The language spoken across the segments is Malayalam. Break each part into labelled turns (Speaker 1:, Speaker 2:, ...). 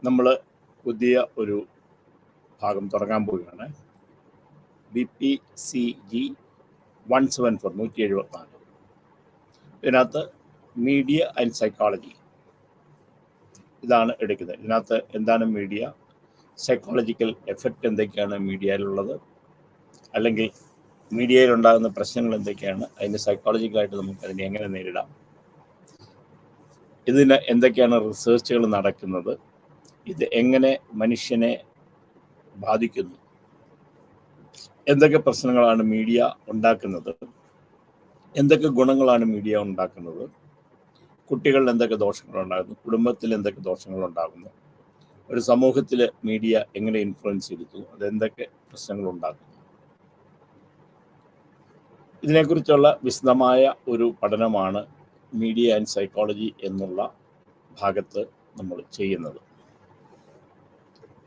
Speaker 1: നമ്മൾ പുതിയ ഒരു ഭാഗം തുടങ്ങാൻ പോവുകയാണ്. BPCG 174 174. ഇതിനകത്ത് മീഡിയ ആൻഡ് സൈക്കോളജി ഇതാണ് എടുക്കുന്നത്. ഇതിനകത്ത് എന്താണ് മീഡിയ, സൈക്കോളജിക്കൽ എഫക്റ്റ് എന്തൊക്കെയാണ് മീഡിയയിലുള്ളത്, അല്ലെങ്കിൽ മീഡിയയിൽ ഉണ്ടാകുന്ന പ്രശ്നങ്ങൾ എന്തൊക്കെയാണ്, അതിന് സൈക്കോളജിക്കലായിട്ട് നമുക്ക് അതിനെ എങ്ങനെ നേരിടാം, ഇതിന് എന്തൊക്കെയാണ് റിസർച്ചുകൾ നടക്കുന്നത്, ഇത് എങ്ങനെ മനുഷ്യനെ ബാധിക്കുന്നു, എന്തൊക്കെ പ്രശ്നങ്ങളാണ് മീഡിയ ഉണ്ടാക്കുന്നത്, എന്തൊക്കെ ഗുണങ്ങളാണ് മീഡിയ ഉണ്ടാക്കുന്നത്, കുട്ടികളിൽ എന്തൊക്കെ ദോഷങ്ങളുണ്ടാകുന്നു, കുടുംബത്തിൽ എന്തൊക്കെ ദോഷങ്ങളുണ്ടാകുന്നു, ഒരു സമൂഹത്തിൽ മീഡിയ എങ്ങനെ ഇൻഫ്ലുവൻസ് ചെയ്തിരിക്കുന്നു, അതെന്തൊക്കെ പ്രശ്നങ്ങളുണ്ടാക്കുന്നു, ഇതിനെക്കുറിച്ചുള്ള വിശദമായ ഒരു പഠനമാണ് മീഡിയ ആൻഡ് സൈക്കോളജി എന്നുള്ള ഭാഗത്ത് നമ്മൾ ചെയ്യുന്നത്.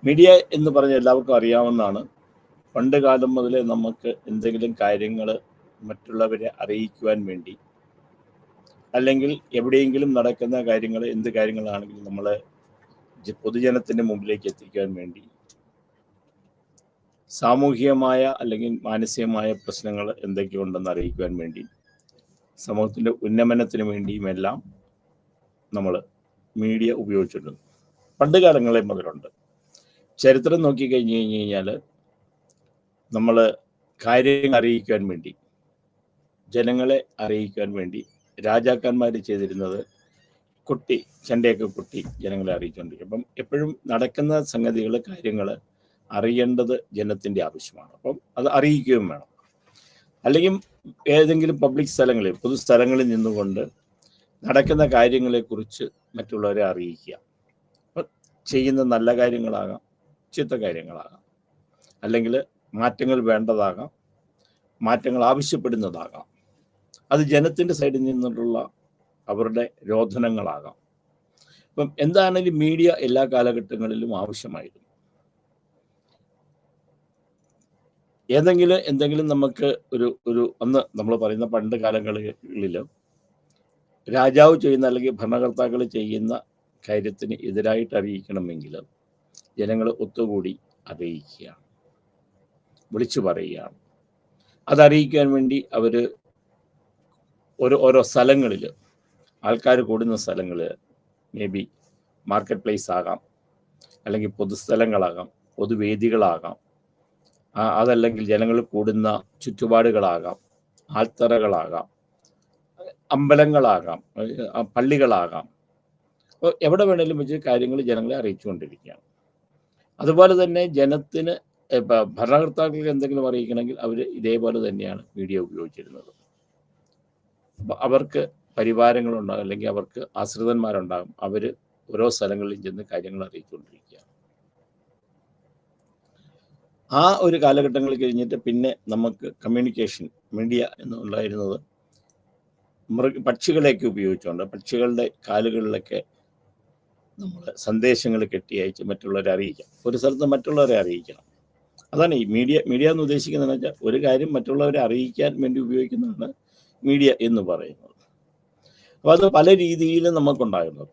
Speaker 1: മീഡിയ എന്ന് പറഞ്ഞ എല്ലാവർക്കും അറിയാവുന്നതാണ്. പണ്ട് കാലം മുതലേ നമുക്ക് എന്തെങ്കിലും കാര്യങ്ങൾ മറ്റുള്ളവരെ അറിയിക്കുവാൻ വേണ്ടി, അല്ലെങ്കിൽ എവിടെയെങ്കിലും നടക്കുന്ന കാര്യങ്ങൾ, എന്ത് കാര്യങ്ങളാണെങ്കിലും നമ്മൾ പൊതുജനത്തിൻ്റെ മുമ്പിലേക്ക് എത്തിക്കാൻ വേണ്ടി, സാമൂഹികമായ അല്ലെങ്കിൽ മാനസികമായ പ്രശ്നങ്ങൾ എന്തൊക്കെയുണ്ടെന്ന് അറിയിക്കുവാൻ വേണ്ടി, സമൂഹത്തിൻ്റെ ഉന്നമനത്തിന് വേണ്ടിയുമെല്ലാം നമ്മൾ മീഡിയ ഉപയോഗിച്ചിട്ടുണ്ട്. പണ്ട് കാലങ്ങളെ മുതലുണ്ട്. ചരിത്രം നോക്കിക്കഴിഞ്ഞ് കഴിഞ്ഞാൽ നമ്മൾ കാര്യങ്ങൾ അറിയിക്കാൻ വേണ്ടി, ജനങ്ങളെ അറിയിക്കാൻ വേണ്ടി രാജാക്കന്മാർ ചെയ്തിരുന്നത് ചെണ്ടയൊക്കെ കൊട്ടി ജനങ്ങളെ അറിയിച്ചുകൊണ്ടിരിക്കും. അപ്പം എപ്പോഴും നടക്കുന്ന സംഗതികൾ, കാര്യങ്ങൾ അറിയേണ്ടത് ജനത്തിൻ്റെ ആവശ്യമാണ്. അപ്പം അത് അറിയിക്കുകയും വേണം. അല്ലെങ്കിൽ ഏതെങ്കിലും പബ്ലിക് സ്ഥലങ്ങളിൽ, പൊതുസ്ഥലങ്ങളിൽ നിന്നുകൊണ്ട് നടക്കുന്ന കാര്യങ്ങളെക്കുറിച്ച് മറ്റുള്ളവരെ അറിയിക്കുക. അപ്പം ചെയ്യുന്ന നല്ല കാര്യങ്ങളാകാം, ചീത്ത കാര്യങ്ങളാകാം, അല്ലെങ്കിൽ മാറ്റങ്ങൾ വേണ്ടതാകാം, മാറ്റങ്ങൾ ആവശ്യപ്പെടുന്നതാകാം, അത് ജനത്തിൻ്റെ സൈഡിൽ നിന്നുള്ള അവരുടെ രോധനങ്ങളാകാം. അപ്പം എന്താണെങ്കിലും മീഡിയ എല്ലാ കാലഘട്ടങ്ങളിലും ആവശ്യമായിരുന്നു. എന്തെങ്കിലും നമുക്ക് ഒരു അന്ന് നമ്മൾ പറയുന്ന പണ്ട് കാലങ്ങളിൽ രാജാവ് ചെയ്യുന്ന അല്ലെങ്കിൽ ഭരണകർത്താക്കൾ ചെയ്യുന്ന കാര്യത്തിന് എതിരായിട്ട് അറിയിക്കണമെങ്കിൽ ജനങ്ങൾ ഒത്തുകൂടി അറിയിക്കുകയാണ്, വിളിച്ചു പറയുകയാണ്. അതറിയിക്കാൻ വേണ്ടി അവർ ഓരോ സ്ഥലങ്ങളിൽ, ആൾക്കാർ കൂടുന്ന സ്ഥലങ്ങളിൽ, മേ ബി മാർക്കറ്റ് പ്ലേസ് ആകാം, അല്ലെങ്കിൽ പൊതുസ്ഥലങ്ങളാകാം, പൊതുവേദികളാകാം, അതല്ലെങ്കിൽ ജനങ്ങൾ കൂടുന്ന ചുറ്റുപാടുകളാകാം, ആൽത്തറകളാകാം, അമ്പലങ്ങളാകാം, പള്ളികളാകാം. അപ്പോൾ എവിടെ വേണേലും വെച്ച് കാര്യങ്ങൾ ജനങ്ങളെ അറിയിച്ചുകൊണ്ടിരിക്കുകയാണ്. അതുപോലെ തന്നെ ജനത്തിന് ഭരണകർത്താക്കൾക്ക് എന്തെങ്കിലും അറിയിക്കണമെങ്കിൽ അവർ ഇതേപോലെ തന്നെയാണ് മീഡിയ ഉപയോഗിച്ചിരുന്നത്. അവർക്ക് പരിവാരങ്ങളുണ്ടാകും, അല്ലെങ്കിൽ അവർക്ക് ആശ്രിതന്മാരുണ്ടാകും. അവർ ഓരോ സ്ഥലങ്ങളിലും ചെന്ന് കാര്യങ്ങൾ അറിയിച്ചുകൊണ്ടിരിക്കുകയാണ്. ആ ഒരു കാലഘട്ടങ്ങൾ കഴിഞ്ഞിട്ട് പിന്നെ നമുക്ക് കമ്മ്യൂണിക്കേഷൻ മീഡിയ എന്നുണ്ടായിരുന്നത് പക്ഷികളെയൊക്കെ ഉപയോഗിച്ചുകൊണ്ട്, പക്ഷികളുടെ കാലുകളിലൊക്കെ നമ്മൾ സന്ദേശങ്ങൾ കെട്ടിയയച്ച് മറ്റുള്ളവരെ അറിയിക്കാം. ഒരു സ്ഥലത്ത് മറ്റുള്ളവരെ അറിയിക്കണം. അതാണ് ഈ മീഡിയ എന്ന് ഉദ്ദേശിക്കുന്നതെന്ന് വെച്ചാൽ, ഒരു കാര്യം മറ്റുള്ളവരെ അറിയിക്കാൻ വേണ്ടി ഉപയോഗിക്കുന്നതാണ് മീഡിയ എന്ന് പറയുന്നത്. അപ്പോൾ അത് പല രീതിയിലും നമുക്കുണ്ടാകുന്നത്.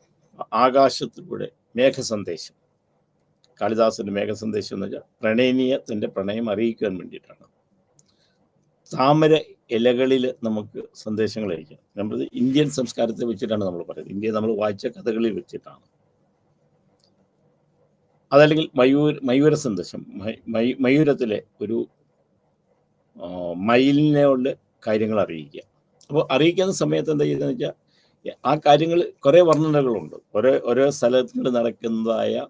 Speaker 1: ആകാശത്തിലൂടെ മേഘസന്ദേശം, കാളിദാസന്റെ മേഘസന്ദേശം എന്ന് വെച്ചാൽ പ്രണയിനിയത്തിൻ്റെ പ്രണയം അറിയിക്കാൻ വേണ്ടിയിട്ടാണ്. താമര ഇലകളിൽ നമുക്ക് സന്ദേശങ്ങൾ അയക്കാം. നമ്മൾ ഇന്ത്യൻ സംസ്കാരത്തെ വെച്ചിട്ടാണ് നമ്മൾ പറയുന്നത്. ഇന്ത്യ നമ്മൾ വായിച്ച കഥകളിൽ വെച്ചിട്ടാണ്. അതല്ലെങ്കിൽ മയൂര സന്ദേശം, മയൂരത്തിലെ ഒരു മയിലിനോട് കാര്യങ്ങൾ അറിയിക്കുക. അപ്പോൾ അറിയിക്കുന്ന സമയത്ത് എന്താ ചെയ്യുന്നത് വെച്ചാൽ, ആ കാര്യങ്ങൾ കുറേ വർണ്ണനകളുണ്ട്. ഓരോ സ്ഥലങ്ങളിൽ നടക്കുന്നതായ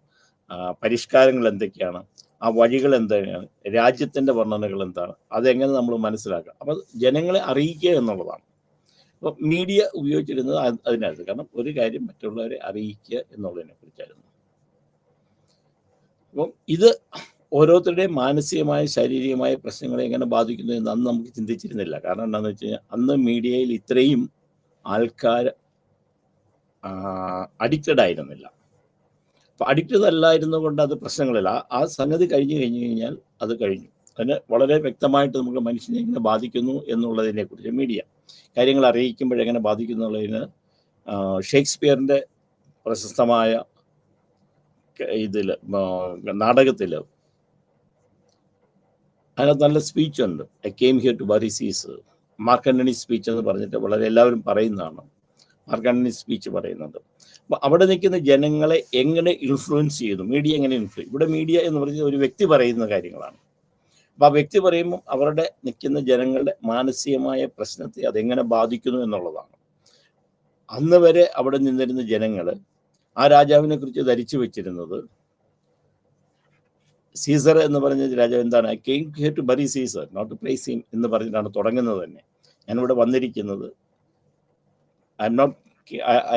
Speaker 1: പരിഷ്കാരങ്ങൾ എന്തൊക്കെയാണ്, ആ വഴികൾ എന്തൊക്കെയാണ്, രാജ്യത്തിൻ്റെ വർണ്ണനകൾ എന്താണ്, അതെങ്ങനെ നമ്മൾ മനസ്സിലാക്കുക. അപ്പോൾ ജനങ്ങളെ അറിയിക്കുക എന്നുള്ളതാണ്. അപ്പോൾ മീഡിയ ഉപയോഗിച്ചിരുന്നത് അതിനകത്ത്. കാരണം ഒരു കാര്യം മറ്റുള്ളവരെ അറിയിക്കുക എന്നുള്ളതിനെ കുറിച്ചായിരുന്നു. അപ്പം ഇത് ഓരോരുത്തരുടെയും മാനസികമായ ശാരീരികമായ പ്രശ്നങ്ങളെ എങ്ങനെ ബാധിക്കുന്നു എന്ന് അന്ന് നമുക്ക് ചിന്തിച്ചിരുന്നില്ല. കാരണം എന്താണെന്ന് വെച്ച് കഴിഞ്ഞാൽ, അന്ന് മീഡിയയിൽ ഇത്രയും ആൾക്കാർ അഡിക്റ്റഡ് ആയിരുന്നില്ല. അപ്പോൾ അഡിക്റ്റഡ് അല്ലായിരുന്നു കൊണ്ട് അത് പ്രശ്നങ്ങളില്ല. ആ സംഗതി കഴിഞ്ഞു കഴിഞ്ഞാൽ അത് കഴിഞ്ഞു. അതിന് വളരെ വ്യക്തമായിട്ട് നമുക്ക് മനുഷ്യനെ എങ്ങനെ ബാധിക്കുന്നു എന്നുള്ളതിനെക്കുറിച്ച് മീഡിയ കാര്യങ്ങൾ അറിയിക്കുമ്പോഴെങ്ങനെ ബാധിക്കുന്നു എന്നുള്ളതിന് ഷേക്സ്പിയറിൻ്റെ പ്രശസ്തമായ ഇതിൽ നാടകത്തിൽ അതിനകത്ത് നല്ല സ്പീച്ചുണ്ട്. I came here to bury Caesar. Mark Antony speech എന്ന് പറഞ്ഞിട്ട് വളരെ എല്ലാവരും പറയുന്നതാണ്. മാർക്ക് ആന്റണി സ്പീച്ച് പറയുന്നത്. അപ്പോൾ അവിടെ നിൽക്കുന്ന ജനങ്ങളെ എങ്ങനെ ഇൻഫ്ലുവൻസ് ചെയ്യുന്നു, മീഡിയ എങ്ങനെ ഇൻഫ്ലുവൻസ്. ഇവിടെ മീഡിയ എന്ന് പറയുന്നത് ഒരു വ്യക്തി പറയുന്ന കാര്യങ്ങളാണ്. അപ്പോൾ ആ വ്യക്തി പറയുമ്പോൾ അവരുടെ നിൽക്കുന്ന ജനങ്ങളുടെ മാനസികമായ പ്രശ്നത്തെ അതെങ്ങനെ ബാധിക്കുന്നു എന്നുള്ളതാണ്. അന്ന് വരെ അവിടെ നിന്നിരുന്ന ജനങ്ങൾ ആ രാജാവിനെ കുറിച്ച് ധരിച്ചു വെച്ചിരുന്നത് സീസർ എന്ന് പറഞ്ഞ രാജാവ് എന്താണ്, I came here to bury Caesar not to praise him എന്ന് പറഞ്ഞിട്ടാണ് തുടങ്ങുന്നത് തന്നെ. ഞാനിവിടെ വന്നിരിക്കുന്നത്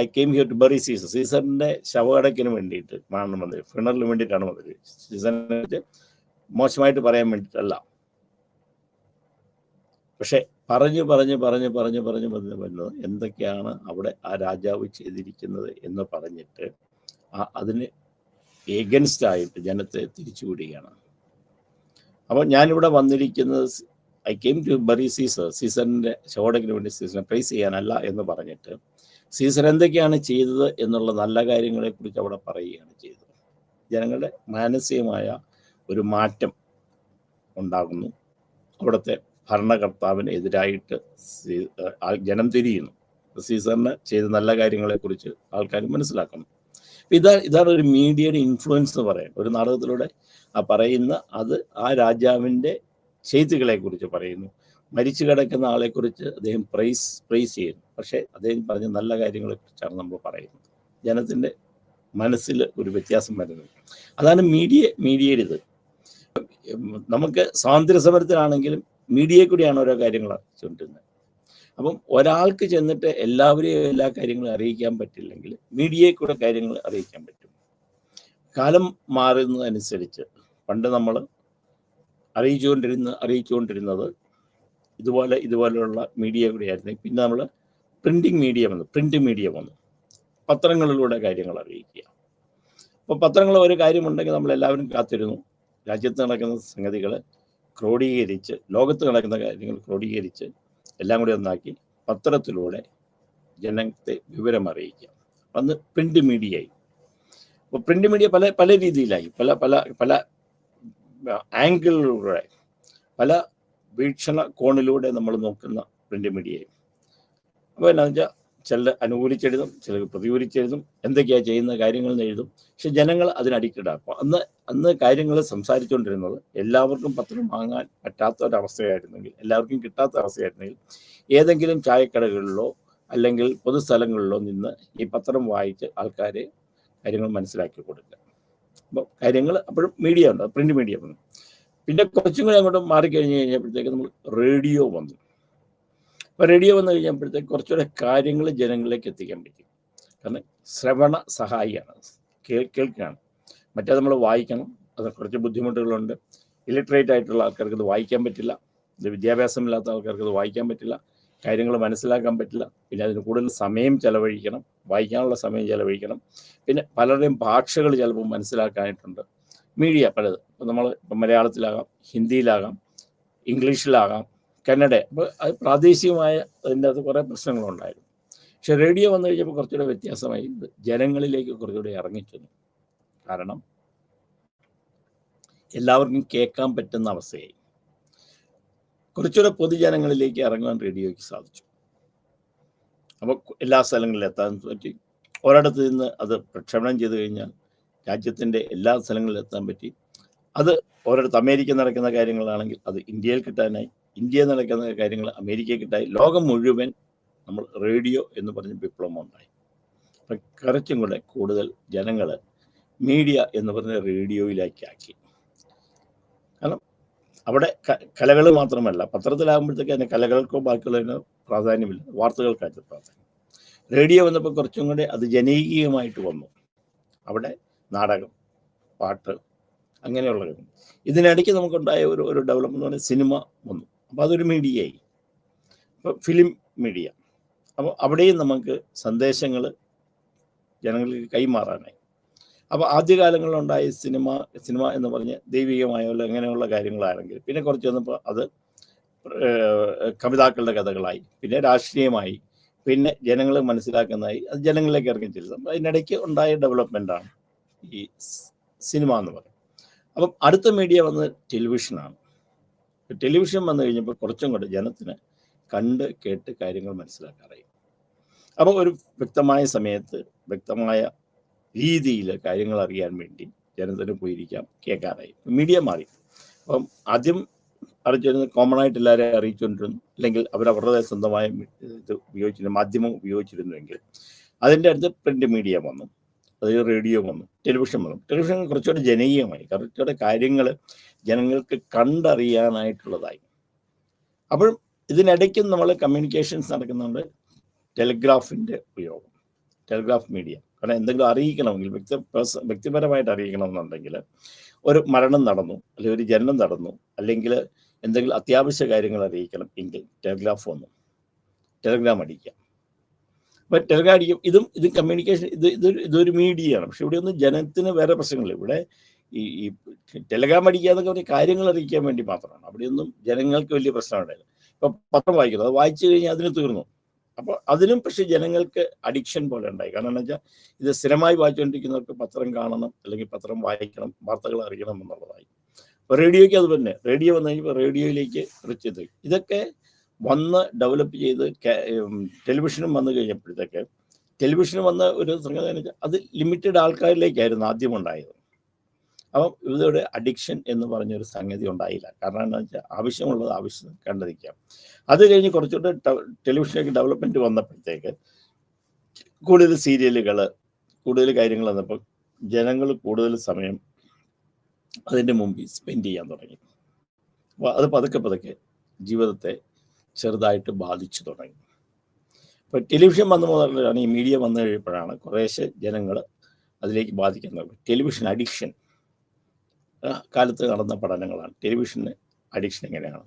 Speaker 1: I came here to bury Caesar, സീസറിൻ്റെ ശവകടക്കിന് വേണ്ടിയിട്ട് ആണ് വന്നത്, ഫിണറിന് വേണ്ടിയിട്ടാണ് വന്നത്. സീസറിനെ മോശമായിട്ട് പറയാൻ വേണ്ടിയിട്ടല്ല. പക്ഷെ പറഞ്ഞു വരുന്നത് എന്തൊക്കെയാണ് അവിടെ ആ രാജാവ് ചെയ്തിരിക്കുന്നത് എന്ന് പറഞ്ഞിട്ട് അതിന് എഗൻസ്റ്റ് ആയിട്ട് ജനത്തെ തിരിച്ചുവിടുകയാണ്. അപ്പോൾ ഞാനിവിടെ വന്നിരിക്കുന്നത് I came to bury Caesar, സീസറിൻ്റെ ശവകടക്കിന് വേണ്ടി സീസറിനെ പ്രൈസ് ചെയ്യാനല്ല എന്ന് പറഞ്ഞിട്ട് സീസർ എന്തൊക്കെയാണ് ചെയ്തത് എന്നുള്ള നല്ല കാര്യങ്ങളെക്കുറിച്ച് അവിടെ പറയുകയാണ് ചെയ്തത്. ജനങ്ങളുടെ മാനസികമായ ഒരു മാറ്റം ഉണ്ടാകുന്നു. അവിടുത്തെ ഭരണകർത്താവിന് എതിരായിട്ട് ജനം തിരിയുന്നു. സീസറിന് ചെയ്ത നല്ല കാര്യങ്ങളെക്കുറിച്ച് ആൾക്കാർ മനസ്സിലാക്കുന്നു. ഇതാണ് ഒരു മീഡിയയുടെ ഇൻഫ്ലുവൻസ് എന്ന് പറയുന്നത്. ഒരു നാടകത്തിലൂടെ ആ പറയുന്ന അത് ആ രാജാവിൻ്റെ ചെയ്തികളെ കുറിച്ച് പറയുന്നു. മരിച്ചു കിടക്കുന്ന ആളെക്കുറിച്ച് അദ്ദേഹം പ്രൈസ് ചെയ്യുന്നു. പക്ഷേ അദ്ദേഹം പറഞ്ഞ നല്ല കാര്യങ്ങളെക്കുറിച്ചാണ് നമ്മൾ പറയുന്നത്. ജനത്തിൻ്റെ മനസ്സിൽ ഒരു വ്യത്യാസം വരുന്നത് അതാണ് മീഡിയയുടെ ഇത്. നമുക്ക് സ്വാതന്ത്ര്യ സമരത്തിലാണെങ്കിലും മീഡിയയെ കൂടിയാണ് ഓരോ കാര്യങ്ങൾ അറിയിച്ചുകൊണ്ടിരുന്നത്. അപ്പം ഒരാൾക്ക് ചെന്നിട്ട് എല്ലാവരെയും എല്ലാ കാര്യങ്ങളും അറിയിക്കാൻ പറ്റില്ലെങ്കിൽ മീഡിയയെ കൂടെ കാര്യങ്ങൾ അറിയിക്കാൻ പറ്റും. കാലം മാറുന്നതനുസരിച്ച് പണ്ട് നമ്മൾ അറിയിച്ചുകൊണ്ടിരുന്നത് ഇതുപോലെയുള്ള മീഡിയ കൂടിയായിരുന്നു. പിന്നെ നമ്മൾ പ്രിന്റ് മീഡിയ വന്നു. പത്രങ്ങളിലൂടെ കാര്യങ്ങൾ അറിയിക്കുക. അപ്പോൾ പത്രങ്ങൾ ഒരു കാര്യമുണ്ടെങ്കിൽ നമ്മളെല്ലാവരും കാത്തിരുന്നു. രാജ്യത്ത് നടക്കുന്ന സംഗതികൾ ക്രോഡീകരിച്ച്, ലോകത്ത് നടക്കുന്ന കാര്യങ്ങൾ ക്രോഡീകരിച്ച് എല്ലാം കൂടി ഒന്നാക്കി പത്രത്തിലൂടെ ജനത്തെ വിവരം അറിയിക്കുക. അന്ന് പ്രിന്റ് മീഡിയയായി. അപ്പോൾ പ്രിന്റ് മീഡിയ പല രീതിയിലായി, പല ആംഗിളിലൂടെ, പല വീക്ഷണ കോണിലൂടെ നമ്മൾ നോക്കുന്ന പ്രിന്റ് മീഡിയയായി. അപ്പോൾ എന്നാന്ന് വെച്ചാൽ ചിലർ അനുകൂലിച്ചെഴുതും, ചിലർ പ്രതികൂലിച്ചെഴുതും, എന്തൊക്കെയാണ് ചെയ്യുന്ന കാര്യങ്ങൾ എഴുതും. പക്ഷെ ജനങ്ങൾ അതിനടിക്കിടാക്കും. അന്ന് കാര്യങ്ങൾ സംസാരിച്ചുകൊണ്ടിരുന്നത് എല്ലാവർക്കും പത്രം വാങ്ങാൻ പറ്റാത്ത ഒരവസ്ഥയായിരുന്നെങ്കിൽ, എല്ലാവർക്കും കിട്ടാത്ത അവസ്ഥയായിരുന്നെങ്കിൽ ഏതെങ്കിലും ചായക്കടകളിലോ അല്ലെങ്കിൽ പൊതുസ്ഥലങ്ങളിലോ നിന്ന് ഈ പത്രം വായിച്ച് ആൾക്കാരെ കാര്യങ്ങൾ മനസ്സിലാക്കി കൊടുക്കുക. അപ്പോൾ കാര്യങ്ങൾ അപ്പോഴും മീഡിയ ഉണ്ട്, പ്രിന്റ് മീഡിയ വന്നു. പിന്നെ കുറച്ചും കൂടി അങ്ങോട്ട് മാറിക്കഴിഞ്ഞപ്പോഴത്തേക്ക് നമ്മൾ റേഡിയോ വന്നു. അപ്പോൾ റേഡിയോ വന്നു കഴിഞ്ഞപ്പോഴത്തേക്ക് കുറച്ചുകൂടെ കാര്യങ്ങൾ ജനങ്ങളിലേക്ക് എത്തിക്കാൻ പറ്റും. കാരണം ശ്രവണ സഹായിയാണ്, കേൾക്കുകയാണ്. മറ്റേ നമ്മൾ വായിക്കണം, അത് കുറച്ച് ബുദ്ധിമുട്ടുകളുണ്ട്. ഇലിറ്ററേറ്റ് ആയിട്ടുള്ള ആൾക്കാർക്ക് ഇത് വായിക്കാൻ പറ്റില്ല, ഇത് വിദ്യാഭ്യാസമില്ലാത്ത ആൾക്കാർക്ക് ഇത് വായിക്കാൻ പറ്റില്ല, കാര്യങ്ങൾ മനസ്സിലാക്കാൻ പറ്റില്ല. പിന്നെ അതിന് കൂടുതൽ സമയം ചെലവഴിക്കണം, വായിക്കാനുള്ള സമയം ചെലവഴിക്കണം. പിന്നെ പലരുടെയും ഭാഷകൾ ചിലപ്പോൾ മനസ്സിലാക്കാനായിട്ടുണ്ട്. മീഡിയ പലത്, ഇപ്പം നമ്മൾ ഇപ്പം മലയാളത്തിലാകാം, ഹിന്ദിയിലാകാം, ഇംഗ്ലീഷിലാകാം, കന്നഡ. അപ്പോൾ അത് പ്രാദേശികമായ അതിൻ്റെ അത് കുറേ പ്രശ്നങ്ങളുണ്ടായിരുന്നു. പക്ഷെ റേഡിയോ വന്നു കഴിഞ്ഞപ്പോൾ കുറച്ചുകൂടെ വ്യത്യാസമായി, ഇത് ജനങ്ങളിലേക്ക് കുറച്ചുകൂടെ ഇറങ്ങിച്ചെന്നു. കാരണം എല്ലാവർക്കും കേൾക്കാൻ പറ്റുന്ന അവസ്ഥയായി. കുറച്ചുകൂടെ പൊതുജനങ്ങളിലേക്ക് ഇറങ്ങാൻ റേഡിയോയ്ക്ക് സാധിച്ചു. അപ്പോൾ എല്ലാ സ്ഥലങ്ങളിലും എത്താൻ പറ്റി. ഒരിടത്ത് നിന്ന് അത് പ്രക്ഷേപണം ചെയ്ത് കഴിഞ്ഞാൽ രാജ്യത്തിൻ്റെ എല്ലാ സ്ഥലങ്ങളിലും എത്താൻ പറ്റി. അത് ഒരിടത്ത് അമേരിക്ക നടക്കുന്ന കാര്യങ്ങളാണെങ്കിൽ അത് ഇന്ത്യയിൽ കിട്ടാനായി, ഇന്ത്യയിൽ നടക്കുന്ന കാര്യങ്ങൾ അമേരിക്കയിൽ കിട്ടായി. ലോകം മുഴുവൻ നമ്മൾ റേഡിയോ എന്ന് പറഞ്ഞ വിപ്ലവം ഉണ്ടായി. അപ്പം കുറച്ചും കൂടെ കൂടുതൽ ജനങ്ങൾ മീഡിയ എന്ന് പറഞ്ഞ റേഡിയോയിലേക്ക് ആക്കി. കാരണം അവിടെ കലകൾ മാത്രമല്ല, പത്രത്തിലാകുമ്പോഴത്തേക്ക് അതിന് കലകൾക്കോ ബാക്കിയുള്ളതിനോ പ്രാധാന്യമില്ല, വാർത്തകൾക്കായിട്ട് പ്രാധാന്യം. റേഡിയോ വന്നപ്പോൾ കുറച്ചും കൂടെ അത് ജനകീയമായിട്ട് വന്നു. അവിടെ നാടകം, പാട്ട്, അങ്ങനെയുള്ള കാര്യം. ഇതിനിടയ്ക്ക് നമുക്കുണ്ടായ ഒരു ഡെവലപ്മെന്റ് എന്ന് പറഞ്ഞാൽ സിനിമ വന്നു. അപ്പോൾ അതൊരു മീഡിയയായി. അപ്പോൾ ഫിലിം മീഡിയ. അപ്പോൾ അവിടെയും നമുക്ക് സന്ദേശങ്ങൾ ജനങ്ങൾക്ക് കൈമാറാനായി. അപ്പോൾ ആദ്യകാലങ്ങളിലുണ്ടായ സിനിമ എന്ന് പറഞ്ഞ് ദൈവികമായുള്ള അങ്ങനെയുള്ള കാര്യങ്ങളാണെങ്കിൽ, പിന്നെ കുറച്ച് വന്നപ്പോൾ അത് കവിതാക്കളുടെ കഥകളായി, പിന്നെ രാഷ്ട്രീയമായി, പിന്നെ ജനങ്ങൾ മനസ്സിലാക്കുന്നതായി, അത് ജനങ്ങളിലേക്ക് ഇറങ്ങി ചെല്ലുന്നത്. അപ്പോൾ അതിനിടയ്ക്ക് ഉണ്ടായ ഡെവലപ്മെൻറ്റാണ് ഈ സിനിമ എന്ന് പറയും. അപ്പം അടുത്ത മീഡിയ വന്നത് ടെലിവിഷനാണ്. ടെലിവിഷൻ വന്നു കഴിഞ്ഞപ്പോൾ കുറച്ചും കൂടെ ജനത്തിന് കണ്ട് കേട്ട് കാര്യങ്ങൾ മനസ്സിലാക്കാറായി. അപ്പോൾ ഒരു വ്യക്തമായ സമയത്ത് വ്യക്തമായ രീതിയിൽ കാര്യങ്ങൾ അറിയാൻ വേണ്ടി ജനത്തിന് പോയിരിക്കാം, കേൾക്കാറായി. മീഡിയ മാറി. അപ്പം ആദ്യം അറിയിച്ചിരുന്നത് കോമൺ ആയിട്ട് എല്ലാവരെയും അറിയിച്ചുകൊണ്ടിരുന്നു, അല്ലെങ്കിൽ അവരവരുടെ സ്വന്തമായ ഇത് ഉപയോഗിച്ചിരുന്നു, മാധ്യമം ഉപയോഗിച്ചിരുന്നുവെങ്കിൽ അതിൻ്റെ അടുത്ത് പ്രിന്റ് മീഡിയ വന്നു, അതായത് റേഡിയോ വന്നു, ടെലിവിഷൻ വന്നു. ടെലിവിഷൻ കുറച്ചുകൂടെ ജനകീയമായി, കുറച്ചുകൂടെ കാര്യങ്ങൾ ജനങ്ങൾക്ക് കണ്ടറിയാനായിട്ടുള്ളതായി. അപ്പോൾ ഇതിനിടയ്ക്കും നമ്മൾ കമ്മ്യൂണിക്കേഷൻസ് നടക്കുന്നുണ്ട്. ടെലിഗ്രാഫിൻ്റെ ഉപയോഗം, ടെലിഗ്രാഫ് മീഡിയ. കാരണം എന്തെങ്കിലും അറിയിക്കണമെങ്കിൽ വ്യക്തിപരമായിട്ട് അറിയിക്കണമെന്നുണ്ടെങ്കിൽ ഒരു മരണം നടന്നു, അല്ലെങ്കിൽ ഒരു ജനനം നടന്നു, അല്ലെങ്കിൽ എന്തെങ്കിലും അത്യാവശ്യ കാര്യങ്ങൾ അറിയിക്കണം എങ്കിൽ ടെലിഗ്രാഫ് വന്നു, ടെലിഗ്രാം അടിക്കാം. അപ്പം ടെലിഗ്രാം അടിക്കും. ഇതും കമ്മ്യൂണിക്കേഷൻ, ഇതൊരു മീഡിയയാണ്. പക്ഷെ ഇവിടെ ഒന്നും ജനത്തിന് വേറെ പ്രശ്നങ്ങളില്ല. ഇവിടെ ഈ ടെലിഗ്രാം അടിക്കുക എന്നൊക്കെ പറഞ്ഞാൽ കാര്യങ്ങൾ അറിയിക്കാൻ വേണ്ടി മാത്രമാണ്. അവിടെയൊന്നും ജനങ്ങൾക്ക് വലിയ പ്രശ്നമുണ്ടായില്ല. ഇപ്പം പത്രം വായിക്കുന്നു, അത് വായിച്ചു കഴിഞ്ഞാൽ അതിന് തീർന്നു. അപ്പോൾ അതിനും പക്ഷേ ജനങ്ങൾക്ക് അഡിക്ഷൻ പോലെ ഉണ്ടായി. കാരണം എന്താ വെച്ചാൽ ഇത് സ്ഥിരമായി വായിച്ചുകൊണ്ടിരിക്കുന്നവർക്ക് പത്രം കാണണം, അല്ലെങ്കിൽ പത്രം വായിക്കണം, വാർത്തകൾ അറിയണം എന്നുള്ളതായി. അപ്പോൾ റേഡിയോയ്ക്ക് അത് തന്നെ. റേഡിയോ വന്നു കഴിഞ്ഞപ്പോൾ റേഡിയോയിലേക്ക് റിച്ചത് ഇതൊക്കെ വന്ന് ഡെവലപ്പ് ചെയ്ത് ടെലിവിഷനും വന്നു കഴിഞ്ഞപ്പോഴത്തേക്ക് ടെലിവിഷന് വന്ന ഒരു സംഗതി എന്ന് വെച്ചാൽ അത് ലിമിറ്റഡ് ആൾക്കാരിലേക്കായിരുന്നു ആദ്യം ഉണ്ടായത്. അപ്പം ഇവരുടെ അഡിക്ഷൻ എന്ന് പറഞ്ഞൊരു സംഗതി ഉണ്ടായില്ല. കാരണം എന്താണെന്ന് വെച്ചാൽ ആവശ്യമുള്ളത് ആവശ്യം കണ്ടിരിക്കാം. അത് കഴിഞ്ഞ് കുറച്ചുകൂടെ ടെലിവിഷനിലേക്ക് ഡെവലപ്മെൻറ്റ് വന്നപ്പോഴത്തേക്ക് കൂടുതൽ സീരിയലുകൾ, കൂടുതൽ കാര്യങ്ങൾ വന്നപ്പോൾ ജനങ്ങൾ കൂടുതൽ സമയം അതിൻ്റെ മുമ്പിൽ സ്പെൻഡ് ചെയ്യാൻ തുടങ്ങി. അപ്പോൾ അത് പതുക്കെ ജീവിതത്തെ ചെറുതായിട്ട് ബാധിച്ചു തുടങ്ങി. ഇപ്പോൾ ടെലിവിഷൻ വന്ന മുതലാണ്, ഈ മീഡിയ വന്നു കഴിയുമ്പോഴാണ് കുറേശ്ശെ ജനങ്ങൾ അതിലേക്ക് ബാധിക്കുന്നത്. ടെലിവിഷൻ അഡിക്ഷൻ കാലത്ത് നടന്ന പഠനങ്ങളാണ്. ടെലിവിഷന് അഡിക്ഷൻ എങ്ങനെയാണ്,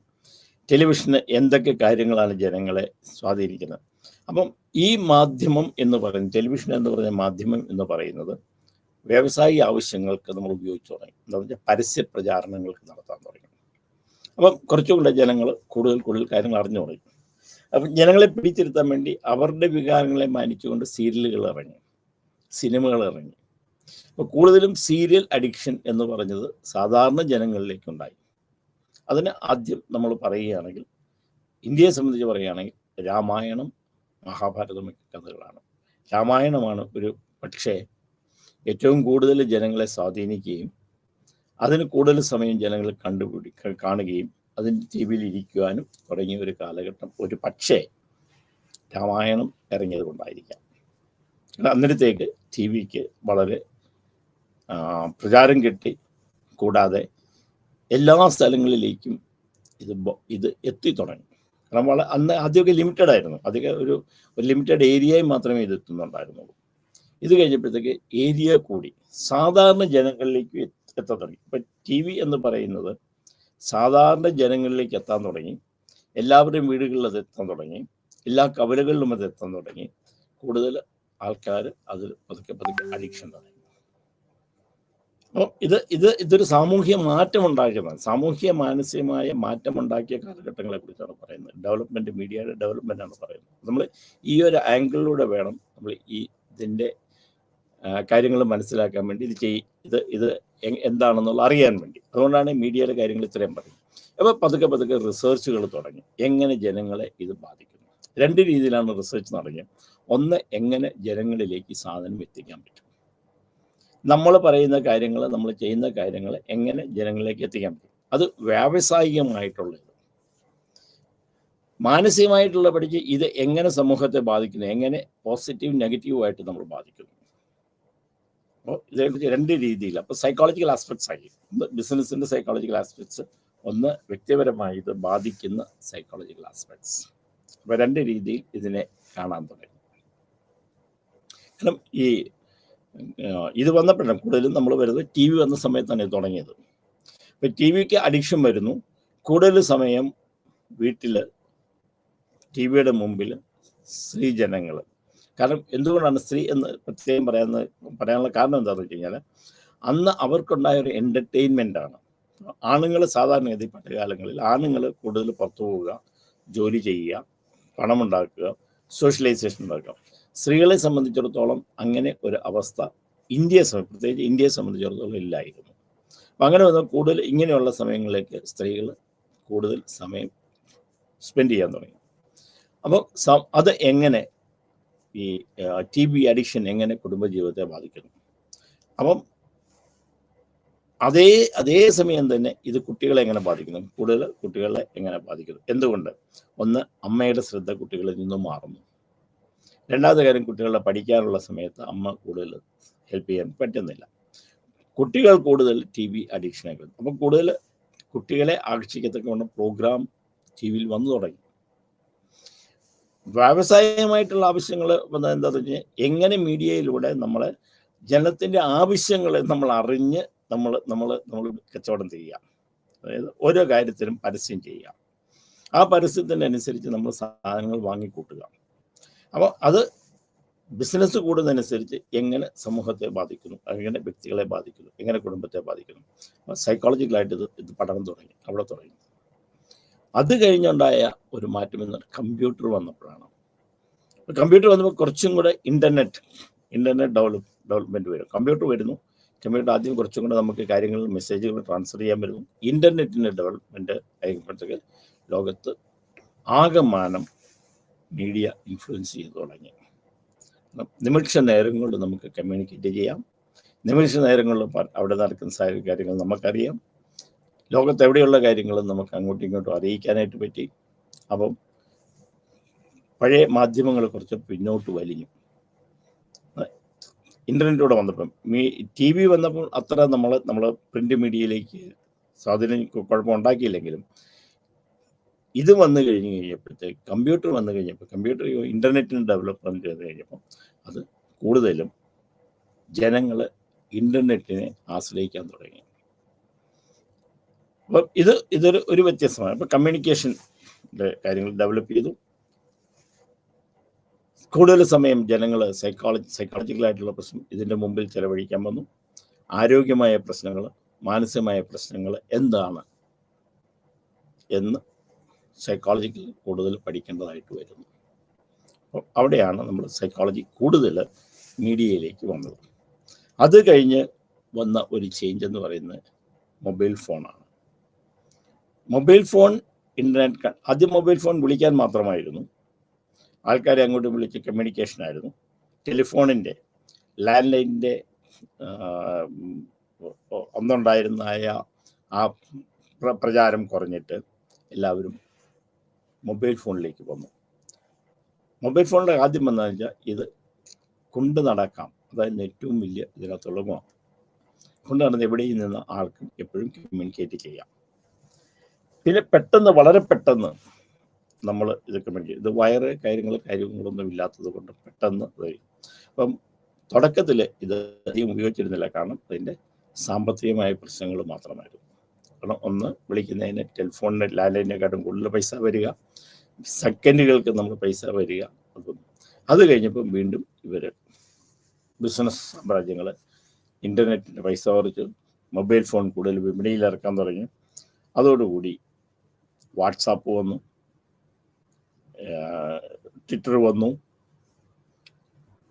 Speaker 1: ടെലിവിഷന് എന്തൊക്കെ കാര്യങ്ങളാണ് ജനങ്ങളെ സ്വാധീനിക്കുന്നത്. അപ്പം ഈ മാധ്യമം എന്ന് പറയുന്നത്, ടെലിവിഷൻ എന്ന് പറയുന്ന മാധ്യമം എന്ന് പറയുന്നത് വ്യാവസായിക ആവശ്യങ്ങൾക്ക് നമ്മൾ ഉപയോഗിച്ചു തുടങ്ങി. എന്താ വെച്ചാൽ പരസ്യ പ്രചാരണങ്ങൾക്ക് നടത്താൻ തുടങ്ങി. അപ്പം കുറച്ചുകൂടെ ജനങ്ങൾ കൂടുതൽ കാര്യങ്ങൾ അറിഞ്ഞു തുടങ്ങി. അപ്പം ജനങ്ങളെ പിടിച്ചിരുത്താൻ വേണ്ടി അവരുടെ വികാരങ്ങളെ മാനിച്ചുകൊണ്ട് സീരിയലുകൾ ഇറങ്ങി, സിനിമകൾ ഇറങ്ങി. അപ്പോൾ കൂടുതലും സീരിയൽ അഡിക്ഷൻ എന്ന് പറഞ്ഞത് സാധാരണ ജനങ്ങളിലേക്കുണ്ടായി. അതിന് ആദ്യം നമ്മൾ പറയുകയാണെങ്കിൽ, ഇന്ത്യയെ സംബന്ധിച്ച് പറയുകയാണെങ്കിൽ രാമായണം, മഹാഭാരതമൊക്കെ കഥകളാണ്. രാമായണമാണ് പക്ഷേ ഏറ്റവും കൂടുതൽ ജനങ്ങളെ സ്വാധീനിക്കുകയും അതിന് കൂടുതൽ സമയം ജനങ്ങൾ കാണുകയും അതിൻ്റെ ടി വിയിൽ ഇരിക്കുവാനും തുടങ്ങിയ ഒരു കാലഘട്ടം പക്ഷേ രാമായണം ഇറങ്ങിയത് കൊണ്ടായിരിക്കാം. അന്നേരത്തേക്ക് ടി വിക്ക് വളരെ പ്രചാരം കിട്ടി. കൂടാതെ എല്ലാ സ്ഥലങ്ങളിലേക്കും ഇത് എത്തിത്തുടങ്ങി. കാരണം അന്ന് ആദ്യമൊക്കെ ലിമിറ്റഡ് ആയിരുന്നു, അധികം ഒരു ലിമിറ്റഡ് ഏരിയയിൽ മാത്രമേ ഇത് എത്തുന്നുണ്ടായിരുന്നുള്ളൂ. ഇത് കഴിഞ്ഞപ്പോഴത്തേക്ക് ഏരിയ കൂടി സാധാരണ ജനങ്ങളിലേക്ക് എത്താൻ തുടങ്ങി. ഇപ്പം ടി വി എന്ന് പറയുന്നത് സാധാരണ ജനങ്ങളിലേക്ക് എത്താൻ തുടങ്ങി. എല്ലാവരുടെയും വീടുകളിൽ അത് എത്താൻ തുടങ്ങി, എല്ലാ കവലകളിലും അത് എത്താൻ തുടങ്ങി. കൂടുതൽ ആൾക്കാർ അതിൽ പതുക്കെ അഡിക്ഷൻ തുടങ്ങി. അപ്പോൾ ഇതൊരു സാമൂഹ്യ മാറ്റം ഉണ്ടാക്കിയതാണ്. സാമൂഹ്യ മാനസികമായ മാറ്റം ഉണ്ടാക്കിയ കാലഘട്ടങ്ങളെ കുറിച്ചാണ് പറയുന്നത്. ഡെവലപ്മെൻറ്റ്, മീഡിയയുടെ ഡെവലപ്മെൻറ്റാണ് പറയുന്നത്. നമ്മൾ ഈ ഒരു ആംഗിളിലൂടെ വേണം നമ്മൾ ഇതിൻ്റെ കാര്യങ്ങൾ മനസ്സിലാക്കാൻ വേണ്ടി, ഇത് എന്താണെന്നുള്ള അറിയാൻ വേണ്ടി. അതുകൊണ്ടാണ് മീഡിയയുടെ കാര്യങ്ങൾ ഇത്രയും പറയുന്നത്. അപ്പോൾ പതുക്കെ റിസർച്ചുകൾ തുടങ്ങി, എങ്ങനെ ജനങ്ങളെ ഇത് ബാധിക്കുന്നു. രണ്ട് രീതിയിലാണ് റിസർച്ച് നടത്തിയത്. ഒന്ന്, എങ്ങനെ ജനങ്ങളിലേക്ക് സാധനം എത്തിക്കാൻ പറ്റും. നമ്മൾ പറയുന്ന കാര്യങ്ങൾ, നമ്മൾ ചെയ്യുന്ന കാര്യങ്ങൾ എങ്ങനെ ജനങ്ങളിലേക്ക് എത്തിക്കാൻ പറ്റും. അത് വ്യാവസായികമായിട്ടുള്ളത്. മാനസികമായിട്ടുള്ള പഠിച്ച് ഇത് എങ്ങനെ സമൂഹത്തെ ബാധിക്കുന്നു, എങ്ങനെ പോസിറ്റീവ് നെഗറ്റീവായിട്ട് നമ്മൾ ബാധിക്കുന്നു. അപ്പോൾ ഇതേക്കുറിച്ച് രണ്ട് രീതിയിൽ. അപ്പോൾ സൈക്കോളജിക്കൽ ആസ്പെക്ട്സ് ആയി, ബിസിനസ്സിൻ്റെ സൈക്കോളജിക്കൽ ആസ്പെക്ട്സ്, ഒന്ന് വ്യക്തിപരമായി ഇത് ബാധിക്കുന്ന സൈക്കോളജിക്കൽ ആസ്പെക്ട്സ്. അപ്പോൾ രണ്ട് രീതിയിൽ ഇതിനെ കാണാൻ തുടങ്ങി. കാരണം ഇത് വന്നപ്പോഴാണ് കൂടുതലും നമ്മൾ വരുന്നത് ടി വി വന്ന സമയത്താണ് ഇത് തുടങ്ങിയത്. അപ്പോൾ ടി വിക്ക് അഡിക്ഷൻ വരുന്നു. കൂടുതൽ സമയം വീട്ടിൽ ടി വിയുടെ മുമ്പിൽ സ്ത്രീജനങ്ങൾ. കാരണം എന്തുകൊണ്ടാണ് സ്ത്രീ എന്ന് പ്രത്യേകം പറയാനുള്ള കാരണം എന്താണെന്ന് വെച്ച് കഴിഞ്ഞാൽ, അന്ന് അവർക്കുണ്ടായ ഒരു എൻ്റർടൈൻമെൻറ്റാണ്. ആണുങ്ങൾ സാധാരണഗതി പണ്ടുകാലങ്ങളിൽ ആണുങ്ങൾ കൂടുതൽ പുറത്തു പോവുക, ജോലി ചെയ്യുക, പണമുണ്ടാക്കുക, സോഷ്യലൈസേഷൻ ഉണ്ടാക്കുക. സ്ത്രീകളെ സംബന്ധിച്ചിടത്തോളം അങ്ങനെ ഒരു അവസ്ഥ പ്രത്യേകിച്ച് ഇന്ത്യയെ സംബന്ധിച്ചിടത്തോളം ഇല്ലായിരുന്നു. അപ്പം അങ്ങനെ വന്നാൽ കൂടുതൽ ഇങ്ങനെയുള്ള സമയങ്ങളിലേക്ക് സ്ത്രീകൾ കൂടുതൽ സമയം സ്പെൻഡ് ചെയ്യാൻ തുടങ്ങി. അപ്പോൾ അത് എങ്ങനെ ഈ TV അഡിക്ഷൻ എങ്ങനെ കുടുംബജീവിതത്തെ ബാധിക്കുന്നു? അപ്പം അതേ സമയം തന്നെ ഇത് കുട്ടികളെ എങ്ങനെ ബാധിക്കുന്നു? കൂടുതൽ കുട്ടികളെ എങ്ങനെ ബാധിക്കുന്നു? എന്തുകൊണ്ട്? ഒന്ന്, അമ്മയുടെ ശ്രദ്ധ കുട്ടികളിൽ നിന്നും മാറുന്നു. രണ്ടാമത്തെ കാര്യം, കുട്ടികളുടെ പഠിക്കാനുള്ള സമയത്ത് അമ്മ കൂടുതൽ ഹെൽപ്പ് ചെയ്യാൻ പറ്റുന്നില്ല. കുട്ടികൾ കൂടുതൽ TV അഡിക്ഷനായി വരുന്നു. അപ്പം കൂടുതൽ കുട്ടികളെ ആകർഷിക്കത്തക്കൊണ്ട് പ്രോഗ്രാം TV യിൽ വന്നു തുടങ്ങി. വ്യാവസായികമായിട്ടുള്ള ആവശ്യങ്ങൾ വന്നത് എന്താണെന്ന് വെച്ചാൽ, എങ്ങനെ മീഡിയയിലൂടെ നമ്മളെ ജനത്തിൻ്റെ ആവശ്യങ്ങളെ നമ്മൾ അറിഞ്ഞ് നമ്മൾ കച്ചവടം ചെയ്യുക. അതായത് ഓരോ കാര്യത്തിനും പരസ്യം ചെയ്യുക. ആ പരസ്യത്തിൻ്റെ അനുസരിച്ച് നമ്മൾ സാധനങ്ങൾ വാങ്ങിക്കൂട്ടുക. അപ്പോൾ അത് ബിസിനസ് കൂടുന്നതനുസരിച്ച് എങ്ങനെ സമൂഹത്തെ ബാധിക്കുന്നു, എങ്ങനെ വ്യക്തികളെ ബാധിക്കുന്നു, എങ്ങനെ കുടുംബത്തെ ബാധിക്കുന്നു. അപ്പോൾ സൈക്കോളജിക്കലായിട്ട് ഇത് പഠനം തുടങ്ങി, അവിടെ തുടങ്ങി. അത് കഴിഞ്ഞുണ്ടായ ഒരു മാറ്റം എന്ന് പറഞ്ഞാൽ കമ്പ്യൂട്ടർ വന്നപ്പോഴാണ്. കമ്പ്യൂട്ടർ വന്നപ്പോൾ കുറച്ചും കൂടെ ഇൻ്റർനെറ്റ് ഡെവലപ്മെൻറ്റ് വരും. കമ്പ്യൂട്ടർ വരുന്നു. കമ്പ്യൂട്ടർ ആദ്യം കുറച്ചും കൂടെ നമുക്ക് കാര്യങ്ങൾ മെസ്സേജുകൾ ട്രാൻസ്ഫർ ചെയ്യാൻ വരുന്നു. ഇൻ്റർനെറ്റിൻ്റെ ഡെവലപ്മെൻറ്റ് ആയപ്പോഴത്തേക്ക് ലോകത്ത് ആകമാനം മീഡിയ ഇൻഫ്ലുവൻസ് ചെയ്തു തുടങ്ങി. നിമിഷ നേരം കൊണ്ട് നമുക്ക് കമ്മ്യൂണിക്കേറ്റ് ചെയ്യാം. നിമിഷ നേരം കൊണ്ട് അവിടെ നടക്കുന്ന കാര്യങ്ങൾ നമുക്കറിയാം. ലോകത്ത് എവിടെയുള്ള കാര്യങ്ങളും നമുക്ക് അങ്ങോട്ടും ഇങ്ങോട്ടും അറിയിക്കാനായിട്ട് പറ്റി. അപ്പം പഴയ മാധ്യമങ്ങൾ കുറച്ച് പിന്നോട്ട് വലിഞ്ഞു. ഇൻ്റർനെറ്റിലൂടെ വന്നപ്പം TV വന്നപ്പോൾ അത്ര നമ്മൾ പ്രിൻ്റ് മീഡിയയിലേക്ക് സ്വാധീനം കുഴപ്പമുണ്ടാക്കിയില്ലെങ്കിലും ഇത് വന്നു കഴിഞ്ഞപ്പോഴത്തേക്ക് കമ്പ്യൂട്ടർ വന്നു കഴിഞ്ഞപ്പോൾ കമ്പ്യൂട്ടർ ഇൻ്റർനെറ്റിന് ഡെവലപ്മെൻറ്റ് ചെയ്ത് കഴിഞ്ഞപ്പോൾ അത് കൂടുതലും ജനങ്ങൾ ഇൻ്റർനെറ്റിനെ ആശ്രയിക്കാൻ തുടങ്ങി. അപ്പം ഇതൊരു വ്യത്യസ്തമാണ്. ഇപ്പം കമ്മ്യൂണിക്കേഷൻ്റെ കാര്യങ്ങൾ ഡെവലപ്പ് ചെയ്തു. കൂടുതൽ സമയം ജനങ്ങൾ സൈക്കോളജിക്കലായിട്ടുള്ള പ്രശ്നം ഇതിൻ്റെ മുമ്പിൽ ചെലവഴിക്കാൻ വന്നു. ആരോഗ്യമായ പ്രശ്നങ്ങൾ, മാനസികമായ പ്രശ്നങ്ങൾ എന്താണ് എന്ന് സൈക്കോളജിക്കൽ കൂടുതൽ പഠിക്കേണ്ടതായിട്ട് വരുന്നു. അപ്പോൾ അവിടെയാണ് നമ്മൾ സൈക്കോളജി കൂടുതൽ മീഡിയയിലേക്ക് വന്നത്. അത് കഴിഞ്ഞ് വന്ന ഒരു ചേഞ്ച് എന്ന് പറയുന്നത് മൊബൈൽ ഫോണാണ്. മൊബൈൽ ഫോൺ, ഇൻ്റർനെറ്റ്, ആദ്യം മൊബൈൽ ഫോൺ വിളിക്കാൻ മാത്രമായിരുന്നു. ആൾക്കാരെ അങ്ങോട്ടും വിളിച്ച് കമ്മ്യൂണിക്കേഷനായിരുന്നു. ടെലിഫോണിൻ്റെ, ലാൻഡ് ലൈനിൻ്റെ അന്നുണ്ടായിരുന്ന ആ പ്രചാരം കുറഞ്ഞിട്ട് എല്ലാവരും മൊബൈൽ ഫോണിലേക്ക് വന്നു. മൊബൈൽ ഫോണിൻ്റെ ആദ്യം വന്നതെന്ന് വെച്ചാൽ ഇത് കൊണ്ട് നടക്കാം. അതായത് ഏറ്റവും വലിയ ഇതിനകത്തുള്ള ഗുണം. കൊണ്ട് നടന്ന് എവിടെയും നിന്ന് ആൾക്കും എപ്പോഴും കമ്മ്യൂണിക്കേറ്റ് ചെയ്യാം. പിന്നെ വളരെ പെട്ടെന്ന് നമ്മൾ ഇത് കമ്മ്യൂണിക്കേറ്റ്, ഇത് വയറ് കാര്യങ്ങളൊന്നും ഇല്ലാത്തത് കൊണ്ട് പെട്ടെന്ന് വരും. അപ്പം തുടക്കത്തിൽ ഇത് അധികം ഉപയോഗിച്ചിരുന്നില്ല. കാരണം അതിൻ്റെ സാമ്പത്തികമായ പ്രശ്നങ്ങൾ മാത്രമായിരുന്നു. കാരണം ഒന്ന്, വിളിക്കുന്നതിന് ടെലിഫോണിന് ലാൻഡ് ലൈനിനെക്കാട്ടും കൂടുതൽ പൈസ വരിക, സെക്കൻഡുകൾക്ക് നമ്മൾ പൈസ വരിക. അത് കഴിഞ്ഞപ്പം വീണ്ടും ഇവർ ബിസിനസ് സാമ്രാജ്യങ്ങൾ ഇൻ്റർനെറ്റിൻ്റെ പൈസ കുറച്ച് മൊബൈൽ ഫോൺ കൂടുതൽ വിപണിയിൽ ഇറക്കാൻ തുടങ്ങി. അതോടുകൂടി വാട്സാപ്പ് വന്നു, ട്വിറ്റർ വന്നു,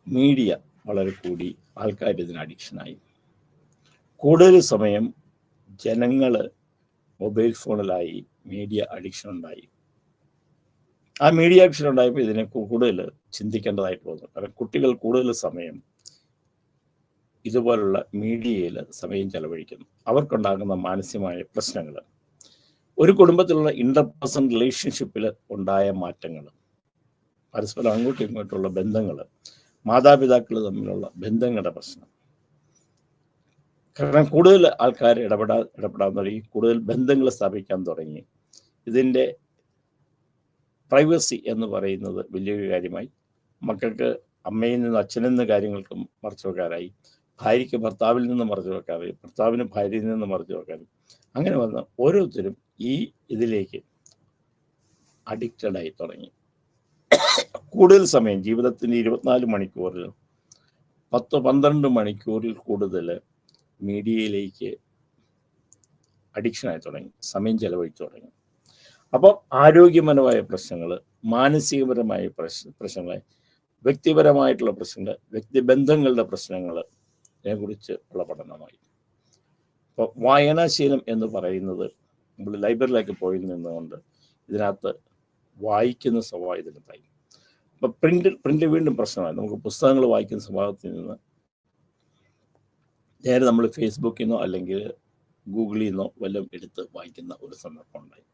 Speaker 1: മീഡിയ വളരെ കൂടി, ആൾക്കാർ ഇതിന് അഡിക്ഷനായി. കൂടുതൽ സമയം ജനങ്ങൾ മൊബൈൽ ഫോണിലായി, മീഡിയ അഡിക്ഷൻ ഉണ്ടായി. ആ മീഡിയ അഡിക്ഷൻ ഉണ്ടായപ്പോൾ ഇതിനെ കൂടുതൽ ചിന്തിക്കേണ്ടതായിട്ട് വന്നു. കാരണം കുട്ടികൾ കൂടുതൽ സമയം ഇതുപോലുള്ള മീഡിയയിൽ സമയം ചെലവഴിക്കുന്നു. അവർക്കുണ്ടാകുന്ന മാനസികമായ പ്രശ്നങ്ങൾ, ഒരു കുടുംബത്തിലുള്ള ഇൻ്റർപേഴ്സണൽ റിലേഷൻഷിപ്പിൽ ഉണ്ടായ മാറ്റങ്ങൾ, പരസ്പരം അങ്ങോട്ടും ഇങ്ങോട്ടുള്ള ബന്ധങ്ങൾ, മാതാപിതാക്കൾ തമ്മിലുള്ള ബന്ധങ്ങളുടെ പ്രശ്നം. കാരണം കൂടുതൽ ആൾക്കാർ ഇടപെടാൻ തുടങ്ങി, കൂടുതൽ ബന്ധങ്ങൾ സ്ഥാപിക്കാൻ തുടങ്ങി. ഇതിൻ്റെ പ്രൈവസി എന്ന് പറയുന്നത് വലിയൊരു കാര്യമായി. മക്കൾക്ക് അമ്മയിൽ നിന്ന് അച്ഛനിൽ നിന്ന് കാര്യങ്ങൾക്ക് മറച്ചു വെക്കാറായി, ഭാര്യയ്ക്ക് ഭർത്താവിൽ നിന്ന് മറച്ചു വെക്കാറായി, ഭർത്താവിന് ഭാര്യയിൽ നിന്ന് മറച്ചു വെക്കാനും. അങ്ങനെ വന്ന് ഓരോരുത്തരും ഈ ഇതിലേക്ക് അഡിക്റ്റഡായി തുടങ്ങി. കൂടുതൽ സമയം ജീവിതത്തിൻ്റെ 24 മണിക്കൂറിൽ 10-12 മണിക്കൂറിൽ കൂടുതൽ മീഡിയയിലേക്ക് അഡിക്ഷനായി തുടങ്ങി, സമയം ചെലവഴിച്ചു തുടങ്ങി. അപ്പം ആരോഗ്യപരമായ പ്രശ്നങ്ങൾ, മാനസികപരമായ പ്രശ്നങ്ങൾ, വ്യക്തിപരമായിട്ടുള്ള പ്രശ്നങ്ങൾ, വ്യക്തിബന്ധങ്ങളുടെ പ്രശ്നങ്ങൾ, കുറിച്ച് ഉള്ള പഠനമായി. അപ്പോൾ വായനാശീലം എന്ന് പറയുന്നത് നമ്മൾ ലൈബ്രറിയിലേക്ക് പോയി നിന്നുകൊണ്ട് ഇതിനകത്ത് വായിക്കുന്ന സ്വഭാവം ഇതിനെത്തായി. അപ്പോൾ പ്രിന്റ് വീണ്ടും പ്രശ്നമായി. നമുക്ക് പുസ്തകങ്ങൾ വായിക്കുന്ന സ്വഭാവത്തിൽ നിന്ന് നേരെ നമ്മൾ ഫേസ്ബുക്കിൽ നിന്നോ അല്ലെങ്കിൽ ഗൂഗിളിൽ നിന്നോ വല്ലതും എടുത്ത് വായിക്കുന്ന ഒരു സന്ദർഭം ഉണ്ടായി.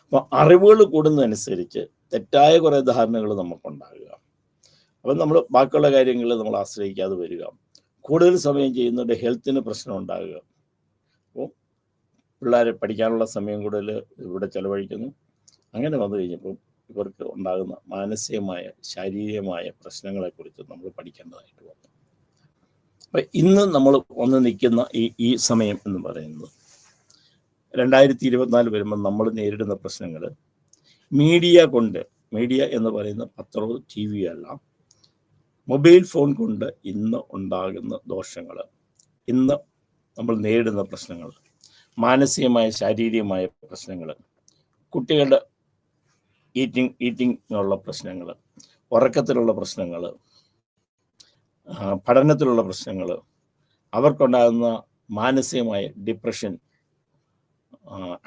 Speaker 1: അപ്പോൾ അറിവുകൾ കൂടുന്നതനുസരിച്ച് തെറ്റായ കുറേ ധാരണകൾ നമുക്കുണ്ടാകുക. അപ്പം നമ്മൾ ബാക്കിയുള്ള കാര്യങ്ങൾ നമ്മൾ ആശ്രയിക്കാതെ വരിക, കൂടുതൽ സമയം ചെയ്യുന്നവരുടെ ഹെൽത്തിന് പ്രശ്നം ഉണ്ടാകുക. അപ്പോൾ പിള്ളേർ പഠിക്കാനുള്ള സമയം കൂടുതൽ ഇവിടെ ചെലവഴിക്കുന്നു. അങ്ങനെ വന്നു കഴിഞ്ഞപ്പോൾ ഇവർക്ക് ഉണ്ടാകുന്ന മാനസികമായ ശാരീരികമായ പ്രശ്നങ്ങളെക്കുറിച്ച് നമ്മൾ പഠിക്കേണ്ടതായിട്ട് വന്നു. അപ്പം ഇന്ന് നമ്മൾ വന്ന് നിൽക്കുന്ന ഈ സമയം എന്ന് പറയുന്നത് 2024 വരുമ്പോൾ നമ്മൾ നേരിടുന്ന പ്രശ്നങ്ങൾ മീഡിയ എന്ന് പറയുന്ന പത്രവും ടി വിയും അല്ല, മൊബൈൽ ഫോൺ കൊണ്ട് ഇന്ന് ഉണ്ടാകുന്ന ദോഷങ്ങൾ, ഇന്ന് നമ്മൾ നേരിടുന്ന പ്രശ്നങ്ങൾ, മാനസികമായ ശാരീരികമായ പ്രശ്നങ്ങൾ, കുട്ടികളുടെ ഈറ്റിങ്ങിനുള്ള പ്രശ്നങ്ങൾ, ഉറക്കത്തിലുള്ള പ്രശ്നങ്ങൾ, പഠനത്തിലുള്ള പ്രശ്നങ്ങൾ, അവർക്കുണ്ടാകുന്ന മാനസികമായ ഡിപ്രഷൻ,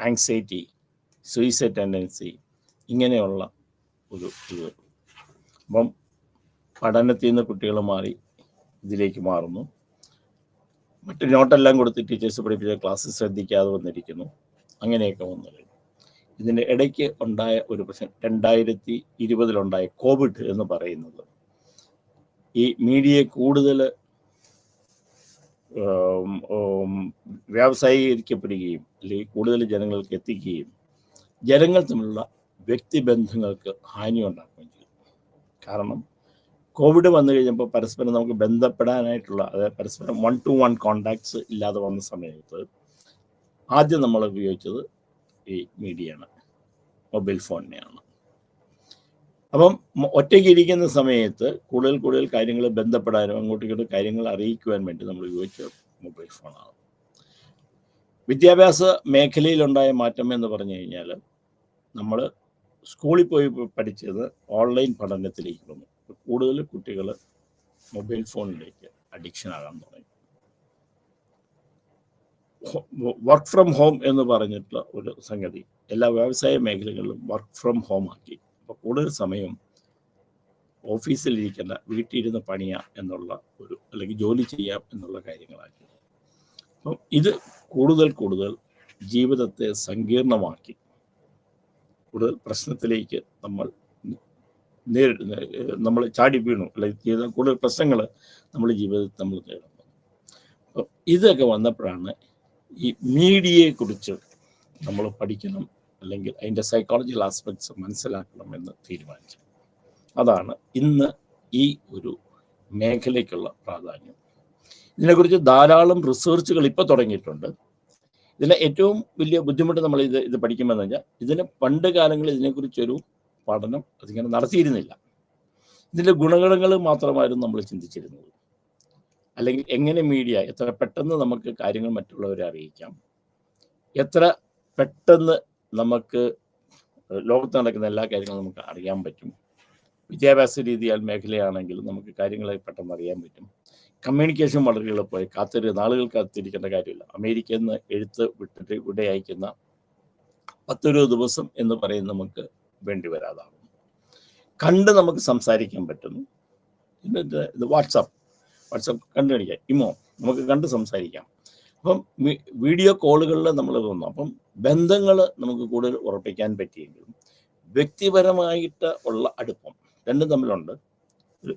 Speaker 1: ആങ്സൈറ്റി, സൂയിസൈഡ് ടെൻഡൻസി, ഇങ്ങനെയുള്ള ഒരു ഇത്. അപ്പം പഠനത്തിൽ നിന്ന് കുട്ടികൾ മാറി ഇതിലേക്ക് മാറുന്നു. മറ്റ് നോട്ടെല്ലാം കൊടുത്ത് ടീച്ചേഴ്സ് പഠിപ്പിച്ച ക്ലാസ് ശ്രദ്ധിക്കാതെ വന്നിരിക്കുന്നു. അങ്ങനെയൊക്കെ വന്നു കഴിഞ്ഞു. ഇതിൻ്റെ ഇടയ്ക്ക് ഉണ്ടായ ഒരു പ്രശ്നം 2020 കോവിഡ് എന്ന് പറയുന്നത് ഈ മീഡിയയെ കൂടുതൽ വ്യാവസായീകരിക്കപ്പെടുകയും അല്ലെങ്കിൽ കൂടുതൽ ജനങ്ങൾക്ക് എത്തിക്കുകയും ജനങ്ങൾ തമ്മിലുള്ള വ്യക്തിബന്ധങ്ങൾക്ക് ഹാനി ഉണ്ടാക്കുകയും ചെയ്യും. കാരണം കോവിഡ് വന്നു കഴിഞ്ഞപ്പോൾ പരസ്പരം നമുക്ക് ബന്ധപ്പെടാനായിട്ടുള്ള, അതായത് പരസ്പരം 1-to-1 കോണ്ടാക്ട്സ് ഇല്ലാതെ വന്ന സമയത്ത് ആദ്യം നമ്മൾ ഉപയോഗിച്ചത് ഈ മീഡിയയാണ്, മൊബൈൽ ഫോണിനെയാണ്. അപ്പം ഒറ്റയ്ക്ക് ഇരിക്കുന്ന സമയത്ത് കൂടുതൽ കാര്യങ്ങൾ ബന്ധപ്പെടാനും അങ്ങോട്ടും കാര്യങ്ങൾ അറിയിക്കുവാൻ വേണ്ടി നമ്മൾ ഉപയോഗിച്ച മൊബൈൽ ഫോണാണ്. വിദ്യാഭ്യാസ മേഖലയിലുണ്ടായ മാറ്റം എന്ന് പറഞ്ഞു കഴിഞ്ഞാൽ നമ്മൾ സ്കൂളിൽ പോയി പഠിച്ചത് ഓൺലൈൻ പഠനത്തിലേക്ക് വന്നു. കൂടുതൽ കുട്ടികൾ മൊബൈൽ ഫോണിലേക്ക് അഡിക്ഷൻ ആകാൻ തുടങ്ങി. വർക്ക് ഫ്രം ഹോം എന്ന് പറഞ്ഞിട്ടുള്ള ഒരു സംഗതി എല്ലാ വ്യവസായ മേഖലകളിലും വർക്ക് ഫ്രം ഹോം ആക്കി. അപ്പോൾ കൂടുതൽ സമയം ഓഫീസിലിരിക്കേണ്ട, വീട്ടിലിരുന്ന് പണിയാം എന്നുള്ള ഒരു, അല്ലെങ്കിൽ ജോലി ചെയ്യാം എന്നുള്ള കാര്യങ്ങളാക്കി. അപ്പം ഇത് കൂടുതൽ ജീവിതത്തെ സങ്കീർണമാക്കി, കൂടുതൽ പ്രശ്നത്തിലേക്ക് നമ്മൾ ചാടി വീണു, അല്ലെങ്കിൽ കൂടുതൽ പ്രശ്നങ്ങൾ നമ്മൾ ജീവിതത്തിൽ നമ്മൾ നേടുന്നു. അപ്പം ഇതൊക്കെ വന്നപ്പോഴാണ് ഈ മീഡിയയെക്കുറിച്ച് നമ്മൾ പഠിക്കണം, അല്ലെങ്കിൽ അതിൻ്റെ സൈക്കോളജിക്കൽ ആസ്പെക്ട്സ് മനസ്സിലാക്കണം എന്ന് തീരുമാനിച്ചു. അതാണ് ഇന്ന് ഈ ഒരു മേഖലയ്ക്കുള്ള പ്രാധാന്യം. ഇതിനെക്കുറിച്ച് ധാരാളം റിസർച്ചുകൾ ഇപ്പോൾ തുടങ്ങിയിട്ടുണ്ട്. ഇതിലെ ഏറ്റവും വലിയ ബുദ്ധിമുട്ട് നമ്മൾ ഇത് പഠിക്കുമെന്ന് വെച്ചാൽ, ഇതിന് പണ്ട് കാലങ്ങളിൽ ഇതിനെക്കുറിച്ചൊരു പഠനം അതിങ്ങനെ നടത്തിയിരുന്നില്ല. ഇതിൻ്റെ ഗുണഗണങ്ങൾ മാത്രമായിരുന്നു നമ്മൾ ചിന്തിച്ചിരുന്നത്. അല്ലെങ്കിൽ എങ്ങനെ മീഡിയ എത്ര പെട്ടെന്ന് നമുക്ക് കാര്യങ്ങൾ മറ്റുള്ളവരെ അറിയിക്കാം, എത്ര പെട്ടെന്ന് നമുക്ക് ലോകത്ത് നടക്കുന്ന എല്ലാ കാര്യങ്ങളും നമുക്ക് അറിയാൻ പറ്റും. വിദ്യാഭ്യാസ രീതിയാൽ മേഖലയാണെങ്കിലും നമുക്ക് കാര്യങ്ങളെ പെട്ടെന്ന് അറിയാൻ പറ്റും. കമ്മ്യൂണിക്കേഷൻ വളരെ എളുപ്പമായി. നാളുകൾ കാത്തിരിക്കേണ്ട കാര്യമില്ല. അമേരിക്കയിൽ നിന്ന് എഴുത്ത് വിട്ടിട്ട് ഇവിടെ അയക്കുന്ന 10-20 ദിവസം എന്ന് പറയുന്നത് നമുക്ക് വേണ്ടി വരാതാകും. കണ്ട് നമുക്ക് സംസാരിക്കാൻ പറ്റുന്നു. ഇത് വാട്സപ്പ് കണ്ടു കഴിക്കാം, ഇമോ നമുക്ക് കണ്ട് സംസാരിക്കാം. അപ്പം വീഡിയോ കോളുകളിൽ നമ്മൾ വന്നു. അപ്പം ബന്ധങ്ങൾ നമുക്ക് കൂടുതൽ ഉറപ്പിക്കാൻ പറ്റിയെങ്കിലും വ്യക്തിപരമായിട്ട് ഉള്ള അടുപ്പം രണ്ടും തമ്മിലുണ്ട്. ഒരു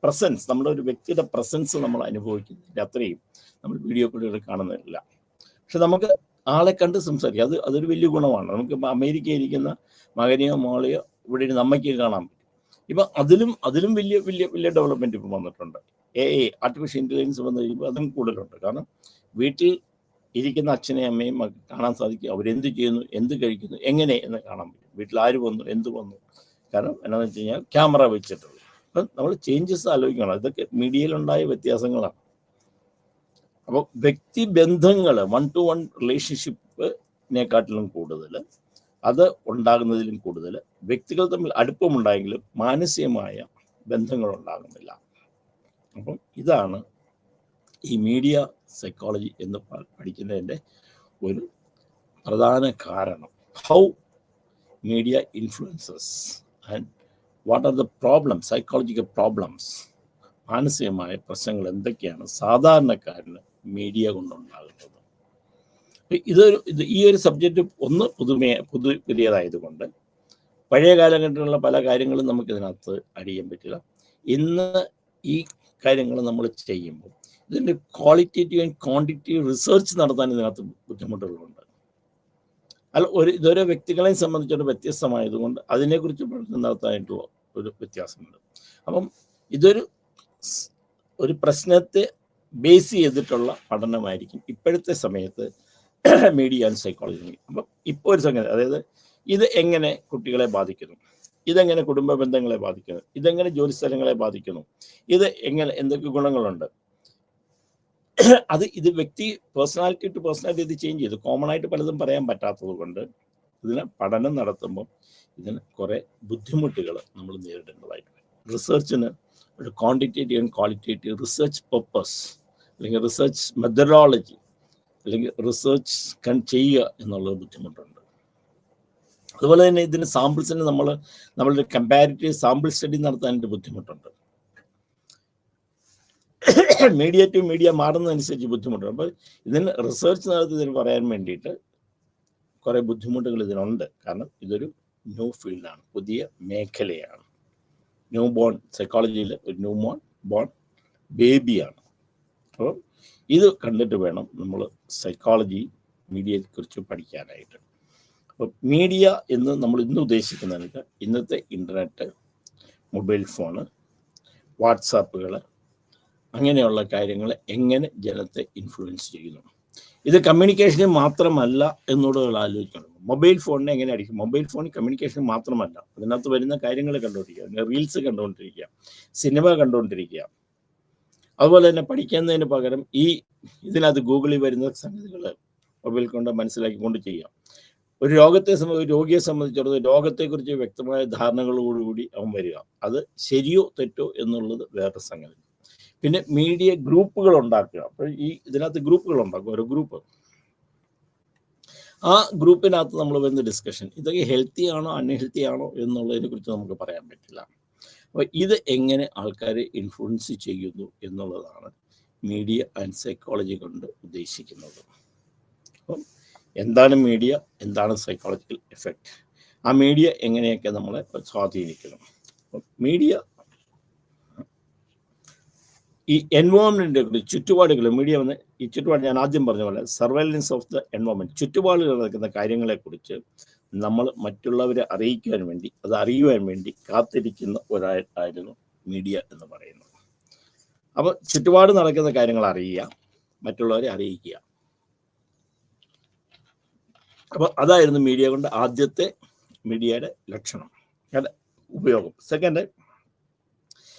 Speaker 1: പ്രസൻസ്, നമ്മുടെ ഒരു വ്യക്തിയുടെ പ്രസൻസ് നമ്മൾ അനുഭവിക്കുന്നതിൻ്റെ അത്രയും നമ്മൾ വീഡിയോ കോളുകൾ കാണുന്നില്ല. പക്ഷെ നമുക്ക് ആളെ കണ്ട് സംസാരിക്കാം. അതൊരു വലിയ ഗുണമാണ്. നമുക്ക് അമേരിക്കയിൽ ഇരിക്കുന്ന മകനെയോ മോളെയോ ഇവിടെ ഇരുന്ന് അമ്മയ്ക്ക് കാണാൻ പറ്റും. ഇപ്പം അതിലും വലിയ ഡെവലപ്മെൻറ്റ് ഇപ്പം വന്നിട്ടുണ്ട്. AI ആർട്ടിഫിഷ്യൽ ഇൻ്റലിജൻസ് വന്നു കഴിയുമ്പോൾ അതും കൂടുതലുണ്ട്. കാരണം വീട്ടിൽ ഇരിക്കുന്ന അച്ഛനെയും അമ്മയും കാണാൻ സാധിക്കും. അവരെന്ത് ചെയ്യുന്നു, എന്ത് കഴിക്കുന്നു, എങ്ങനെ എന്ന് കാണാൻ പറ്റും. വീട്ടിൽ ആര് വന്നു, എന്ത് വന്നു. കാരണം എന്താണെന്ന് വെച്ച് കഴിഞ്ഞാൽ ക്യാമറ വെച്ചിട്ടുള്ളൂ. അപ്പം നമ്മൾ ചേഞ്ചസ് ആലോചിക്കണം. ഇതൊക്കെ മീഡിയയിലുണ്ടായ വ്യത്യാസങ്ങളാണ്. അപ്പോൾ വ്യക്തിബന്ധങ്ങൾ 1-to-1 റിലേഷൻഷിപ്പിനെക്കാട്ടിലും കൂടുതൽ, അത് ഉണ്ടാകുന്നതിലും കൂടുതൽ വ്യക്തികൾ തമ്മിൽ അടുപ്പമുണ്ടായെങ്കിലും മാനസികമായ ബന്ധങ്ങൾ ഉണ്ടാകുന്നില്ല. അപ്പം ഇതാണ് ഈ മീഡിയ സൈക്കോളജി എന്ന് പഠിക്കുന്നതിൻ്റെ ഒരു പ്രധാന കാരണം how media influences and what are the problems, psychological problems, മാനസികമായ പ്രശ്നങ്ങൾ എന്തൊക്കെയാണ് സാധാരണക്കാരന് മീഡിയ കൊണ്ടുണ്ടാകുന്നത്. ഈ ഒരു സബ്ജക്റ്റ് ഒന്ന് പുതിയതായതുകൊണ്ട് പഴയ കാലഘട്ടത്തിലുള്ള പല കാര്യങ്ങളും നമുക്കിതിനകത്ത് അറിയാൻ പറ്റില്ല. ഇന്ന് ഈ കാര്യങ്ങൾ നമ്മൾ ചെയ്യുമ്പോൾ ഇതിൻ്റെ ക്വാളിറ്റേറ്റീവ് ആൻഡ് ക്വാണ്ടിറ്റേറ്റീവ് റിസർച്ച് നടത്താൻ ഇതിനകത്ത് ബുദ്ധിമുട്ടുകളുണ്ട്. ഇതൊരു വ്യക്തികളെ സംബന്ധിച്ചൊരു വ്യത്യസ്തമായതുകൊണ്ട് അതിനെക്കുറിച്ച് പഠനം നടത്താനായിട്ടുള്ള ഒരു വ്യത്യാസമുണ്ട്. അപ്പം ഒരു പ്രശ്നത്തെ ബേസ് ചെയ്തിട്ടുള്ള പഠനമായിരിക്കും ഇപ്പോഴത്തെ സമയത്ത് മീഡിയ ആൻഡ് സൈക്കോളജി. അപ്പം ഇപ്പോൾ ഒരു സംഗതി, അതായത് ഇത് എങ്ങനെ കുട്ടികളെ ബാധിക്കുന്നു, ഇതെങ്ങനെ കുടുംബ ബന്ധങ്ങളെ ബാധിക്കുന്നു, ഇതെങ്ങനെ ജോലി സ്ഥലങ്ങളെ ബാധിക്കുന്നു, ഇത് എങ്ങനെ എന്തൊക്കെ ഗുണങ്ങളുണ്ട്, ഇത് വ്യക്തി പേഴ്സണാലിറ്റി ടു പേഴ്സണാലിറ്റി ഇത് ചേഞ്ച് ചെയ്തു. കോമൺ ആയിട്ട് പലതും പറയാൻ പറ്റാത്തത് കൊണ്ട് ഇതിനെ പഠനം നടത്തുമ്പോൾ ഇതിന് കുറേ ബുദ്ധിമുട്ടുകൾ നമ്മൾ നേരിടേണ്ടതായിട്ട് വരും. റിസർച്ചിന് ഒരു quantitative and qualitative research purpose അല്ലെങ്കിൽ റിസർച്ച് മെത്തഡോളജി അല്ലെങ്കിൽ റിസർച്ച് ചെയ്യുക എന്നുള്ളത് ബുദ്ധിമുട്ടുണ്ട്. അതുപോലെ തന്നെ ഇതിന് സാമ്പിൾസിന് നമ്മളൊരു കമ്പാരിറ്റീവ് സാമ്പിൾ സ്റ്റഡി നടത്താനായിട്ട് ബുദ്ധിമുട്ടുണ്ട്. മീഡിയ ടു മീഡിയ മാറുന്നതനുസരിച്ച് ബുദ്ധിമുട്ടുണ്ട്. അപ്പോൾ ഇതിന് റിസർച്ച് നടത്തി ഇതിന് പറയാൻ വേണ്ടിയിട്ട് കുറേ ബുദ്ധിമുട്ടുകൾ ഇതിനുണ്ട്. കാരണം ഇതൊരു ന്യൂ ഫീൽഡാണ്, പുതിയ മേഖലയാണ്. ന്യൂ ബോൺ സൈക്കോളജിയിൽ ഒരു ന്യൂ ബോൺ ബേബിയാണ്. അപ്പോൾ ഇത് കണ്ടിട്ട് വേണം നമ്മൾ സൈക്കോളജി മീഡിയയെക്കുറിച്ച് പഠിക്കാനായിട്ട്. അപ്പോൾ മീഡിയ എന്ന് നമ്മൾ ഇന്ന് ഉദ്ദേശിക്കുന്നതെന്ന് ഇന്നത്തെ ഇൻ്റർനെറ്റ്, മൊബൈൽ ഫോണ്, വാട്സാപ്പുകൾ, അങ്ങനെയുള്ള കാര്യങ്ങൾ എങ്ങനെ ജനത്തെ ഇൻഫ്ലുവൻസ് ചെയ്യുന്നു. ഇത് കമ്മ്യൂണിക്കേഷന് മാത്രമല്ല എന്നുള്ളത് ആലോചിക്കണം. മൊബൈൽ ഫോണിനെ എങ്ങനെ അടിക്കും? മൊബൈൽ ഫോണിൽ കമ്മ്യൂണിക്കേഷൻ മാത്രമല്ല, അതിനകത്ത് വരുന്ന കാര്യങ്ങൾ കണ്ടുകൊണ്ടിരിക്കുക, റീൽസ് കണ്ടുകൊണ്ടിരിക്കുക, സിനിമ കണ്ടുകൊണ്ടിരിക്കുക. അതുപോലെ തന്നെ പഠിക്കുന്നതിന് പകരം ഇതിനകത്ത് ഗൂഗിളിൽ വരുന്ന സംഗതികൾ മൊബൈൽ കൊണ്ട് മനസ്സിലാക്കിക്കൊണ്ട് ചെയ്യാം. ഒരു രോഗിയെ സംബന്ധിച്ചിടത്തോളം രോഗത്തെക്കുറിച്ച് വ്യക്തമായ ധാരണകളോടുകൂടി അവൻ വരിക. അത് ശരിയോ തെറ്റോ എന്നുള്ളത് വേറെ സംഗതി. പിന്നെ മീഡിയ ഗ്രൂപ്പുകൾ ഉണ്ടാക്കുക. അപ്പോൾ ഇതിനകത്ത് ഗ്രൂപ്പുകൾ ഉണ്ടാക്കുക. ഒരു ഗ്രൂപ്പ്, ആ ഗ്രൂപ്പിനകത്ത് നമ്മൾ വരുന്ന ഡിസ്കഷൻ ഇതൊക്കെ ഹെൽത്തി ആണോ അൺഹെൽത്തി ആണോ എന്നുള്ളതിനെ കുറിച്ച് നമുക്ക് പറയാൻ പറ്റില്ല. അപ്പോൾ ഇത് എങ്ങനെ ആൾക്കാരെ ഇൻഫ്ലുവൻസ് ചെയ്യുന്നു എന്നുള്ളതാണ് മീഡിയ ആൻഡ് സൈക്കോളജി കൊണ്ട് ഉദ്ദേശിക്കുന്നത്. അപ്പം എന്താണ് മീഡിയ, എന്താണ് സൈക്കോളജിക്കൽ എഫക്റ്റ്, ആ മീഡിയ എങ്ങനെയൊക്കെ നമ്മളെ സ്വാധീനിക്കണം. അപ്പം മീഡിയ ഈ എൻവയോൺമെൻറ്റിനെ കുറിച്ച്, ചുറ്റുപാടുകൾ, മീഡിയ ഈ ചുറ്റുപാട് ഞാൻ ആദ്യം പറഞ്ഞ പോലെ സർവൈലൻസ് ഓഫ് ദ എൻവയോൺമെൻറ്റ്, ചുറ്റുപാടുകൾ നടക്കുന്ന കാര്യങ്ങളെക്കുറിച്ച് നമ്മൾ മറ്റുള്ളവരെ അറിയിക്കുവാൻ വേണ്ടി, അത് അറിയുവാൻ വേണ്ടി കാത്തിരിക്കുന്ന ഒരാളായിരുന്നു മീഡിയ എന്ന് പറയുന്നത്. അപ്പോൾ ചുറ്റുപാട് നടക്കുന്ന കാര്യങ്ങൾ അറിയുക, മറ്റുള്ളവരെ അറിയിക്കുക. അപ്പോൾ അതായിരുന്നു മീഡിയ കൊണ്ട് ആദ്യത്തെ മീഡിയയുടെ ലക്ഷണം, ഉപയോഗം. സെക്കൻഡ്,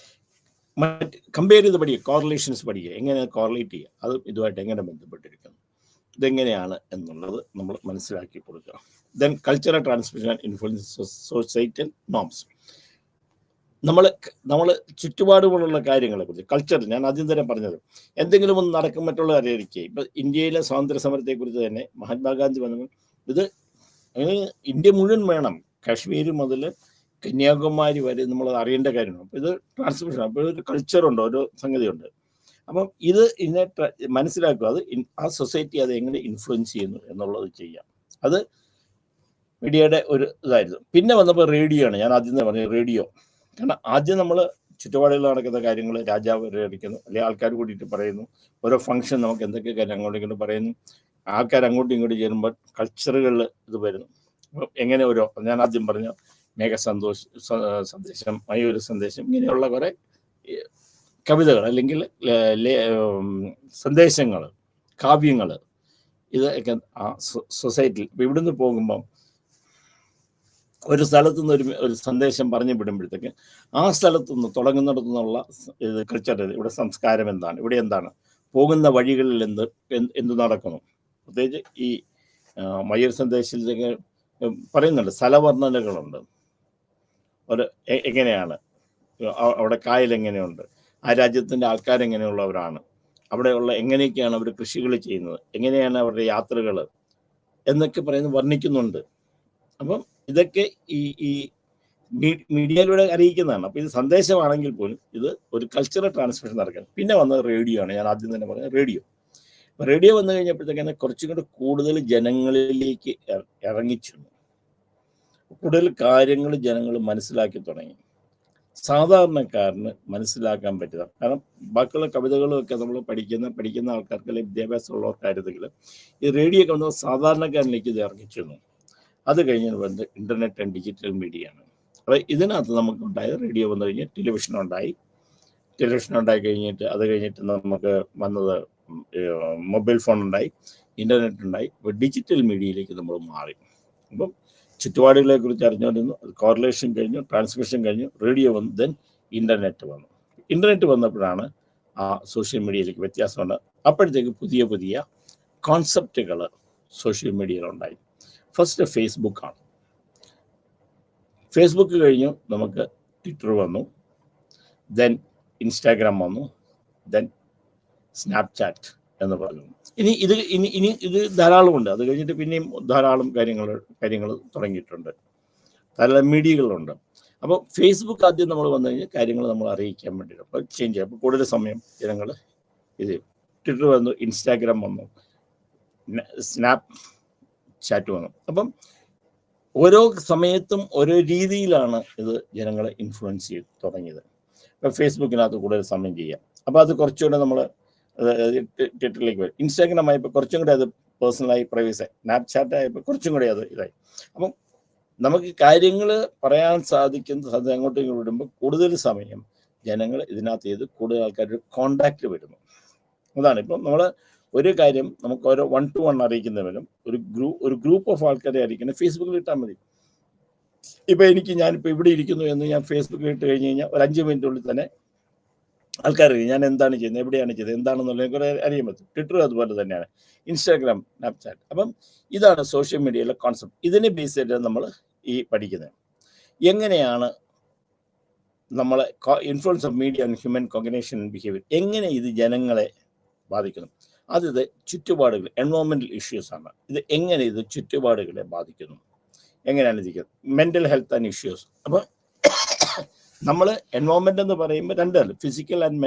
Speaker 1: കമ്പയർ ചെയ്ത് പഠിക്കുക, കോറിലേഷൻസ് പഠിക്കുക, എങ്ങനെ കോറിലേറ്റ് ചെയ്യുക, അത് ഇതുമായിട്ട് എങ്ങനെ ബന്ധപ്പെട്ടിരിക്കുന്നു, ഇതെങ്ങനെയാണ് എന്നുള്ളത് നമ്മൾ മനസ്സിലാക്കി കൊടുക്കുക. Then cultural transmission influence societal norms. നമ്മൾ ചുറ്റുപാടുകളുള്ള കാര്യങ്ങളെക്കുറിച്ച്, കൾച്ചർ, ഞാൻ ആദ്യം തന്നെ പറഞ്ഞത്, എന്തെങ്കിലും ഒന്ന് നടക്കും മറ്റുള്ള അറിയിക്കുക. ഇപ്പം ഇന്ത്യയിലെ സ്വാതന്ത്ര്യ സമരത്തെക്കുറിച്ച് തന്നെ മഹാത്മാഗാന്ധി പറഞ്ഞു, ഇത് ഇന്ത്യ മുഴുവൻ വേണം, കാശ്മീർ മുതൽ കന്യാകുമാരി വരെ നമ്മൾ അറിയേണ്ട കാര്യമാണ്. അപ്പോൾ ഇത് ട്രാൻസ്മിഷൻ, അപ്പോൾ ഒരു കൾച്ചറുണ്ട്, ഒരു സംഗതിയുണ്ട്. അപ്പം ഇതിനെ മനസ്സിലാക്കുക, അത് ആ സൊസൈറ്റി അത് എങ്ങനെ ഇൻഫ്ലുവൻസ് ചെയ്യുന്നു എന്നുള്ളത് ചെയ്യാം. അത് മീഡിയയുടെ ഒരു ഇതായിരുന്നു. പിന്നെ വന്നപ്പോൾ റേഡിയോ ആണ്. ഞാൻ ആദ്യം തന്നെ പറഞ്ഞത് റേഡിയോ. കാരണം ആദ്യം നമ്മൾ ചുറ്റുപാടുകളിൽ നടക്കുന്ന കാര്യങ്ങൾ രാജാവ് അറിയിക്കുന്നു, അല്ലെങ്കിൽ ആൾക്കാർ കൂടിയിട്ട് പറയുന്നു. ഓരോ ഫംഗ്ഷൻ നമുക്ക് എന്തൊക്കെ കാര്യം അങ്ങോട്ടും ഇങ്ങോട്ടും പറയുന്നു. ആൾക്കാർ അങ്ങോട്ടും ഇങ്ങോട്ടും ചേരുമ്പോൾ കൾച്ചറുകളിൽ ഇത് വരുന്നു. അപ്പം എങ്ങനെ ഞാൻ ആദ്യം പറഞ്ഞ സന്ദേശം, മയൂര സന്ദേശം, ഇങ്ങനെയുള്ള കുറേ കവിതകൾ അല്ലെങ്കിൽ സന്ദേശങ്ങൾ, കാവ്യങ്ങൾ, ഇതൊക്കെ ആ സൊസൈറ്റിയിൽ. ഇപ്പം ഇവിടുന്ന് പോകുമ്പം ഒരു സ്ഥലത്തുനിന്ന് ഒരു സന്ദേശം പറഞ്ഞു വിടുമ്പോഴത്തേക്ക് ആ സ്ഥലത്തുനിന്ന് തുടങ്ങുന്നിടത്തുനിന്നുള്ള ഇത് കൾച്ചർ, ഇവിടെ സംസ്കാരം എന്താണ്, ഇവിടെ എന്താണ്, പോകുന്ന വഴികളിൽ എന്ത് നടക്കുന്നു. പ്രത്യേകിച്ച് ഈ മയൂർ സന്ദേശത്തിലേക്ക് പറയുന്നുണ്ട്, സ്ഥലവർണ്ണനകളുണ്ട്. എങ്ങനെയാണ് അവിടെ കായൽ, എങ്ങനെയുണ്ട്, ആ രാജ്യത്തിൻ്റെ ആൾക്കാരെങ്ങനെയുള്ളവരാണ്, അവിടെയുള്ള എങ്ങനെയൊക്കെയാണ് അവർ കൃഷികൾ ചെയ്യുന്നത്, എങ്ങനെയാണ് അവരുടെ യാത്രകൾ എന്നൊക്കെ പറയുന്നത് വർണ്ണിക്കുന്നുണ്ട്. അപ്പം ഇതൊക്കെ ഈ മീഡിയയിലൂടെ അറിയിക്കുന്നതാണ്. അപ്പോൾ ഇത് സന്ദേശമാണെങ്കിൽ പോലും ഇത് ഒരു കൾച്ചറൽ ട്രാൻസ്മിഷൻ നടക്കണം. പിന്നെ വന്നത് റേഡിയോ ആണ്. ഞാൻ ആദ്യം തന്നെ പറഞ്ഞത് റേഡിയോ. റേഡിയോ വന്നു കഴിഞ്ഞപ്പോഴത്തേക്കാണ് കുറച്ചും കൂടെ കൂടുതൽ ജനങ്ങളിലേക്ക് ഇറങ്ങിച്ചു, കൂടുതൽ കാര്യങ്ങൾ ജനങ്ങൾ മനസ്സിലാക്കി തുടങ്ങി. സാധാരണക്കാരന് മനസ്സിലാക്കാൻ പറ്റുക. കാരണം ബാക്കിയുള്ള കവിതകളും ഒക്കെ നമ്മൾ പഠിക്കുന്ന ആൾക്കാർക്ക് അല്ലെങ്കിൽ വിദ്യാഭ്യാസമുള്ളവർക്കായിരുന്നെങ്കിൽ ഈ റേഡിയോ ഒക്കെ വന്നത് സാധാരണക്കാരനിലേക്ക് ഇത് ഇറങ്ങിച്ചു. അത് കഴിഞ്ഞ് വന്നത് ഇൻ്റർനെറ്റ് ആൻഡ് ഡിജിറ്റൽ മീഡിയ ആണ്. അപ്പോൾ ഇതിനകത്ത് നമുക്കുണ്ടായത് റേഡിയോ വന്നു കഴിഞ്ഞാൽ ടെലിവിഷൻ ഉണ്ടായി കഴിഞ്ഞിട്ട് അത് കഴിഞ്ഞിട്ട് നമുക്ക് വന്നത് മൊബൈൽ ഫോൺ ഉണ്ടായി, ഇൻ്റർനെറ്റ് ഉണ്ടായി. ഇപ്പോൾ ഡിജിറ്റൽ മീഡിയയിലേക്ക് നമ്മൾ മാറി. അപ്പം ചുറ്റുപാടുകളെ കുറിച്ച് അറിഞ്ഞുകൊണ്ടിരുന്നു. കോറിലേഷൻ കഴിഞ്ഞു, ട്രാൻസ്മിഷൻ കഴിഞ്ഞു, റേഡിയോ വന്നു, ദെൻ ഇൻ്റർനെറ്റ് വന്നു. ഇൻ്റർനെറ്റ് വന്നപ്പോഴാണ് ആ സോഷ്യൽ മീഡിയയിലേക്ക് വ്യത്യാസമുണ്ട്. അപ്പോഴത്തേക്ക് പുതിയ പുതിയ കോൺസെപ്റ്റുകൾ സോഷ്യൽ മീഡിയയിലുണ്ടായി. ഫസ്റ്റ് ഫേസ്ബുക്കാണ്. ഫേസ്ബുക്ക് കഴിഞ്ഞു നമുക്ക് ട്വിറ്റർ വന്നു, ദെൻ ഇൻസ്റ്റാഗ്രാം വന്നു, ദെൻ സ്നാപ്ചാറ്റ് എന്ന് പറഞ്ഞു. ഇനി ഇത് ധാരാളമുണ്ട്. അത് കഴിഞ്ഞിട്ട് പിന്നെയും ധാരാളം കാര്യങ്ങൾ തുടങ്ങിയിട്ടുണ്ട്, ധാരാളം മീഡിയകളുണ്ട്. അപ്പോൾ ഫേസ്ബുക്ക് ആദ്യം നമ്മൾ വന്നു കഴിഞ്ഞാൽ കാര്യങ്ങൾ നമ്മൾ അറിയിക്കാൻ വേണ്ടിയിട്ട് അപ്പോൾ ചേഞ്ച് ചെയ്യും. അപ്പോൾ കൂടുതൽ സമയം ജനങ്ങൾ ഇത് ട്വിറ്റർ വന്നു, ഇൻസ്റ്റാഗ്രാം വന്നു, സ്നാപ്പ് ചാറ്റ് വന്നു. അപ്പം ഓരോ സമയത്തും ഓരോ രീതിയിലാണ് ഇത് ജനങ്ങളെ ഇൻഫ്ലുവൻസ് ചെയ്ത് തുടങ്ങിയത്. ഇപ്പം ഫേസ്ബുക്കിനകത്ത് കൂടുതൽ സമയം ചെയ്യാം. അപ്പോൾ അത് കുറച്ചുകൂടെ നമ്മൾ ട്വിറ്ററിലേക്ക് വരും. ഇൻസ്റ്റാഗ്രാം ആയപ്പോൾ കുറച്ചും കൂടെ അത് പേഴ്സണലായി പ്രൈവസി, സ്നാപ്ചാറ്റ് ആയപ്പോൾ കുറച്ചും കൂടെ അത് ഇതായി. അപ്പം നമുക്ക് കാര്യങ്ങൾ പറയാൻ സാധിക്കുന്നത് അങ്ങോട്ടും ഇങ്ങോട്ടും വിടുമ്പോൾ കൂടുതൽ സമയം ജനങ്ങൾ ഇതിനകത്ത് ചെയ്ത് കൂടുതൽ ആൾക്കാരുടെ കോണ്ടാക്റ്റ് വരുന്നു. അതാണ് ഇപ്പം നമ്മൾ ഒരു കാര്യം നമുക്ക് ഓരോ 1-to-1 അറിയിക്കുന്നവരും ഒരു ഗ്രൂപ്പ് ഓഫ് ആൾക്കാരെ അറിയിക്കുന്നത് ഫേസ്ബുക്കിൽ ഇട്ടാൽ മതി. ഇപ്പം ഞാനിപ്പോൾ ഇവിടെ ഇരിക്കുന്നു എന്ന് ഞാൻ ഫേസ്ബുക്കിൽ ഇട്ട് കഴിഞ്ഞ് കഴിഞ്ഞാൽ ഒരു 5 മിനിറ്റിനുള്ളിൽ തന്നെ ആൾക്കാരറിയും ഞാൻ എന്താണ് ചെയ്യുന്നത്, എവിടെയാണ് ചെയ്തത്, എന്താണെന്നുള്ളത് കുറേ അറിയാൻ പറ്റും. ട്വിറ്റർ അതുപോലെ തന്നെയാണ്, ഇൻസ്റ്റാഗ്രാം, സ്നാപ്ചാറ്റ്. അപ്പം ഇതാണ് സോഷ്യൽ മീഡിയയിലെ കോൺസെപ്റ്റ്. ഇതിനെ ബേസ് ചെയ്തിട്ട് നമ്മൾ ഈ പഠിക്കുന്നത് എങ്ങനെയാണ് നമ്മളെ influence of media and human cognition and behaviour, എങ്ങനെ ഇത് ജനങ്ങളെ ബാധിക്കുന്നു. അത് ചുറ്റുപാടുകൾ, എൻവയോൺമെന്റൽ ഇഷ്യൂസ് ആണ്. ഇത് എങ്ങനെ ഇത് ചുറ്റുപാടുകളെ ബാധിക്കുന്നു, എങ്ങനെയാണ് ഇരിക്കുന്നത്, മെന്റൽ ഹെൽത്ത് ആൻഡ് ഇഷ്യൂസ്. അപ്പോൾ നമ്മൾ എൻവയോൺമെന്റ് എന്ന് പറയുമ്പോൾ രണ്ടല്ല, ഫിസിക്കൽ ആൻഡ്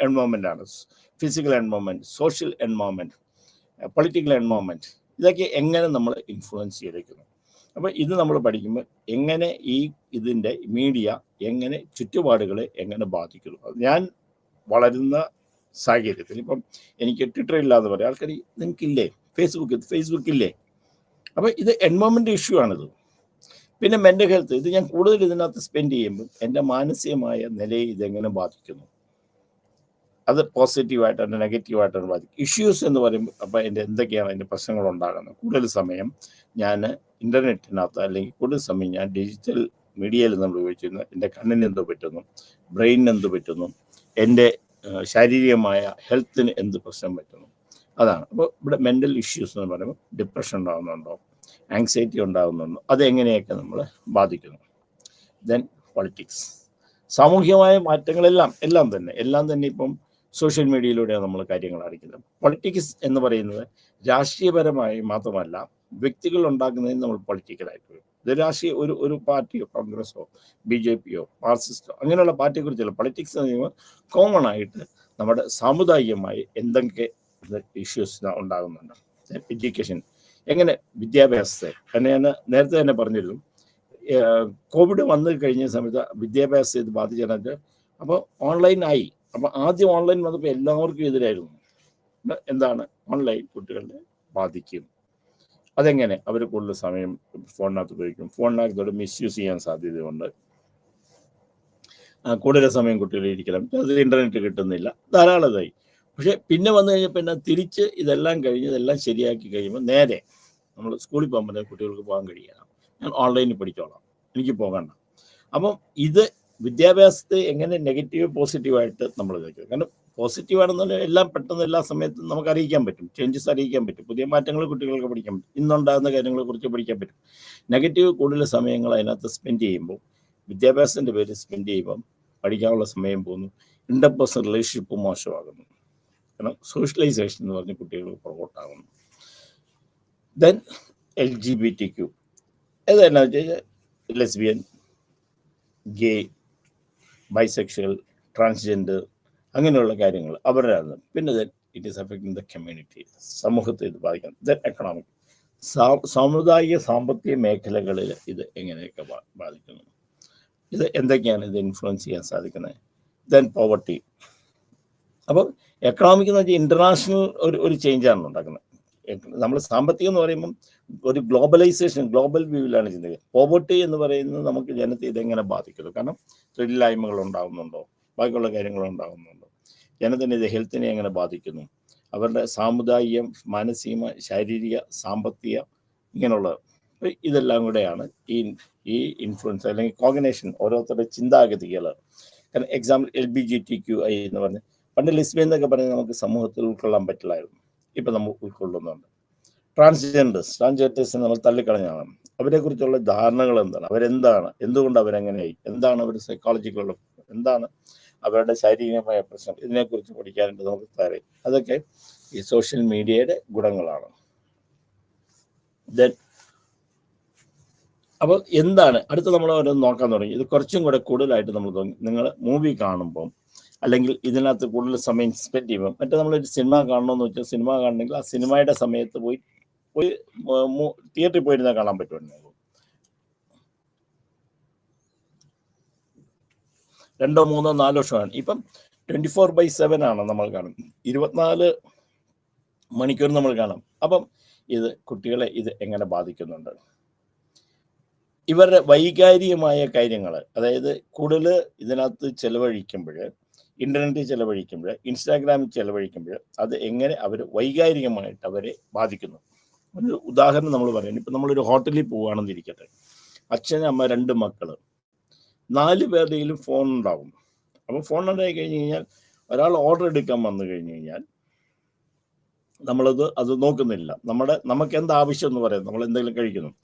Speaker 1: എൻവയോൺമെന്റ് ആണ്. Physical environment, social environment, political environment, ഇതൊക്കെ എങ്ങനെ നമ്മൾ ഇൻഫ്ലുവൻസ് ചെയ്തിരിക്കുന്നു. അപ്പോൾ ഇത് നമ്മൾ പഠിക്കുമ്പോൾ എങ്ങനെ ഇതിൻ്റെ മീഡിയ എങ്ങനെ ചുറ്റുപാടുകളെ എങ്ങനെ ബാധിക്കുന്നു. ഞാൻ വളരുന്ന സാഹചര്യത്തിൽ ഇപ്പം എനിക്ക് ട്വിറ്റർ ഇല്ലാതെ പറയാം, ആൾക്കാർ നിങ്ങൾക്കില്ലേ ഫേസ്ബുക്കില്ലേ. അപ്പോൾ ഇത് എൻവയോൺമെന്റ് ഇഷ്യൂ ആണിത്. പിന്നെ മെൻ്റൽ ഹെൽത്ത്, ഇത് ഞാൻ കൂടുതൽ ഇതിനകത്ത് സ്പെൻഡ് ചെയ്യുമ്പോൾ എൻ്റെ മാനസികമായ നിലയെ ഇതെങ്ങനെ ബാധിക്കുന്നു, അത് പോസിറ്റീവായിട്ടാണ് നെഗറ്റീവായിട്ടാണ് ബാധിക്കും. ഇഷ്യൂസ് എന്ന് പറയുമ്പോൾ അപ്പോൾ എന്തൊക്കെയാണ് അതിൻ്റെ പ്രശ്നങ്ങളുണ്ടാകുന്നത്. കൂടുതൽ സമയം ഞാൻ ഇൻ്റർനെറ്റിനകത്ത് അല്ലെങ്കിൽ കൂടുതൽ സമയം ഞാൻ ഡിജിറ്റൽ മീഡിയയിൽ നമ്മൾ ഉപയോഗിച്ചിരുന്നു. എൻ്റെ കണ്ണിന് എന്ത് പറ്റുന്നു, ബ്രെയിനിന് എന്ത് പറ്റുന്നു, എൻ്റെ ശാരീരികമായ ഹെൽത്തിന് എന്ത് പ്രശ്നം പറ്റുന്നു, അതാണ്. അപ്പോൾ ഇവിടെ മെൻ്റൽ ഇഷ്യൂസ് എന്ന് പറയുമ്പോൾ ഡിപ്രഷൻ ഉണ്ടാകുന്നുണ്ടോ, ആങ്സൈറ്റി ഉണ്ടാകുന്നുണ്ടോ, അതെങ്ങനെയൊക്കെ നമ്മളെ ബാധിക്കുന്നു. ദെൻ പൊളിറ്റിക്സ്, സാമൂഹികമായ മാറ്റങ്ങളെല്ലാം തന്നെ ഇപ്പം സോഷ്യൽ മീഡിയയിലൂടെയാണ് നമ്മൾ കാര്യങ്ങൾ അറിയിക്കുന്നത്. പൊളിറ്റിക്സ് എന്ന് പറയുന്നത് രാഷ്ട്രീയപരമായി മാത്രമല്ല, വ്യക്തികൾ ഉണ്ടാക്കുന്നതിന് നമ്മൾ പൊളിറ്റിക്കലായിട്ട് വരും. ഇത് രാഷ്ട്രീയ ഒരു പാർട്ടിയോ കോൺഗ്രസോ BJPയോ മാർക്സിസ്റ്റോ അങ്ങനെയുള്ള പാർട്ടിയെക്കുറിച്ചല്ല. പൊളിറ്റിക്സ് എന്ന് പറയുമ്പോൾ കോമൺ ആയിട്ട് നമ്മുടെ സാമുദായികമായി എന്തൊക്കെ ഇഷ്യൂസ് ഉണ്ടാകുന്നുണ്ട്. എഡ്യൂക്കേഷൻ, എങ്ങനെ വിദ്യാഭ്യാസത്തെ, ഞാൻ നേരത്തെ തന്നെ പറഞ്ഞിരുന്നു, കോവിഡ് വന്നു കഴിഞ്ഞ സമയത്ത് വിദ്യാഭ്യാസത്തെ ഇത് ബാധിച്ചത്. അപ്പോൾ ഓൺലൈനായി. അപ്പോൾ ആദ്യം ഓൺലൈൻ വന്നപ്പോൾ എല്ലാവർക്കും എതിരായിരുന്നു. എന്താണ് ഓൺലൈൻ കുട്ടികളെ ബാധിക്കും, അതെങ്ങനെ അവർ കൂടുതൽ സമയം ഫോണിനകത്ത് ഉപയോഗിക്കും, ഫോണിനകത്തോട് മിസ്യൂസ് ചെയ്യാൻ സാധ്യതയുണ്ട്, കൂടുതൽ സമയം കുട്ടികൾ ഇരിക്കണം, അത് ഇൻ്റർനെറ്റ് കിട്ടുന്നില്ല, ധാരാളമായി. പക്ഷേ പിന്നെ വന്നു കഴിഞ്ഞപ്പോൾ പിന്നെ തിരിച്ച് ഇതെല്ലാം കഴിഞ്ഞ് ഇതെല്ലാം ശരിയാക്കി കഴിയുമ്പോൾ നേരെ നമ്മൾ സ്കൂളിൽ പോകുമ്പോൾ കുട്ടികൾക്ക് പോകാൻ കഴിയണം, ഞാൻ ഓൺലൈനിൽ പഠിച്ചോളാം, എനിക്ക് പോകണ്ട. അപ്പം ഇത് വിദ്യാഭ്യാസത്തെ എങ്ങനെ നെഗറ്റീവ് പോസിറ്റീവായിട്ട് നമ്മൾ കഴിക്കും. കാരണം പോസിറ്റീവാണെന്നുള്ള എല്ലാം പെട്ടെന്ന് എല്ലാ സമയത്തും നമുക്ക് അറിയിക്കാൻ പറ്റും, ചേഞ്ചസ് അറിയിക്കാൻ പറ്റും, പുതിയ മാറ്റങ്ങൾ കുട്ടികൾക്ക് പഠിക്കാൻ പറ്റും, ഇന്നുണ്ടാകുന്ന കാര്യങ്ങളെ കുറിച്ച് പഠിക്കാൻ പറ്റും. നെഗറ്റീവ് കൂടുതൽ സമയങ്ങൾ അതിനകത്ത് സ്പെൻഡ് ചെയ്യുമ്പോൾ, വിദ്യാഭ്യാസത്തിൻ്റെ പേര് സ്പെൻഡ് ചെയ്യുമ്പം പഠിക്കാനുള്ള സമയം പോകുന്നു, ഇന്റർപേഴ്സണൽ റിലേഷൻഷിപ്പ് മോശമാകുന്നു. കാരണം സോഷ്യലൈസേഷൻ എന്ന് പറഞ്ഞ് കുട്ടികൾ പുറകോട്ടാകുന്നു. ദെൻ LGBTQ ഏതെന്നാ വെച്ച് കഴിഞ്ഞാൽ ലെസ്ബിയൻ, ഗേ, ബൈസെക്ഷൽ, ട്രാൻസ്ജെൻഡർ അങ്ങനെയുള്ള കാര്യങ്ങൾ അവരാണ്. പിന്നെ then it is affecting the community, സമൂഹത്തെ ഇത് ബാധിക്കണം. ദെൻ എക്കണോമിക്, സാമുദായിക സാമ്പത്തിക മേഖലകളിൽ ഇത് എങ്ങനെയൊക്കെ ബാധിക്കുന്നു, ഇത് എന്തൊക്കെയാണ് ഇത് ഇൻഫ്ലുവൻസ് ചെയ്യാൻ സാധിക്കുന്നത്. Then poverty. അപ്പോൾ എക്കണോമിക് എന്ന് വെച്ചാൽ ഇൻ്റർനാഷണൽ ഒരു ചേഞ്ചാണ് ഉണ്ടാക്കുന്നത്. നമ്മൾ സാമ്പത്തികം എന്ന് പറയുമ്പം ഒരു ഗ്ലോബലൈസേഷൻ, ഗ്ലോബൽ വ്യൂവിലാണ് ചിന്തിക്കുന്നത്. പോവർട്ടി എന്ന് പറയുന്നത് നമുക്ക് ജനത്തെ ഇതെങ്ങനെ ബാധിക്കുന്നു, കാരണം തൊഴിലില്ലായ്മകൾ ഉണ്ടാകുന്നുണ്ടോ, ബാക്കിയുള്ള കാര്യങ്ങൾ ഉണ്ടാകുന്നുണ്ടോ, ജനത്തിൻ്റെ ഇത് ഹെൽത്തിനെ എങ്ങനെ ബാധിക്കുന്നു, അവരുടെ സാമുദായികം, മാനസിക, ശാരീരിക, സാമ്പത്തിക ഇങ്ങനെയുള്ളത്. ഇതെല്ലാം കൂടെയാണ് ഈ ഇൻഫ്ലുവൻസ് അല്ലെങ്കിൽ കോഗ്നേഷൻ, ഓരോരുത്തരുടെ ചിന്താഗതികൾ. കാരണം എക്സാമ്പിൾ LGBTQI എന്ന് പറഞ്ഞ് പണ്ട് ലെസ്ബിയൻ എന്നൊക്കെ പറഞ്ഞാൽ നമുക്ക് സമൂഹത്തിൽ ഉൾക്കൊള്ളാൻ പറ്റില്ലായിരുന്നു. ഇപ്പം നമ്മൾ ഉൾക്കൊള്ളുന്നുണ്ട്. ട്രാൻസ്ജെൻഡേഴ്സ് നമ്മൾ തള്ളിക്കളഞ്ഞാണ്. അവരെക്കുറിച്ചുള്ള ധാരണകൾ എന്താണ്, അവരെന്താണ്, എന്തുകൊണ്ട് അവരെങ്ങനെയായി, എന്താണ് അവരുടെ സൈക്കോളജിക്കൽ, എന്താണ് അവരുടെ ശാരീരികമായ പ്രശ്നം, ഇതിനെക്കുറിച്ച് പഠിക്കാനായിട്ട് നമുക്ക് തരും. അതൊക്കെ ഈ സോഷ്യൽ മീഡിയയുടെ ഗുണങ്ങളാണ്. ദെൻ അപ്പോൾ എന്താണ് അടുത്ത് നമ്മൾ ഓരോന്ന് നോക്കാൻ തുടങ്ങി. ഇത് കുറച്ചും കൂടെ കൂടുതലായിട്ട് നമ്മൾ നിങ്ങൾ മൂവി കാണുമ്പം അല്ലെങ്കിൽ ഇതിനകത്ത് കൂടുതൽ സമയം സ്പെൻഡ് ചെയ്യുമ്പോൾ, മറ്റേ നമ്മളൊരു സിനിമ കാണണമെന്ന് വെച്ചാൽ സിനിമ കാണണമെങ്കിൽ ആ സിനിമയുടെ സമയത്ത് പോയി തിയേറ്ററിൽ പോയിരുന്നാൽ കാണാൻ പറ്റുമായിരുന്നു. 2, 3, 4 വർഷമാണ്. ഇപ്പം 24/7 ആണ് നമ്മൾ കാണുന്നത്. 24 മണിക്കൂർ നമ്മൾ കാണാം. അപ്പം ഇത് കുട്ടികളെ ഇത് എങ്ങനെ ബാധിക്കുന്നുണ്ട്? ഇവരുടെ വൈകാരികമായ കാര്യങ്ങൾ, അതായത് കൂടുതൽ ഇതിനകത്ത് ചെലവഴിക്കുമ്പോൾ, ഇൻ്റർനെറ്റിൽ ചെലവഴിക്കുമ്പോൾ, ഇൻസ്റ്റാഗ്രാമിൽ ചെലവഴിക്കുമ്പോൾ അത് എങ്ങനെ അവർ വൈകാരികമായിട്ട് അവരെ ബാധിക്കുന്നു. ഒരു ഉദാഹരണം നമ്മൾ പറയുന്നത്, ഇപ്പം നമ്മളൊരു ഹോട്ടലിൽ പോവുകയാണെന്നിരിക്കട്ടെ, അച്ഛൻ, അമ്മ, 2 മക്കൾ, 4 പേരുടെയിലും ഫോൺ ഉണ്ടാവും. അപ്പം ഫോൺ ഉണ്ടായി കഴിഞ്ഞ് കഴിഞ്ഞാൽ ഒരാൾ ഓർഡർ എടുക്കാൻ വന്നു കഴിഞ്ഞ് കഴിഞ്ഞാൽ അത് നോക്കുന്നില്ല. നമുക്ക് എന്താവശ്യം എന്ന് പറയുന്നത്, നമ്മൾ എന്തെങ്കിലും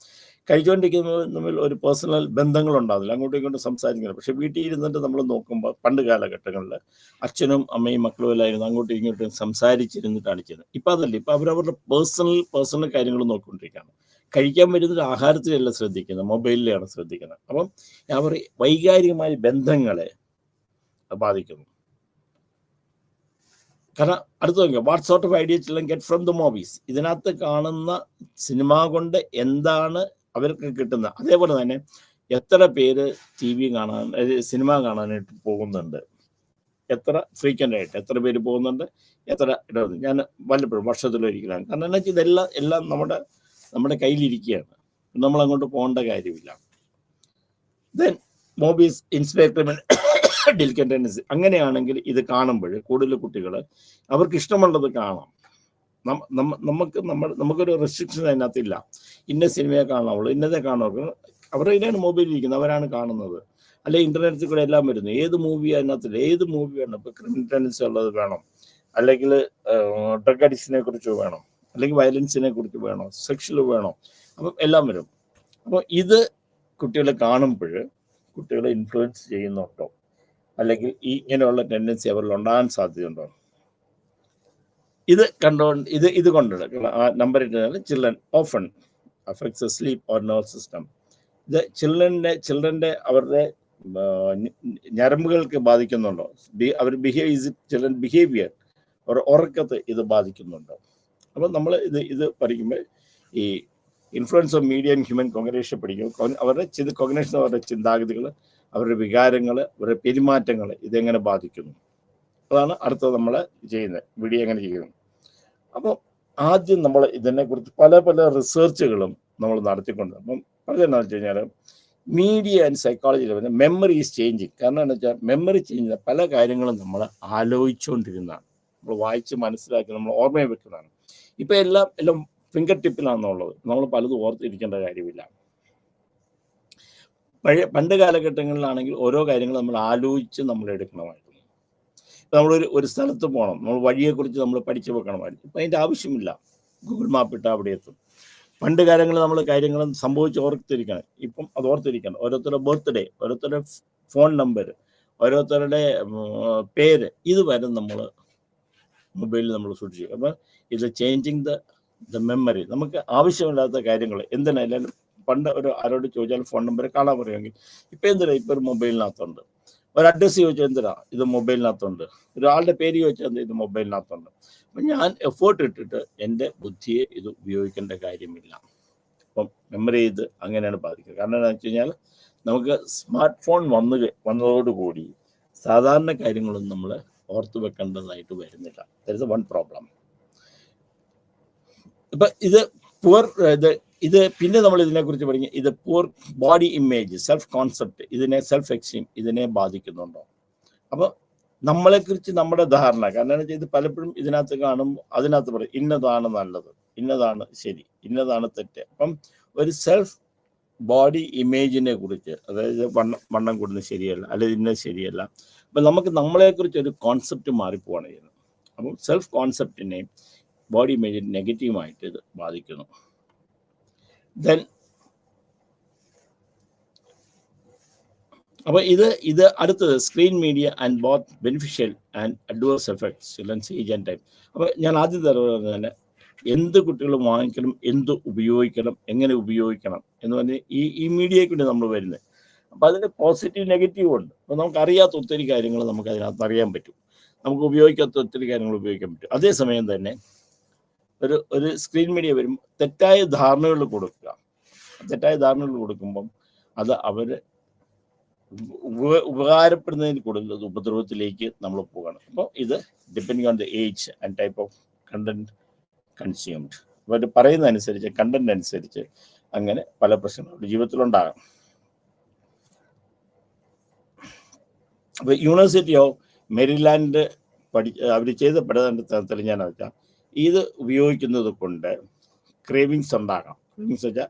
Speaker 1: കഴിച്ചുകൊണ്ടിരിക്കുന്നത് തമ്മിൽ ഒരു പേഴ്സണൽ ബന്ധങ്ങളുണ്ടാവില്ല, അങ്ങോട്ടും ഇങ്ങോട്ടും സംസാരിക്കുന്നത്. പക്ഷെ വീട്ടിൽ ഇരുന്നിട്ട് നമ്മൾ നോക്കുമ്പോൾ പണ്ട് കാലഘട്ടങ്ങളിൽ അച്ഛനും അമ്മയും മക്കളും എല്ലായിരുന്നു അങ്ങോട്ടും ഇങ്ങോട്ടും സംസാരിച്ചിരുന്നിട്ടാണ് ചെയ്യുന്നത്. ഇപ്പം അതല്ല, ഇപ്പം അവരവരുടെ പേഴ്സണൽ കാര്യങ്ങൾ നോക്കിക്കൊണ്ടിരിക്കുകയാണ്. കഴിക്കാൻ വരുന്നത് ആഹാരത്തിലല്ല ശ്രദ്ധിക്കുന്നത്, മൊബൈലിലാണ് ശ്രദ്ധിക്കുന്നത്. അപ്പം അവർ വൈകാരികമായ ബന്ധങ്ങളെ ബാധിക്കുന്നു. കാരണം അടുത്ത് നോക്കുക, what sort of idea children get from the movies. ഇതിനകത്ത് കാണുന്ന സിനിമ കൊണ്ട് എന്താണ് അവർക്ക് കിട്ടുന്നത്. അതേപോലെ തന്നെ എത്ര പേര് TV കാണാൻ, സിനിമ കാണാനായിട്ട് പോകുന്നുണ്ട്, എത്ര ഫ്രീക്വൻ്റ് ആയിട്ട് എത്ര പേര് പോകുന്നുണ്ട്, എത്ര ഇടപെടുന്നു. ഞാൻ വല്ലപ്പോഴും വർഷത്തിലൊരിക്കലാണ്. കാരണം എന്താ വെച്ചാൽ എല്ലാം നമ്മുടെ കയ്യിലിരിക്കുകയാണ്, നമ്മൾ അങ്ങോട്ട് പോകേണ്ട കാര്യമില്ല. Then movies inspector delinquent tendency. അങ്ങനെയാണെങ്കിൽ ഇത് കാണുമ്പോൾ കൂടുതൽ കുട്ടികൾ അവർക്ക് ഇഷ്ടമുള്ളത് കാണാം. നമുക്കൊരു റെസ്ട്രിക്ഷൻ അതിനകത്തില്ല, ഇന്ന സിനിമയെ കാണാവുള്ളൂ, ഇന്നതേ കാണാവുള്ളൂ. അവരുടെ മൊബൈലിൽ ഇരിക്കുന്നത്, അവരാണ് കാണുന്നത്. അല്ലെങ്കിൽ ഇൻ്റർനെറ്റിൽ കൂടെ എല്ലാം വരുന്നു. ഏത് മൂവി അതിനകത്തില്ല, ഏത് മൂവി വേണം. ഇപ്പോൾ ക്രിമിനൽ ടെൻഡൻസി ഉള്ളത് വേണം, അല്ലെങ്കിൽ ഡ്രഗ് അഡിക്ഷനെ കുറിച്ച് വേണം, അല്ലെങ്കിൽ വയലൻസിനെ കുറിച്ച് വേണോ, സെക്ഷൽ വേണോ, അപ്പം എല്ലാം വരും. അപ്പോൾ ഇത് കുട്ടികളെ കാണുമ്പോൾ കുട്ടികളെ ഇൻഫ്ലുവൻസ് ചെയ്യുന്നുണ്ടോ, അല്ലെങ്കിൽ ഇങ്ങനെയുള്ള ടെൻഡൻസി അവരിൽ ഉണ്ടാകാൻ സാധ്യതയുണ്ടോ? ഇത് കൊണ്ടുണ്ട് number 8 children often affects sleep or nerve system. ഇത് ചിൽഡ്രൻ്റെ അവരുടെ ഞരമ്പുകൾക്ക് ബാധിക്കുന്നുണ്ടോ, അവർ ചിൽഡ്രൻ ബിഹേവിയർ, അവർ ഉറക്കത്തെ ഇത് ബാധിക്കുന്നുണ്ടോ? അപ്പം നമ്മൾ ഇത് പഠിക്കുമ്പോൾ ഈ influence of media and human cognition പഠിക്കും. അവരുടെ കോഗ്നിഷൻ, അവരുടെ ചിന്താഗതികൾ, അവരുടെ വികാരങ്ങൾ, അവരുടെ പെരുമാറ്റങ്ങൾ ഇതെങ്ങനെ ബാധിക്കുന്നു, അതാണ് അടുത്തത് നമ്മൾ ചെയ്യുന്നത്, വീഡിയോ എങ്ങനെ ചെയ്യുന്നു. അപ്പോൾ ആദ്യം നമ്മൾ ഇതിനെക്കുറിച്ച് പല റിസർച്ചുകളും നമ്മൾ നടത്തിക്കൊണ്ട്, അപ്പം പറഞ്ഞതെന്നു വെച്ച് കഴിഞ്ഞാൽ മീഡിയ ആൻഡ് സൈക്കോളജി ലെവലിൽ മെമ്മറി ഈസ് ചേഞ്ചിങ്. കാരണം എന്താ വെച്ചാൽ മെമ്മറി ചേഞ്ച് പല കാര്യങ്ങളും നമ്മൾ ആലോചിച്ചുകൊണ്ടിരുന്നതാണ്, നമ്മൾ വായിച്ച് മനസ്സിലാക്കി നമ്മൾ ഓർമ്മയിൽ വെക്കുന്നതാണ്. ഇപ്പം എല്ലാം ഫിംഗർ ടിപ്പിലാണെന്നുള്ളത്, നമ്മൾ പലതും ഓർത്തിരിക്കേണ്ട കാര്യമില്ല. പണ്ട് കാലഘട്ടങ്ങളിലാണെങ്കിൽ ഓരോ കാര്യങ്ങൾ നമ്മൾ ആലോചിച്ച് നമ്മൾ എടുക്കണമായിരുന്നു. നമ്മളൊരു സ്ഥലത്ത് പോകണം, നമ്മൾ വഴിയെക്കുറിച്ച് നമ്മൾ പഠിച്ചു വെക്കണമായിരുന്നു. ഇപ്പം അതിൻ്റെ ആവശ്യമില്ല, ഗൂഗിൾ മാപ്പ് ഇട്ടാൽ അവിടെ എത്തും. പണ്ട് കാലങ്ങളിൽ നമ്മൾ കാര്യങ്ങളും സംഭവിച്ച് ഓർത്തിരിക്കണം, ഇപ്പം അത് ഓർത്തിരിക്കണം. ഓരോരുത്തരുടെ ബർത്ത്ഡേ, ഓരോരുത്തരുടെ ഫോൺ നമ്പർ, ഓരോരുത്തരുടെ പേര് ഇത് വരെ നമ്മൾ മൊബൈലിൽ നമ്മൾ സൂക്ഷിച്ചു. അപ്പം ഇത് ചേഞ്ചിങ് ദ മെമ്മറി. നമുക്ക് ആവശ്യമില്ലാത്ത കാര്യങ്ങൾ എന്തിനായാലും പണ്ട് ഒരു ആരോട് ചോദിച്ചാൽ ഫോൺ നമ്പർ കാണാൻ പറയുമെങ്കിൽ ഇപ്പം എന്തിനാ ഇപ്പം ഒരു മൊബൈലിനകത്തുണ്ട്. ഒരു അഡ്രസ്സ് ചോദിച്ചാൽ എന്തിനാ ഇത് മൊബൈലിനകത്തുണ്ട്. ഒരാളുടെ പേര് ചോദിച്ചാൽ എന്താ ഇത് മൊബൈലിനകത്തുണ്ട്. അപ്പം ഞാൻ എഫേർട്ട് ഇട്ടിട്ട് എൻ്റെ ബുദ്ധിയെ ഇത് ഉപയോഗിക്കേണ്ട കാര്യമില്ല. അപ്പം മെമ്മറി ചെയ്ത് അങ്ങനെയാണ് ബാധിക്കുക. കാരണം എന്താണെന്ന് വെച്ച് കഴിഞ്ഞാൽ നമുക്ക് സ്മാർട്ട് ഫോൺ വന്നതോടുകൂടി സാധാരണ കാര്യങ്ങളൊന്നും നമ്മൾ ഓർത്തു വെക്കേണ്ടതായിട്ട് വരുന്നില്ല. That is one problem. ഇപ്പം ഇത് പിന്നെ നമ്മൾ ഇതിനെക്കുറിച്ച് പഠിക്കുക. ഇത് poor body image, self concept, self esteem ഇതിനെ ബാധിക്കുന്നുണ്ടോ? അപ്പോൾ നമ്മളെക്കുറിച്ച് നമ്മുടെ ധാരണ, കാരണം ഇത് പലപ്പോഴും ഇതിനകത്ത് കാണുമ്പോൾ അതിനകത്ത് പറയും ഇന്നതാണ് നല്ലത്, ഇന്നതാണ് ശരി, ഇന്നതാണ് തെറ്റ്. അപ്പം ഒരു സെൽഫ് ബോഡി ഇമേജിനെ കുറിച്ച്, അതായത് വണ്ണം കൂടുന്നത് ശരിയല്ല, അല്ലെങ്കിൽ ഇന്നത് ശരിയല്ല. അപ്പം നമുക്ക് നമ്മളെക്കുറിച്ച് ഒരു കോൺസെപ്റ്റ് മാറിപ്പോവാണ് ചെയ്യുന്നത്. അപ്പം സെൽഫ് കോൺസെപ്റ്റിനെയും ബോഡി ഇമേജിനെ നെഗറ്റീവായിട്ട് ഇത് ബാധിക്കുന്നു. ദെൻ അപ്പോൾ ഇത് അടുത്തത് screen media and both beneficial and adverse effects children's age and time. അപ്പോൾ ഞാൻ ആദ്യം തന്നെ എന്ത് കുട്ടികൾ വാങ്ങിക്കണം, എന്ത് ഉപയോഗിക്കണം, എങ്ങനെ ഉപയോഗിക്കണം എന്ന് പറഞ്ഞ് ഈ മീഡിയയ്ക്ക് വേണ്ടി നമ്മൾ വരുന്നത്. അപ്പോൾ അതിൻ്റെ പോസിറ്റീവ് നെഗറ്റീവ് ഉണ്ട്. അപ്പോൾ നമുക്കറിയാത്ത ഒത്തിരി കാര്യങ്ങൾ നമുക്ക് അതിനകത്ത് അറിയാൻ പറ്റും, നമുക്ക് ഉപയോഗിക്കാത്ത ഒത്തിരി കാര്യങ്ങൾ ഉപയോഗിക്കാൻ പറ്റും. അതേസമയം തന്നെ ഒരു സ്ക്രീൻ മീഡിയ വരുമ്പോൾ തെറ്റായ ധാരണകൾ കൊടുക്കുക. തെറ്റായ ധാരണകൾ കൊടുക്കുമ്പം അത് അവർ ഉപകാരപ്പെടുന്നതിന് കൂടുതൽ ഉപദ്രവത്തിലേക്ക് നമ്മൾ പോകണം. അപ്പോൾ ഇത് depending on the age and type of content consumed. അവർ പറയുന്നതനുസരിച്ച്, കണ്ടന്റ് അനുസരിച്ച് അങ്ങനെ പല പ്രശ്നങ്ങളും ജീവിതത്തിലുണ്ടാകാം. അപ്പോൾ യൂണിവേഴ്സിറ്റി ഓഫ് മെരിലാൻഡ് അവർ ചെയ്ത പഠനത്തിൽ ഞാൻ വെച്ചാൽ ഇത് ഉപയോഗിക്കുന്നത് കൊണ്ട് ക്രേവിങ്സ് ഉണ്ടാകാം. ക്രേവിങ്സ് വെച്ചാൽ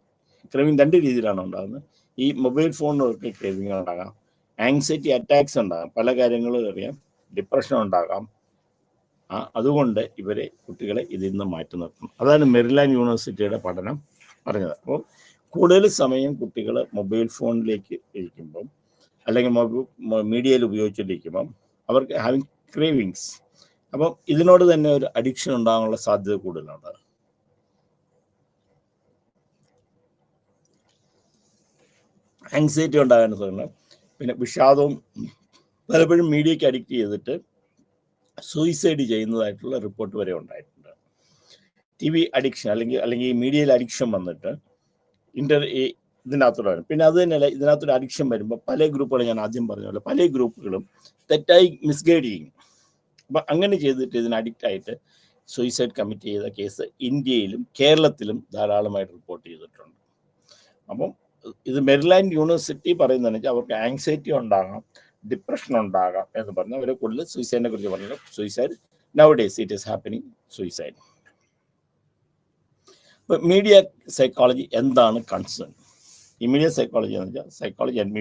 Speaker 1: ക്രേവിങ് രണ്ട് രീതിയിലാണ് ഉണ്ടാകുന്നത്. ഈ മൊബൈൽ ഫോണുകൾക്ക് ക്രേവിങ് ഉണ്ടാകാം, ആങ്സൈറ്റി അറ്റാക്സ് ഉണ്ടാകാം, പല കാര്യങ്ങളും അറിയാം, ഡിപ്രഷൻ ഉണ്ടാകാം. അതുകൊണ്ട് കുട്ടികളെ ഇതിൽ നിന്ന് മാറ്റി നിർത്തണം. അതാണ് മെരിലാൻഡ് യൂണിവേഴ്സിറ്റിയുടെ പഠനം പറഞ്ഞത്. അപ്പോൾ കൂടുതൽ സമയം കുട്ടികൾ മൊബൈൽ ഫോണിലേക്ക് ഇരിക്കുമ്പം അല്ലെങ്കിൽ മീഡിയയിൽ ഉപയോഗിച്ചിട്ടിരിക്കുമ്പം അവർക്ക് ഹാവിങ് ക്രേവിങ്സ്. അപ്പം ഇതിനോട് തന്നെ ഒരു അഡിക്ഷൻ ഉണ്ടാകാനുള്ള സാധ്യത കൂടുതലുണ്ട്. ആങ്സൈറ്റി ഉണ്ടാകാൻ സാധ്യത, പിന്നെ വിഷാദവും പലപ്പോഴും മീഡിയയ്ക്ക് അഡിക്റ്റ് ചെയ്തിട്ട് സൂയിസൈഡ് ചെയ്യുന്നതായിട്ടുള്ള റിപ്പോർട്ട് വരെ ഉണ്ടായിട്ടുണ്ട്. ടി വി അഡിക്ഷൻ അല്ലെങ്കിൽ ഈ മീഡിയയിൽ അഡിക്ഷൻ വന്നിട്ട് ഇതിനകത്തൂടെ വരും. പിന്നെ അത് തന്നെയല്ല, ഇതിനകത്തൊരു അഡിക്ഷൻ വരുമ്പോൾ പല ഗ്രൂപ്പുകളും, ഞാൻ ആദ്യം പറഞ്ഞ പോലെ പല ഗ്രൂപ്പുകളും തെറ്റായി മിസ്ഗൈഡ് ചെയ്യും. അപ്പം അങ്ങനെ ചെയ്തിട്ട് ഇതിന് അഡിക്റ്റ് ആയിട്ട് സൂയിസൈഡ് കമ്മിറ്റ് ചെയ്ത കേസ് ഇന്ത്യയിലും കേരളത്തിലും ധാരാളമായിട്ട് റിപ്പോർട്ട് ചെയ്തിട്ടുണ്ട്. അപ്പം ഇത് മെരിലാൻഡ് യൂണിവേഴ്സിറ്റി പറയുന്നതെന്ന് വെച്ചാൽ അവർക്ക് ആങ്സൈറ്റി ഉണ്ടാകാം, ഡിപ്രഷൻ ഉണ്ടാകാം എന്ന് പറഞ്ഞാൽ അവരെ കൂടുതൽ സൂയിസൈഡിനെ കുറിച്ച് പറഞ്ഞാൽ suicide now days it is happening suicide. ഇപ്പം മീഡിയ സൈക്കോളജി എന്താണ് കൺസേൺ? ഈ മീഡിയ സൈക്കോളജി എന്ന് വെച്ചാൽ സൈക്കോളജി ആൻഡ്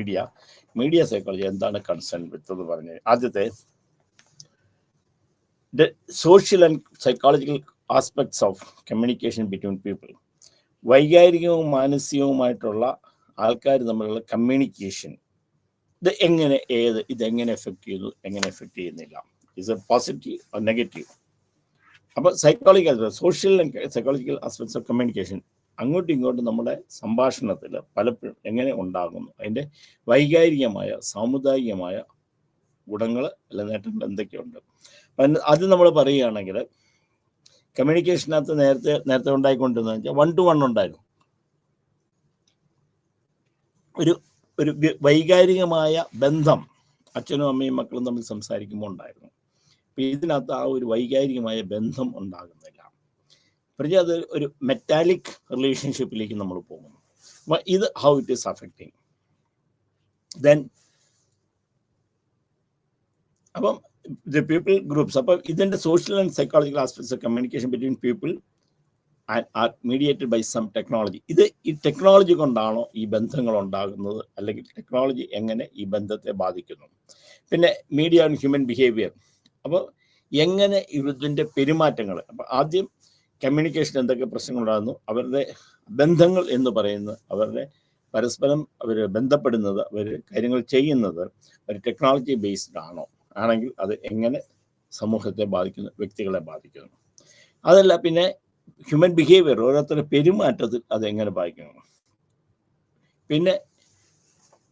Speaker 1: മീഡിയ സൈക്കോളജി എന്താണ് കൺസേൺ വിത്ത് എന്ന് പറഞ്ഞാൽ, ആദ്യത്തെ the social and psychological aspects of communication between people. വൈകാരികവും മാനസികവുമായിട്ടുള്ള ആൾക്കാർ തമ്മിലുള്ള കമ്മ്യൂണിക്കേഷൻ, ഇതെങ്ങനെ എഫക്റ്റ് ചെയ്തു, എങ്ങനെ എഫക്റ്റ് ചെയ്യുന്നില്ല, is a positive or negative. അപ്പോൾ social and psychological aspects of communication അങ്ങോട്ടും ഇങ്ങോട്ടും നമ്മുടെ സംഭാഷണത്തിൽ പലപ്പോഴും എങ്ങനെ ഉണ്ടാകുന്നു, അതിൻ്റെ വൈകാരികമായ സാമുദായികമായ ഗുണങ്ങൾ അല്ല നേട്ടങ്ങൾ എന്തൊക്കെയുണ്ട്. അത് നമ്മൾ പറയുകയാണെങ്കിൽ കമ്മ്യൂണിക്കേഷനകത്ത് നേരത്തെ ഉണ്ടായിക്കൊണ്ടിരുന്നത് വെച്ചാൽ 1-to-1 ഉണ്ടായിരുന്നു. ഒരു വൈകാരികമായ ബന്ധം അച്ഛനും അമ്മയും മക്കളും തമ്മിൽ സംസാരിക്കുമ്പോൾ ഉണ്ടായിരുന്നു. അപ്പം ഇതിനകത്ത് ആ ഒരു വൈകാരികമായ ബന്ധം ഉണ്ടാകുന്നില്ല. പ്രതി അത് ഒരു മെറ്റാലിക് റിലേഷൻഷിപ്പിലേക്ക് നമ്മൾ പോകുന്നു. അപ്പം ഇത് how it is affecting. Then അപ്പം the people groups, അപ്പം ഇതിൻ്റെ social and psychological aspects of communication between people are mediated by some technology. ഈ ടെക്നോളജി കൊണ്ടാണോ ഈ ബന്ധങ്ങൾ ഉണ്ടാകുന്നത്, അല്ലെങ്കിൽ ടെക്നോളജി എങ്ങനെ ഈ ബന്ധത്തെ ബാധിക്കുന്നു? പിന്നെ മീഡിയ ആൻഡ് ഹ്യൂമൻ ബിഹേവിയർ. അപ്പോൾ എങ്ങനെ ഇതിൻ്റെ പെരുമാറ്റങ്ങൾ, അപ്പം ആദ്യം കമ്മ്യൂണിക്കേഷൻ എന്തൊക്കെ പ്രശ്നങ്ങളുണ്ടാകുന്നു, അവരുടെ ബന്ധങ്ങൾ എന്ന് പറയുന്നത് അവരുടെ പരസ്പരം അവർ ബന്ധപ്പെടുന്നത്, അവർ കാര്യങ്ങൾ ചെയ്യുന്നത് ഒരു ടെക്നോളജി ബേസ്ഡ് ആണോ, ആണെങ്കിൽ അത് എങ്ങനെ സമൂഹത്തെ ബാധിക്കുന്നു, വ്യക്തികളെ ബാധിക്കുന്നു. അതല്ല, പിന്നെ ഹ്യൂമൻ ബിഹേവിയർ, ഓരോരുത്തരുടെ പെരുമാറ്റത്തിൽ അതെങ്ങനെ ബാധിക്കുന്നു. പിന്നെ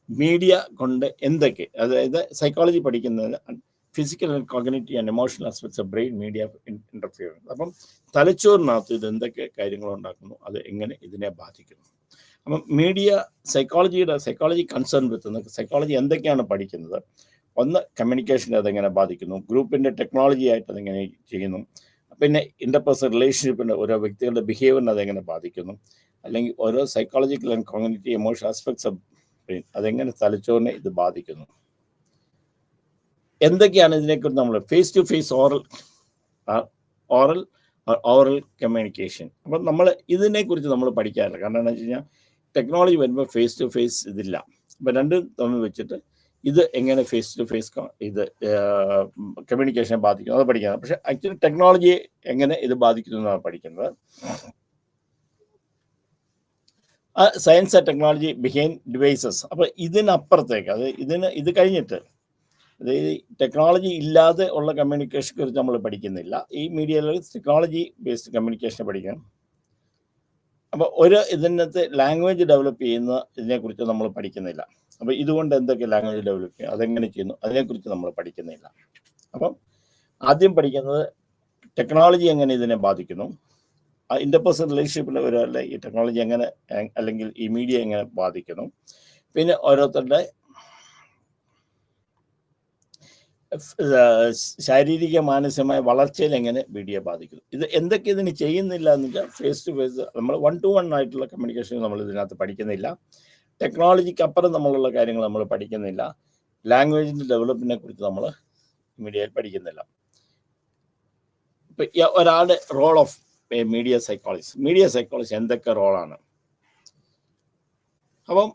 Speaker 1: മീഡിയ കൊണ്ട് എന്തൊക്കെ, അതായത് സൈക്കോളജി പഠിക്കുന്നതിന് physical and cognitive and emotional aspects of brain media interference. അപ്പം തലച്ചോറിനകത്ത് ഇത് എന്തൊക്കെ കാര്യങ്ങൾ ഉണ്ടാക്കുന്നു, അത് എങ്ങനെ ഇതിനെ ബാധിക്കുന്നു. അപ്പം media psychology concern with psychology എന്തൊക്കെയാണ് പഠിക്കുന്നത്. ഒന്ന്, കമ്മ്യൂണിക്കേഷനെ അതെങ്ങനെ ബാധിക്കുന്നു, ഗ്രൂപ്പിൻ്റെ ടെക്നോളജി ആയിട്ട് അതെങ്ങനെ ചെയ്യുന്നു, പിന്നെ ഇന്റർപേഴ്സണൽ റിലേഷൻഷിപ്പിൻ്റെ ഓരോ വ്യക്തികളുടെ ബിഹേവിയറിനെ അതെങ്ങനെ ബാധിക്കുന്നു, അല്ലെങ്കിൽ ഓരോ psychological and cognitive emotional aspects of brain അതെങ്ങനെ തലച്ചോറിനെ ഇത് ബാധിക്കുന്നു. എന്തൊക്കെയാണ് ഇതിനെക്കുറിച്ച് നമ്മൾ face to face oral communication. അപ്പം നമ്മൾ ഇതിനെക്കുറിച്ച് നമ്മൾ പഠിക്കാറില്ല. കാരണം എന്താണെന്ന് വെച്ച് കഴിഞ്ഞാൽ ടെക്നോളജി വരുമ്പോൾ ഫേസ് ടു ഫേസ് ഇതില്ല. അപ്പം രണ്ടും തമ്മിൽ വെച്ചിട്ട് ഇത് എങ്ങനെ ഫേസ് ടു ഫേസ് ഇത് കമ്മ്യൂണിക്കേഷനെ ബാധിക്കുന്നു അത് പഠിക്കുന്നത്. പക്ഷെ ആക്ച്വലി ടെക്നോളജിയെ എങ്ങനെ ഇത് ബാധിക്കുന്നു എന്നാണ് പഠിക്കുന്നത്. Science and technology behind devices. അപ്പോൾ ഇതിനപ്പുറത്തേക്ക് ഇത് കഴിഞ്ഞിട്ട്, അതായത് ടെക്നോളജി ഇല്ലാതെ ഉള്ള കമ്മ്യൂണിക്കേഷനെ കുറിച്ച് നമ്മൾ പഠിക്കുന്നില്ല. ഈ മീഡിയയിൽ ടെക്നോളജി ബേസ്ഡ് കമ്മ്യൂണിക്കേഷൻ പഠിക്കണം. അപ്പോൾ ഇതിനകത്ത് ലാംഗ്വേജ് ഡെവലപ്പ് ചെയ്യുന്ന ഇതിനെക്കുറിച്ച് നമ്മൾ പഠിക്കുന്നില്ല. അപ്പോൾ ഇതുകൊണ്ട് എന്തൊക്കെ ലാംഗ്വേജ് ഡെവലപ്പ് ചെയ്യും, അതെങ്ങനെ ചെയ്യുന്നു, അതിനെക്കുറിച്ച് നമ്മൾ പഠിക്കുന്നില്ല. അപ്പം ആദ്യം പഠിക്കുന്നത് ടെക്നോളജി എങ്ങനെ ഇതിനെ ബാധിക്കുന്നു, ഇന്റർപേഴ്സണൽ റിലേഷൻഷിപ്പിൽ ഒരാളുടെ ഈ ടെക്നോളജി എങ്ങനെ, അല്ലെങ്കിൽ ഈ മീഡിയ എങ്ങനെ ബാധിക്കുന്നു, പിന്നെ ഓരോരുത്തരുടെ ശാരീരിക മാനസികമായ വളർച്ചയിൽ എങ്ങനെ മീഡിയ ബാധിക്കുന്നു. ഇത് എന്തൊക്കെ ഇതിന് ചെയ്യുന്നില്ല എന്ന് വെച്ചാൽ ഫേസ് ടു ഫേസ് നമ്മൾ 1-to-1 ആയിട്ടുള്ള കമ്മ്യൂണിക്കേഷൻ നമ്മൾ ഇതിനകത്ത് പഠിക്കുന്നില്ല. ടെക്നോളജിക്ക് അപ്പുറം നമ്മളുള്ള കാര്യങ്ങൾ നമ്മൾ പഠിക്കുന്നില്ല. ലാംഗ്വേജിൻ്റെ ഡെവലപ്മെന്റിനെ കുറിച്ച് നമ്മൾ മീഡിയയിൽ പഠിക്കുന്നില്ല. ഇപ്പം ഒരാളുടെ റോൾ ഓഫ് മീഡിയ സൈക്കോളജിസ്റ്റ് എന്തൊക്കെ റോളാണ്. അപ്പം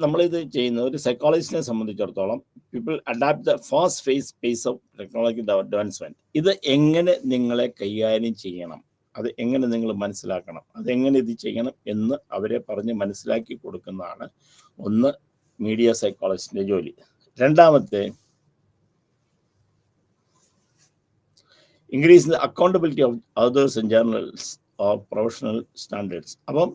Speaker 1: നമ്മളിത് ചെയ്യുന്ന ഒരു സൈക്കോളജിസ്റ്റിനെ സംബന്ധിച്ചിടത്തോളം people adapt the fast pace of technological advancement. ഇത് എങ്ങനെ നിങ്ങളെ കൈകാര്യം ചെയ്യണം, അത് എങ്ങനെ നിങ്ങൾ മനസ്സിലാക്കണം, അതെങ്ങനെ ഇത് ചെയ്യണം എന്ന് അവരെ പറഞ്ഞ് മനസ്സിലാക്കി കൊടുക്കുന്നതാണ് ഒന്ന് മീഡിയ സൈക്കോളജിസ്റ്റിന്റെ ജോലി. രണ്ടാമത്തെ, increase the accountability of others and journals of professional standards. അപ്പം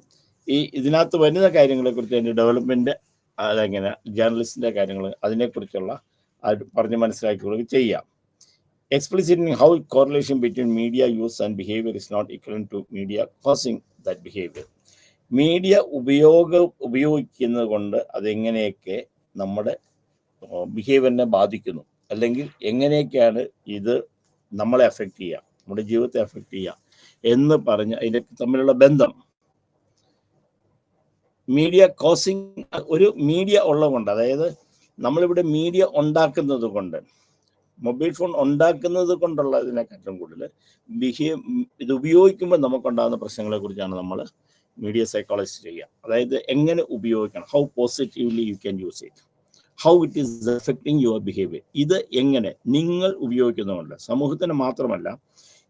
Speaker 1: ഇതിനകത്ത് വരുന്ന കാര്യങ്ങളെക്കുറിച്ച്, അതിൻ്റെ ഡെവലപ്മെൻറ്റ്, അതെങ്ങനെ ജേർണലിസ്റ്റിൻ്റെ കാര്യങ്ങൾ, അതിനെക്കുറിച്ചുള്ള പറഞ്ഞ് മനസ്സിലാക്കി കൊടുക്കുക ചെയ്യാം. Explicating how correlation between media use and behaviour is not equal to media causing that behaviour. Media ഉപയോഗിക്കുന്നത് കൊണ്ട് അതെങ്ങനെയൊക്കെ നമ്മുടെ ബിഹേവിയറിനെ ബാധിക്കുന്നു, അല്ലെങ്കിൽ എങ്ങനെയൊക്കെയാണ് ഇത് നമ്മളെ അഫക്റ്റ് ചെയ്യുക, നമ്മുടെ ജീവിതത്തെ അഫക്റ്റ് ചെയ്യുക എന്ന് പറഞ്ഞ് അതിൻ്റെ തമ്മിലുള്ള ബന്ധം. മീഡിയ കോസിങ്, ഒരു മീഡിയ ഉള്ളതുകൊണ്ട്, അതായത് നമ്മളിവിടെ മീഡിയ ഉണ്ടാക്കുന്നത് കൊണ്ട്, മൊബൈൽ ഫോൺ ഉണ്ടാക്കുന്നത് കൊണ്ടുള്ള ഇതിനെക്കാട്ടും കൂടുതൽ ഇത് ഉപയോഗിക്കുമ്പോൾ നമുക്കുണ്ടാകുന്ന പ്രശ്നങ്ങളെ കുറിച്ചാണ് നമ്മൾ മീഡിയ സൈക്കോളജി ചെയ്യുക. അതായത് എങ്ങനെ ഉപയോഗിക്കണം, how positively you can use it, how it is affecting your behaviour. ഇത് എങ്ങനെ നിങ്ങൾ ഉപയോഗിക്കുന്നതുകൊണ്ട്, സമൂഹത്തിന് മാത്രമല്ല,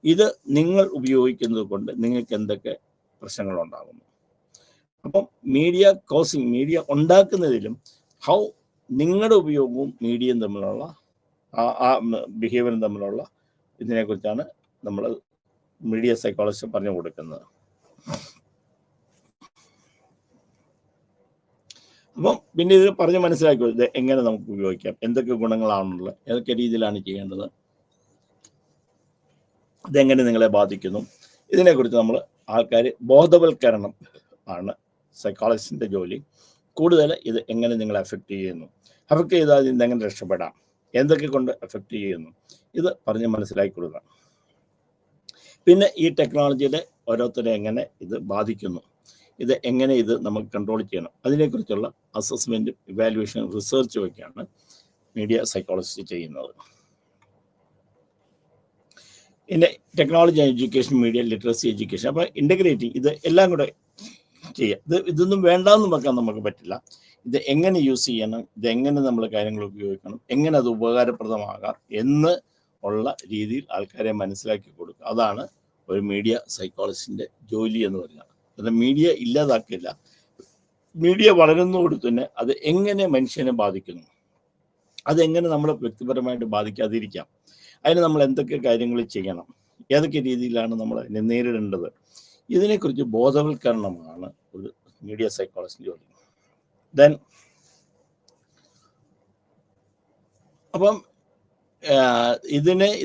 Speaker 1: ഇത് നിങ്ങൾ ഉപയോഗിക്കുന്നത് കൊണ്ട് നിങ്ങൾക്ക് എന്തൊക്കെ പ്രശ്നങ്ങളുണ്ടാകുന്നു. അപ്പം മീഡിയ ഉണ്ടാക്കുന്നതിലും ഹൗ നിങ്ങളുടെ ഉപയോഗവും മീഡിയയും തമ്മിലുള്ള ആ ബിഹേവിയറും തമ്മിലുള്ള ഇതിനെക്കുറിച്ചാണ് നമ്മൾ മീഡിയ സൈക്കോളജി പറഞ്ഞു കൊടുക്കുന്നത്. അപ്പം പിന്നെ ഇത് പറഞ്ഞ് മനസ്സിലാക്കുക, ഇത് എങ്ങനെ നമുക്ക് ഉപയോഗിക്കാം, എന്തൊക്കെ ഗുണങ്ങളാണുള്ളത്, ഏതൊക്കെ രീതിയിലാണ് ചെയ്യേണ്ടത്, ഇതെങ്ങനെ നിങ്ങളെ ബാധിക്കുന്നു, ഇതിനെക്കുറിച്ച് നമ്മൾ ആൾക്കാർ ബോധവൽക്കരണം ആണ് സൈക്കോളജിസ്റ്റിൻ്റെ ജോലി. കൂടുതൽ ഇത് എങ്ങനെ നിങ്ങളെ അഫക്റ്റ് ചെയ്താൽ ഇതിന് എങ്ങനെ രക്ഷപ്പെടാം, എന്തൊക്കെ കൊണ്ട് അഫക്റ്റ് ചെയ്യുന്നു, ഇത് പറഞ്ഞ് മനസ്സിലാക്കി കൊടുക്കുക. പിന്നെ ഈ ടെക്നോളജിയുടെ ഓരോരുത്തരെ എങ്ങനെ ഇത് ബാധിക്കുന്നു, ഇത് എങ്ങനെ ഇത് നമുക്ക് കൺട്രോൾ ചെയ്യണം, അതിനെക്കുറിച്ചുള്ള അസസ്മെൻറ്റും ഇവാലുവേഷൻ റിസർച്ചും ഒക്കെയാണ് മീഡിയ സൈക്കോളജിസ്റ്റ് ചെയ്യുന്നത്. പിന്നെ technology education, media literacy education, അപ്പോൾ ഇൻ്റഗ്രേറ്റിംഗ് ഇത് എല്ലാം കൂടെ ചെയ്യുക. ഇതൊന്നും വേണ്ടാന്ന് വെക്കാൻ നമുക്ക് പറ്റില്ല. ഇത് എങ്ങനെ യൂസ് ചെയ്യണം, ഇതെങ്ങനെ നമ്മൾ കാര്യങ്ങൾ ഉപയോഗിക്കണം, എങ്ങനെ അത് ഉപകാരപ്രദമാകാം എന്ന് ഉള്ള രീതിയിൽ ആൾക്കാരെ മനസ്സിലാക്കി കൊടുക്കുക. അതാണ് ഒരു മീഡിയ സൈക്കോളജിസ്റ്റിൻ്റെ ജോലി എന്ന് പറഞ്ഞാൽ. അത് മീഡിയ ഇല്ലാതാക്കില്ല, മീഡിയ വളരുന്നതോട് തന്നെ അത് എങ്ങനെ മനുഷ്യനെ ബാധിക്കുന്നു, അതെങ്ങനെ നമ്മളെ വ്യക്തിപരമായിട്ട് ബാധിക്കാതിരിക്കാം, അതിന് നമ്മൾ എന്തൊക്കെ കാര്യങ്ങൾ ചെയ്യണം, ഏതൊക്കെ രീതിയിലാണ് നമ്മൾ അതിനെ നേരിടേണ്ടത്, ഇതിനെക്കുറിച്ച് ബോധവൽക്കരണമാണ് ഒരു മീഡിയ സൈക്കോളജി ജോലി. ദെൻ അപ്പം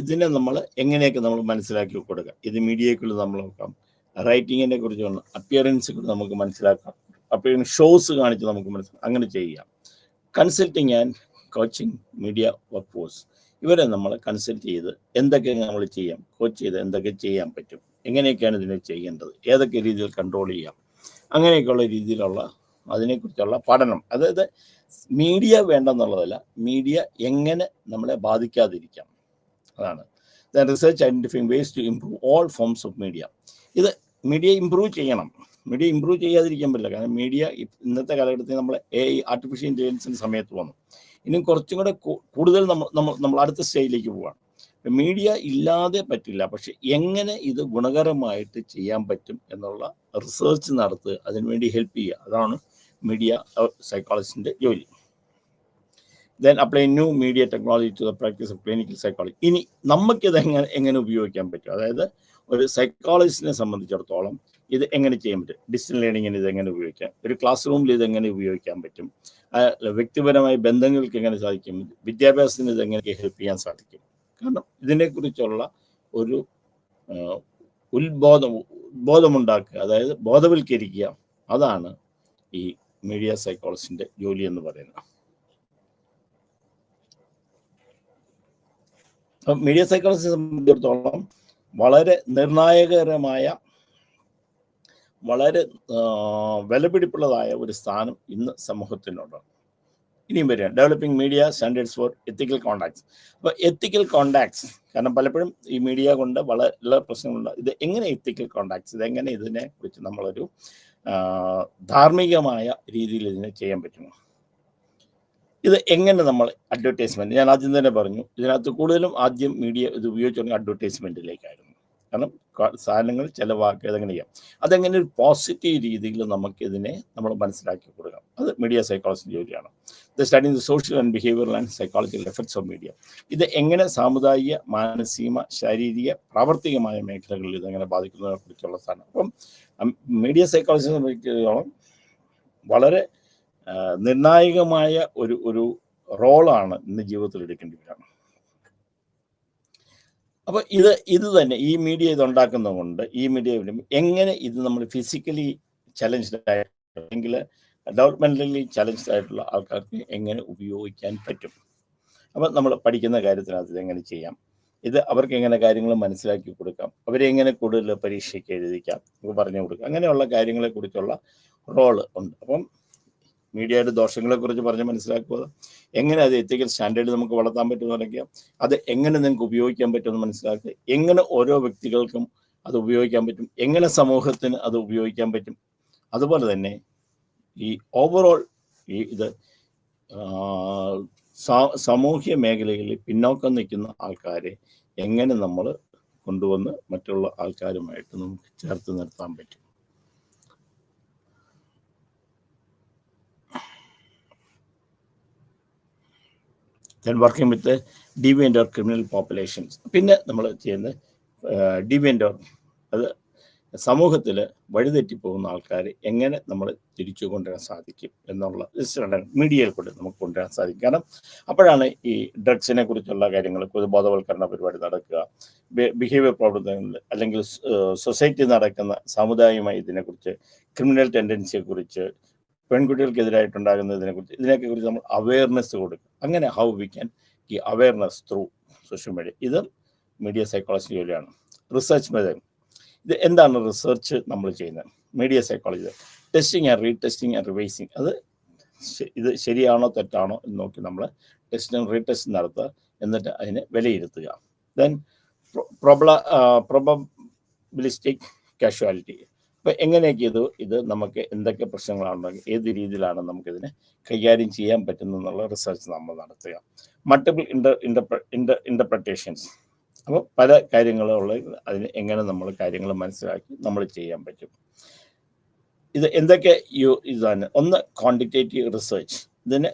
Speaker 1: ഇതിനെ നമ്മൾ എങ്ങനെയൊക്കെ നമ്മൾ മനസ്സിലാക്കി കൊടുക്കാം. ഇത് മീഡിയയ്ക്കുള്ള നമ്മൾ നോക്കാം, റൈറ്റിങ്ങിനെ കുറിച്ചുള്ള അപ്പിയറൻസിനെ കുറിച്ച് നമുക്ക് മനസ്സിലാക്കാം, അപ്പിയറൻസ് ഷോസ് കാണിച്ച് നമുക്ക് മനസ്സിലാക്കാം, അങ്ങനെ ചെയ്യാം. Consulting and coaching media work force, ഇവരെ നമ്മൾ കൺസൾട്ട് ചെയ്ത് എന്തൊക്കെ നമ്മൾ ചെയ്യാം, കോച്ച് ചെയ്ത് എന്തൊക്കെ ചെയ്യാൻ പറ്റും, എങ്ങനെയൊക്കെയാണ് ഇതിനെ ചെയ്യേണ്ടത്, ഏതൊക്കെ രീതിയിൽ കൺട്രോൾ ചെയ്യാം, അങ്ങനെയൊക്കെയുള്ള രീതിയിലുള്ള അതിനെക്കുറിച്ചുള്ള പഠനം. അതായത് മീഡിയ വേണ്ടെന്നുള്ളതല്ല, മീഡിയ എങ്ങനെ നമ്മളെ ബാധിക്കാതിരിക്കാം, അതാണ്. Research identifying ways to improve all forms of media. ഇത് മീഡിയ ഇമ്പ്രൂവ് ചെയ്യണം, മീഡിയ ഇമ്പ്രൂവ് ചെയ്യാതിരിക്കാൻ പറ്റില്ല. കാരണം മീഡിയ ഇന്നത്തെ കാലഘട്ടത്തിൽ നമ്മൾ ആർട്ടിഫിഷ്യൽ ഇൻ്റലിജൻസിൻ്റെ സമയത്ത് വന്നു. ഇനി കുറച്ചും കൂടെ കൂടുതൽ നമ്മൾ അടുത്ത സ്റ്റേജിലേക്ക് പോവാണ്. മീഡിയ ഇല്ലാതെ പറ്റില്ല, പക്ഷെ എങ്ങനെ ഇത് ഗുണകരമായിട്ട് ചെയ്യാൻ പറ്റും എന്നുള്ള റിസർച്ച് നടത്തുക, അതിനുവേണ്ടി ഹെൽപ്പ് ചെയ്യുക, അതാണ് മീഡിയ സൈക്കോളജിസ്റ്റിൻ്റെ ജോലി. Then apply new media technology to the practice of clinical psychology. ഇനി നമുക്കിത് എങ്ങനെ ഉപയോഗിക്കാൻ പറ്റും, അതായത് ഒരു സൈക്കോളജിസ്റ്റിനെ സംബന്ധിച്ചിടത്തോളം ഇത് എങ്ങനെ ചെയ്യാൻ പറ്റും, ഡിസ്റ്റൻസ് ലേണിങ്ങിന് ഇത് എങ്ങനെ ഉപയോഗിക്കാം, ഒരു ക്ലാസ് റൂമിൽ ഇത് എങ്ങനെ ഉപയോഗിക്കാൻ പറ്റും, വ്യക്തിപരമായ ബന്ധങ്ങൾക്ക് എങ്ങനെ സാധിക്കും, വിദ്യാഭ്യാസത്തിന് ഇത് എങ്ങനെ ഹെൽപ്പ് ചെയ്യാൻ സാധിക്കും. കാരണം ഇതിനെക്കുറിച്ചുള്ള ഒരു ബോധമുണ്ടാക്കുക, അതായത് ബോധവൽക്കരിക്കുക, അതാണ് ഈ മീഡിയ സൈക്കോളജിസ്റ്റിൻ്റെ ജോലി എന്ന് പറയുന്നത്. അപ്പം മീഡിയ സൈക്കോളജിയെ സംബന്ധിച്ചിടത്തോളം വളരെ നിർണായകരമായ, വളരെ വിലപിടിപ്പുള്ളതായ ഒരു സ്ഥാനം ഇന്ന് സമൂഹത്തിനുണ്ട്. ഇനിയും വരിക ഡെവലപ്പിംഗ് മീഡിയ സ്റ്റാൻഡേർഡ്സ് ഫോർ എത്തിക്കൽ കോണ്ടാക്ട്സ്. അപ്പോൾ എത്തിക്കൽ കോണ്ടാക്ട്സ്, കാരണം പലപ്പോഴും ഈ മീഡിയ കൊണ്ട് വളരെ പ്രശ്നങ്ങളുണ്ട്. ഇത് എങ്ങനെ എത്തിക്കൽ കോണ്ടാക്ട്സ്, ഇതെങ്ങനെ ഇതിനെ കുറിച്ച് നമ്മളൊരു ധാർമ്മികമായ രീതിയിൽ ഇതിനെ ചെയ്യാൻ പറ്റുമോ, ഇത് എങ്ങനെ നമ്മൾ അഡ്വർടൈസ്മെൻറ്റ്, ഞാൻ ആദ്യം തന്നെ പറഞ്ഞു, ഇതിനകത്ത് കൂടുതലും ആദ്യം മീഡിയ ഇത് ഉപയോഗിച്ചു അഡ്വർടൈസ്മെൻറ്റിലേക്കായിരുന്നു. കാരണം സാധനങ്ങൾ ചിലവാക്കുക, അതെങ്ങനെ ചെയ്യാം, അതെങ്ങനെ ഒരു പോസിറ്റീവ് രീതിയിൽ നമുക്കിതിനെ നമ്മൾ മനസ്സിലാക്കി കൊടുക്കാം, അത് മീഡിയ സൈക്കോളജി ജോലിയാണ്. The study the social and behavioural and psychological effects of media. ഇത് എങ്ങനെ സാമുദായിക, മാനസിക, ശാരീരിക, പ്രാവർത്തികമായ മേഖലകളിൽ ഇതെങ്ങനെ ബാധിക്കുന്നതിനെ കുറിച്ചുള്ള സാധനം. അപ്പം മീഡിയ സൈക്കോളജിയെ സംബന്ധിച്ചിടത്തോളം വളരെ നിർണായകമായ ഒരു റോളാണ് ഇന്ന് ജീവിതത്തിൽ എടുക്കേണ്ടി വരിക. അപ്പോൾ ഇത് തന്നെ ഈ മീഡിയ ഇതുണ്ടാക്കുന്നത് കൊണ്ട് ഈ മീഡിയ എങ്ങനെ ഇത് നമ്മൾ ഫിസിക്കലി ചലഞ്ച്ഡ് ആയിട്ട് അല്ലെങ്കിൽ ഡെവലപ്മെൻ്റലി ചലഞ്ച്ഡ് ആയിട്ടുള്ള ആൾക്കാർക്ക് എങ്ങനെ ഉപയോഗിക്കാൻ പറ്റും. അപ്പം നമ്മൾ പഠിക്കുന്ന കാര്യത്തിനകത്ത് ഇതെങ്ങനെ ചെയ്യാം, ഇത് അവർക്ക് എങ്ങനെ കാര്യങ്ങൾ മനസ്സിലാക്കി കൊടുക്കാം, അവരെ എങ്ങനെ കൂടുതൽ പരീക്ഷയ്ക്ക് എഴുതിക്കാം, നമുക്ക് പറഞ്ഞു കൊടുക്കാം, അങ്ങനെയുള്ള കാര്യങ്ങളെക്കുറിച്ചുള്ള റോള് ഉണ്ട്. അപ്പം മീഡിയയുടെ ദോഷങ്ങളെക്കുറിച്ച് പറഞ്ഞ് മനസ്സിലാക്കുക, എങ്ങനെ അത് എത്തിക്കൽ സ്റ്റാൻഡേർഡ് നമുക്ക് വളർത്താൻ പറ്റുമെന്ന് പറയുക, അത് എങ്ങനെ നിങ്ങൾക്ക് ഉപയോഗിക്കാൻ പറ്റുമെന്ന് മനസ്സിലാക്കുക, എങ്ങനെ ഓരോ വ്യക്തികൾക്കും അത് ഉപയോഗിക്കാൻ പറ്റും, എങ്ങനെ സമൂഹത്തിന് അത് ഉപയോഗിക്കാൻ പറ്റും. അതുപോലെ തന്നെ ഈ ഓവറോൾ ഇത് സാമൂഹ്യ മേഖലകളിൽ പിന്നോക്കം നിൽക്കുന്ന ആൾക്കാരെ എങ്ങനെ നമ്മൾ കൊണ്ടുവന്ന് മറ്റുള്ള ആൾക്കാരുമായിട്ട് നമുക്ക് ചേർത്ത് നിർത്താൻ പറ്റും. Then working with deviant or criminal populations. പിന്നെ നമ്മൾ ചെയ്യുന്നത് ഡീവിയൻ്റ് ഓർ, അത് സമൂഹത്തിൽ വഴിതെറ്റിപ്പോകുന്ന ആൾക്കാർ എങ്ങനെ നമ്മൾ തിരിച്ചു കൊണ്ടുവരാൻ സാധിക്കും എന്നുള്ള മീഡിയയിൽ കൂടെ നമുക്ക് കൊണ്ടുവരാൻ സാധിക്കും. കാരണം അപ്പോഴാണ് ഈ ഡ്രഗ്സിനെ കുറിച്ചുള്ള കാര്യങ്ങൾ ബോധവൽക്കരണ പരിപാടി നടക്കുക, ബിഹേവിയർ പ്രവർത്തനങ്ങൾ, അല്ലെങ്കിൽ സൊസൈറ്റി നടക്കുന്ന സാമുദായികമായി ഇതിനെക്കുറിച്ച്, ക്രിമിനൽ ടെൻഡൻസിയെക്കുറിച്ച്, പെൺകുട്ടികൾക്കെതിരായിട്ടുണ്ടാകുന്നതിനെക്കുറിച്ച്, ഇതിനെക്കുറിച്ച് നമ്മൾ അവയർനെസ് കൊടുക്കുക. അങ്ങനെ ഹൗ വി ക്യാൻ ഈ അവയർനെസ് ത്രൂ സോഷ്യൽ മീഡിയ, ഇത് മീഡിയ സൈക്കോളജി ജോലിയാണ്. റിസർച്ച് മെത്തേഡ്, ഇത് എന്താണ് റിസർച്ച് നമ്മൾ ചെയ്യുന്നത് media psychology, testing and retesting and revising. അത് ഇത് ശരിയാണോ തെറ്റാണോ എന്ന് നോക്കി നമ്മൾ ടെസ്റ്റും റീടെസ്റ്റും നടത്തുക, എന്നിട്ട് അതിനെ വിലയിരുത്തുക. Then probabilistic causality. അപ്പോൾ എങ്ങനെയൊക്കെ ഇത് നമുക്ക് എന്തൊക്കെ പ്രശ്നങ്ങളാണ്, ഏത് രീതിയിലാണ് നമുക്കിതിനെ കൈകാര്യം ചെയ്യാൻ പറ്റുന്നെന്നുള്ള റിസർച്ച് നമ്മൾ നടത്തുക. മൾട്ടിപ്പിൾ ഇൻ്റർപ്രറ്റേഷൻസ്, അപ്പോൾ പല കാര്യങ്ങളുള്ള അതിന് എങ്ങനെ നമ്മൾ കാര്യങ്ങൾ മനസ്സിലാക്കി നമ്മൾ ചെയ്യാൻ പറ്റും. ഇത് എന്തൊക്കെ ഇതാണ്? ഒന്ന് ക്വാണ്ടിറ്റേറ്റീവ് റിസർച്ച്. ഇതിന്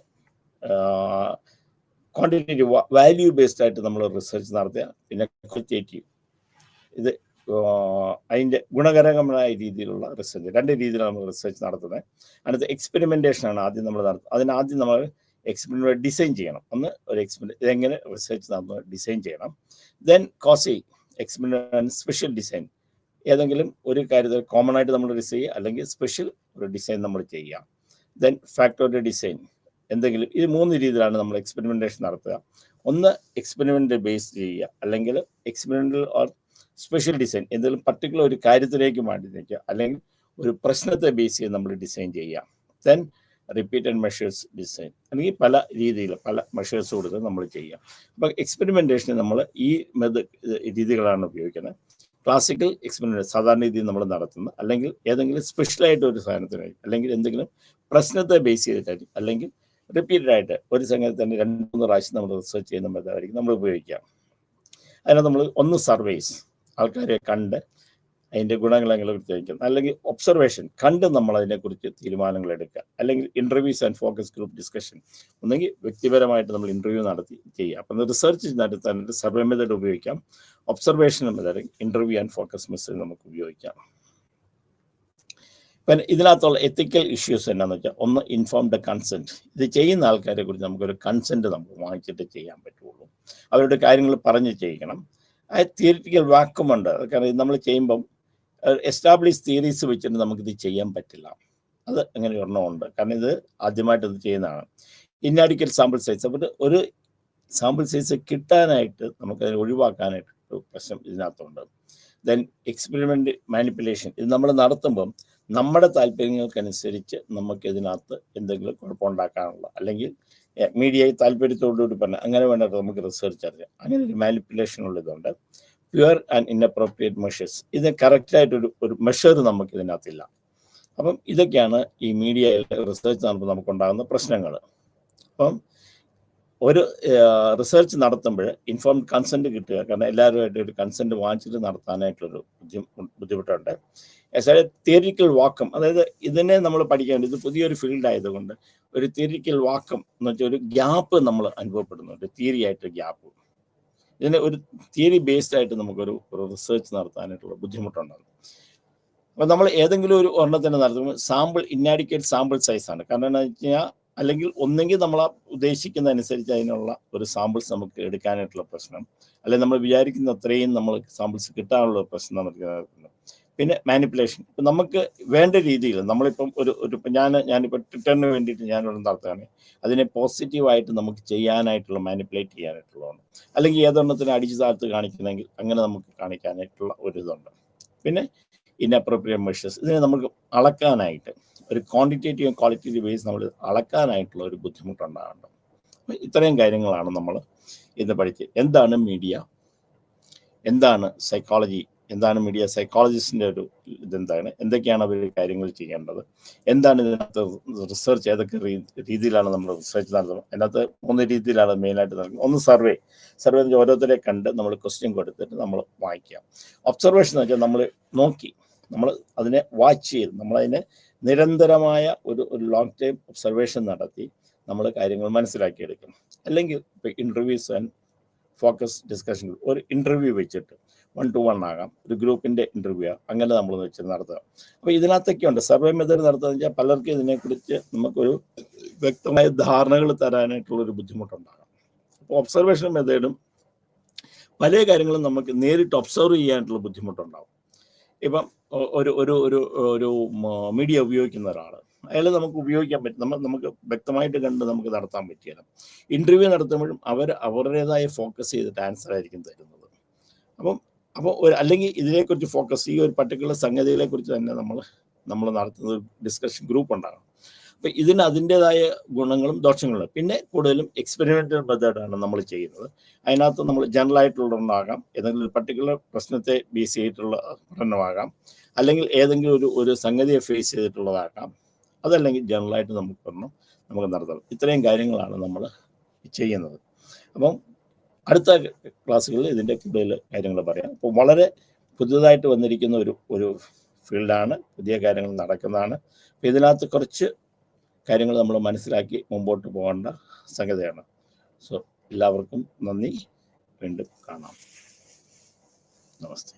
Speaker 1: ക്വാണ്ടിറ്റേറ്റീവ് വാല്യൂ ബേസ്ഡ് ആയിട്ട് നമ്മൾ റിസർച്ച് നടത്തുക. പിന്നെ ക്വാളിറ്റേറ്റീവ്, ഇത് അതിൻ്റെ ഗുണകരമായ രീതിയിലുള്ള റിസർച്ച്. 2 രീതിയിലാണ് നമ്മൾ റിസർച്ച് നടത്തുന്നത്. അടുത്ത എക്സ്പെരിമെൻറ്റേഷൻ ആണ് ആദ്യം നമ്മൾ നടത്തുന്നത്. അതിനാദ്യം നമ്മൾ എക്സ്പെരിമെൻ്റ് ഡിസൈൻ ചെയ്യണം. ഒന്ന് ഒരു എക്സ്പെരിമെൻ്റ് ഇതെങ്ങനെ റിസർച്ച് നടത്തുന്നത് ഡിസൈൻ ചെയ്യണം. Then quasi experiment special design, ഏതെങ്കിലും ഒരു കാര്യത്തിൽ കോമൺ ആയിട്ട് നമ്മൾ ഡിസൈൻ ചെയ്യുക, അല്ലെങ്കിൽ സ്പെഷ്യൽ ഒരു ഡിസൈൻ നമ്മൾ ചെയ്യുക. ദെൻ ഫാക്ടോറിയൽ ഡിസൈൻ, എന്തെങ്കിലും. ഇത് 3 രീതിയിലാണ് നമ്മൾ എക്സ്പെരിമെൻറ്റേഷൻ നടത്തുക. ഒന്ന് എക്സ്പെരിമെൻ്റ് ബേസ് ചെയ്യുക, അല്ലെങ്കിൽ എക്സ്പെരിമെൻ്റൽ ഓർ സ്പെഷ്യൽ ഡിസൈൻ, എന്തെങ്കിലും പർട്ടിക്കുലർ ഒരു കാര്യത്തിലേക്ക് വേണ്ടി നിൽക്കുക, അല്ലെങ്കിൽ ഒരു പ്രശ്നത്തെ ബേസ് ചെയ്ത് നമ്മൾ ഡിസൈൻ ചെയ്യുക. ദെൻ റിപ്പീറ്റഡ് മെഷേഴ്സ് ഡിസൈൻ, അല്ലെങ്കിൽ പല രീതിയിൽ പല മെഷേഴ്സ് കൊടുത്ത് നമ്മൾ ചെയ്യുക. അപ്പോൾ എക്സ്പെരിമെൻറ്റേഷന് നമ്മൾ ഈ രീതികളാണ് ഉപയോഗിക്കുന്നത്. ക്ലാസിക്കൽ എക്സ്പെരിമെൻ്റ് സാധാരണ രീതിയിൽ നമ്മൾ നടത്തുന്നത്, അല്ലെങ്കിൽ ഏതെങ്കിലും സ്പെഷ്യലായിട്ട് ഒരു സാധനത്തിനായി, അല്ലെങ്കിൽ എന്തെങ്കിലും പ്രശ്നത്തെ ബേസ് ചെയ്തിട്ടായിരിക്കും, അല്ലെങ്കിൽ റിപ്പീറ്റഡ് ആയിട്ട് ഒരു സംഗതി തന്നെ 2-3 പ്രാവശ്യം നമ്മൾ റിസർച്ച് ചെയ്യുന്ന മെത്തേഡായിരിക്കും നമ്മൾ ഉപയോഗിക്കുക. അതിനകത്ത് നമ്മൾ ഒന്ന് സർവേസ്, ആൾക്കാരെ കണ്ട് അതിൻ്റെ ഗുണങ്ങളെങ്ങനെ വിചാരിക്കും, അല്ലെങ്കിൽ ഒബ്സർവേഷൻ, കണ്ട് നമ്മൾ അതിനെക്കുറിച്ച് തീരുമാനങ്ങൾ എടുക്കുക, അല്ലെങ്കിൽ interviews and focus group discussion, ഒന്നെങ്കിൽ വ്യക്തിപരമായിട്ട് നമ്മൾ ഇൻ്റർവ്യൂ നടത്തി ചെയ്യുക. അപ്പം റിസർച്ച് നടത്താനായിട്ട് സർവേ മെത്തേഡ് ഉപയോഗിക്കാം, observation method, interview and focus method നമുക്ക് ഉപയോഗിക്കാം. പിന്നെ ഇതിനകത്തുള്ള എത്തിക്കൽ ഇഷ്യൂസ് എന്നാന്ന് വെച്ചാൽ, ഒന്ന് ഇൻഫോംഡ് കൺസെൻറ്റ്. ഇത് ചെയ്യുന്ന ആൾക്കാരെ കുറിച്ച് നമുക്കൊരു കൺസെൻറ്റ് നമുക്ക് വാങ്ങിച്ചിട്ട് ചെയ്യാൻ പറ്റുള്ളൂ. അവരുടെ കാര്യങ്ങൾ പറഞ്ഞ് ചെയ്യിക്കണം. ആ തിയറിറ്റിക്കൽ വാക്കുമുണ്ട്, കാരണം ഇത് നമ്മൾ ചെയ്യുമ്പം എസ്റ്റാബ്ലിഷ് തിയറീസ് വെച്ചിട്ട് നമുക്കിത് ചെയ്യാൻ പറ്റില്ല. അത് അങ്ങനെ ഒരെണ്ണമുണ്ട്, കാരണം ഇത് ആദ്യമായിട്ട് ഇത് ചെയ്യുന്നതാണ്. ഇന്നാഡിക്വറ്റ് സാമ്പിൾ സൈസ്, അപ്പോൾ ഒരു സാമ്പിൾ സൈസ് കിട്ടാനായിട്ട് നമുക്കതിനെ ഒഴിവാക്കാനായിട്ട് പ്രശ്നം ഇതിനകത്തുണ്ട്. ദെൻ എക്സ്പെരിമെൻ്റ് മാനിപ്പുലേഷൻ, ഇത് നമ്മൾ നടത്തുമ്പം നമ്മുടെ താല്പര്യങ്ങൾക്കനുസരിച്ച് നമുക്ക് ഇതിനകത്ത് എന്തെങ്കിലും കുഴപ്പമുണ്ടാക്കാനുള്ള, അല്ലെങ്കിൽ മീഡിയയെ താല്പര്യത്തോടുകൂടി പറഞ്ഞാൽ അങ്ങനെ വേണ്ടിയിട്ട് നമുക്ക് റിസർച്ച് അറിയാം. അങ്ങനെ ഒരു മാനിപ്പുലേഷൻ ഉള്ളതുകൊണ്ട്. പ്യുവർ ആൻഡ് ഇൻഅപ്രോപ്രിയേറ്റ് മെഷേഴ്സ്, ഇത് കറക്റ്റായിട്ടൊരു മെഷർ നമുക്ക് ഇതിനകത്തില്ല. അപ്പം ഇതൊക്കെയാണ് ഈ മീഡിയയിൽ റിസർച്ച് നടത്തുമ്പോൾ നമുക്കുണ്ടാകുന്ന പ്രശ്നങ്ങൾ. അപ്പം ഒരു റിസർച്ച് നടത്തുമ്പോൾ ഇൻഫോംഡ് കൺസെൻറ്റ് കിട്ടുക, കാരണം എല്ലാവരുമായിട്ട് ഒരു കൺസെൻറ്റ് വാങ്ങിച്ചിട്ട് നടത്താനായിട്ടുള്ളൊരു ബുദ്ധിമുട്ടുണ്ട്. തിയറിറ്റിക്കൽ വാക്കം, അതായത് ഇതിനെ നമ്മൾ പഠിക്കേണ്ടത്, ഇത് പുതിയൊരു ഫീൽഡ് ആയതുകൊണ്ട് ഒരു തിയറിറ്റിക്കൽ വാക്കം എന്ന് വെച്ചാൽ ഒരു ഗ്യാപ്പ് നമ്മൾ അനുഭവപ്പെടുന്നുണ്ട്, തിയറി ആയിട്ട് ഗ്യാപ്പ്. ഇതിന് ഒരു തിയറി ബേസ്ഡ് ആയിട്ട് നമുക്കൊരു റിസർച്ച് നടത്താനായിട്ടുള്ള ബുദ്ധിമുട്ടുണ്ടാകും. അപ്പോൾ നമ്മൾ ഏതെങ്കിലും ഒരു ഒരെണ്ണത്തിന് നടത്തുമ്പോൾ സാമ്പിൾ ഇന്നാഡിക്വേറ്റ് സാമ്പിൾ സൈസാണ്. കാരണം എന്താണെന്ന് വെച്ച് കഴിഞ്ഞാൽ, അല്ലെങ്കിൽ ഒന്നെങ്കിൽ നമ്മൾ ഉദ്ദേശിക്കുന്ന അനുസരിച്ച് അതിനുള്ള ഒരു സാമ്പിൾസ് നമുക്ക് എടുക്കാനായിട്ടുള്ള പ്രശ്നം, അല്ലെങ്കിൽ നമ്മൾ വിചാരിക്കുന്ന അത്രയും നമ്മൾ സാമ്പിൾസ് കിട്ടാനുള്ള പ്രശ്നം നമുക്ക്. പിന്നെ മാനിപ്പുലേഷൻ, ഇപ്പം നമുക്ക് വേണ്ട രീതിയിൽ നമ്മളിപ്പം ഞാനിപ്പോൾ ട്വിറ്ററിന് വേണ്ടിയിട്ട് ഞാനൊരു നടത്തുകയാണ്, അതിനെ പോസിറ്റീവായിട്ട് നമുക്ക് ചെയ്യാനായിട്ടുള്ള മാനിപ്പുലേറ്റ് ചെയ്യാനായിട്ടുള്ളതാണ്. അല്ലെങ്കിൽ ഏതൊരെണ്ണത്തിന് അടിച്ചു താഴ്ത്ത് കാണിക്കുന്നെങ്കിൽ അങ്ങനെ നമുക്ക് കാണിക്കാനായിട്ടുള്ള ഒരു ഇതുണ്ട്. പിന്നെ ഇൻഅപ്രോപ്രിയേറ്റ് മെഷേഴ്സ്, ഇതിനെ നമുക്ക് അളക്കാനായിട്ട് ഒരു ക്വാണ്ടിറ്റേറ്റീവ് ക്വാളിറ്റേറ്റീവ് ബേസ് നമ്മൾ അളക്കാനായിട്ടുള്ള ഒരു ബുദ്ധിമുട്ടുണ്ടാകുന്നുണ്ട്. അപ്പോൾ ഇത്രയും കാര്യങ്ങളാണ് നമ്മൾ ഇന്ന് പഠിച്ചത്. എന്താണ് മീഡിയ, എന്താണ് സൈക്കോളജി, എന്താണ് മീഡിയ സൈക്കോളജിസ്റ്റിൻ്റെ ഒരു ഇതെന്താണ്, എന്തൊക്കെയാണ് അവർ കാര്യങ്ങൾ ചെയ്യേണ്ടത്, എന്താണ് ഇതിനകത്ത് റിസർച്ച്, ഏതൊക്കെ രീതിയിലാണ് നമ്മൾ റിസർച്ച് നടത്തുന്നത്. അതിനകത്ത് 3 രീതിയിലാണ് മെയിനായിട്ട് നടക്കുന്നത്. ഒന്ന് സർവേ ഓരോരുത്തരെ കണ്ട് നമ്മൾ ക്വസ്റ്റ്യൻ കൊടുത്തിട്ട് നമ്മൾ വായിക്കുക. ഒബ്സർവേഷൻ എന്ന് വെച്ചാൽ നമ്മൾ നോക്കി, നമ്മൾ അതിനെ വാച്ച് ചെയ്ത്, നമ്മളതിനെ നിരന്തരമായ ഒരു ലോങ് ടൈം ഒബ്സർവേഷൻ നടത്തി നമ്മൾ കാര്യങ്ങൾ മനസ്സിലാക്കിയെടുക്കും. അല്ലെങ്കിൽ ഇപ്പോൾ ഇൻ്റർവ്യൂസ് ആൻഡ് ഫോക്കസ് ഡിസ്കഷൻ, ഒരു ഇൻ്റർവ്യൂ വെച്ചിട്ട് 1-to-1 ആകാം, ഒരു ഗ്രൂപ്പിൻ്റെ ഇൻ്റർവ്യൂ അങ്ങനെ നമ്മൾ വെച്ച് നടത്തുക. അപ്പോൾ ഇതിനകത്തൊക്കെ ഉണ്ട്. സർവേ മെത്തേഡ് നടത്തുകയെന്ന് വെച്ചാൽ പലർക്കും ഇതിനെക്കുറിച്ച് നമുക്കൊരു വ്യക്തമായ ധാരണകൾ തരാനായിട്ടുള്ളൊരു ബുദ്ധിമുട്ടുണ്ടാകാം. അപ്പോൾ ഒബ്സർവേഷൻ മെത്തേഡും പല കാര്യങ്ങളും നമുക്ക് നേരിട്ട് ഒബ്സർവ് ചെയ്യാനായിട്ടുള്ള ബുദ്ധിമുട്ടുണ്ടാകും. ഇപ്പം ഒരു മീഡിയ ഉപയോഗിക്കുന്ന ഒരാൾ, അയാൾ നമുക്ക് ഉപയോഗിക്കാൻ പറ്റും, നമുക്ക് വ്യക്തമായിട്ട് കണ്ട് നമുക്ക് നടത്താൻ പറ്റിയാൽ. ഇൻ്റർവ്യൂ നടത്തുമ്പോഴും അവരുടേതായ ഫോക്കസ് ചെയ്തിട്ട് ആൻസർ ആയിരിക്കും തരുന്നത്. അപ്പോൾ അല്ലെങ്കിൽ ഇതിനെക്കുറിച്ച് ഫോക്കസ്, ഈ ഒരു പർട്ടിക്കുലർ സംഗതികളെക്കുറിച്ച് തന്നെ നമ്മൾ നടത്തുന്ന ഡിസ്കഷൻ ഗ്രൂപ്പ് ഉണ്ടാകും. അപ്പോൾ ഇതിന് അതിൻ്റെതായ ഗുണങ്ങളും ദോഷങ്ങളും. പിന്നെ കൂടുതലും എക്സ്പെരിമെൻ്റൽ മെത്തേഡാണ് നമ്മൾ ചെയ്യുന്നത്. അതിനകത്ത് നമ്മൾ ജനറൽ ആയിട്ടുള്ളതാകാം, ഏതെങ്കിലും ഒരു പർട്ടിക്കുലർ പ്രശ്നത്തെ ബേസ് ചെയ്തിട്ടുള്ള പഠനമാകാം, അല്ലെങ്കിൽ ഏതെങ്കിലും ഒരു സംഗതിയെ ഫേസ് ചെയ്തിട്ടുള്ളതാകാം, അതല്ലെങ്കിൽ ജനറലായിട്ട് നമുക്ക് നടത്തണം. ഇത്രയും കാര്യങ്ങളാണ് നമ്മൾ ചെയ്യുന്നത്. അപ്പം അടുത്ത ക്ലാസ്സുകളിൽ ഇതിൻ്റെ കൂടുതൽ കാര്യങ്ങൾ പറയാം. അപ്പോൾ വളരെ പുതുതായിട്ട് വന്നിരിക്കുന്ന ഒരു ഫീൽഡാണ്, പുതിയ കാര്യങ്ങൾ നടക്കുന്നതാണ്. അപ്പോൾ ഇതിനകത്ത് കുറച്ച് കാര്യങ്ങൾ നമ്മൾ മനസ്സിലാക്കി മുമ്പോട്ട് പോകേണ്ട സംഗതിയാണ്. സോ എല്ലാവർക്കും നന്ദി. വീണ്ടും കാണാം. നമസ്തേ.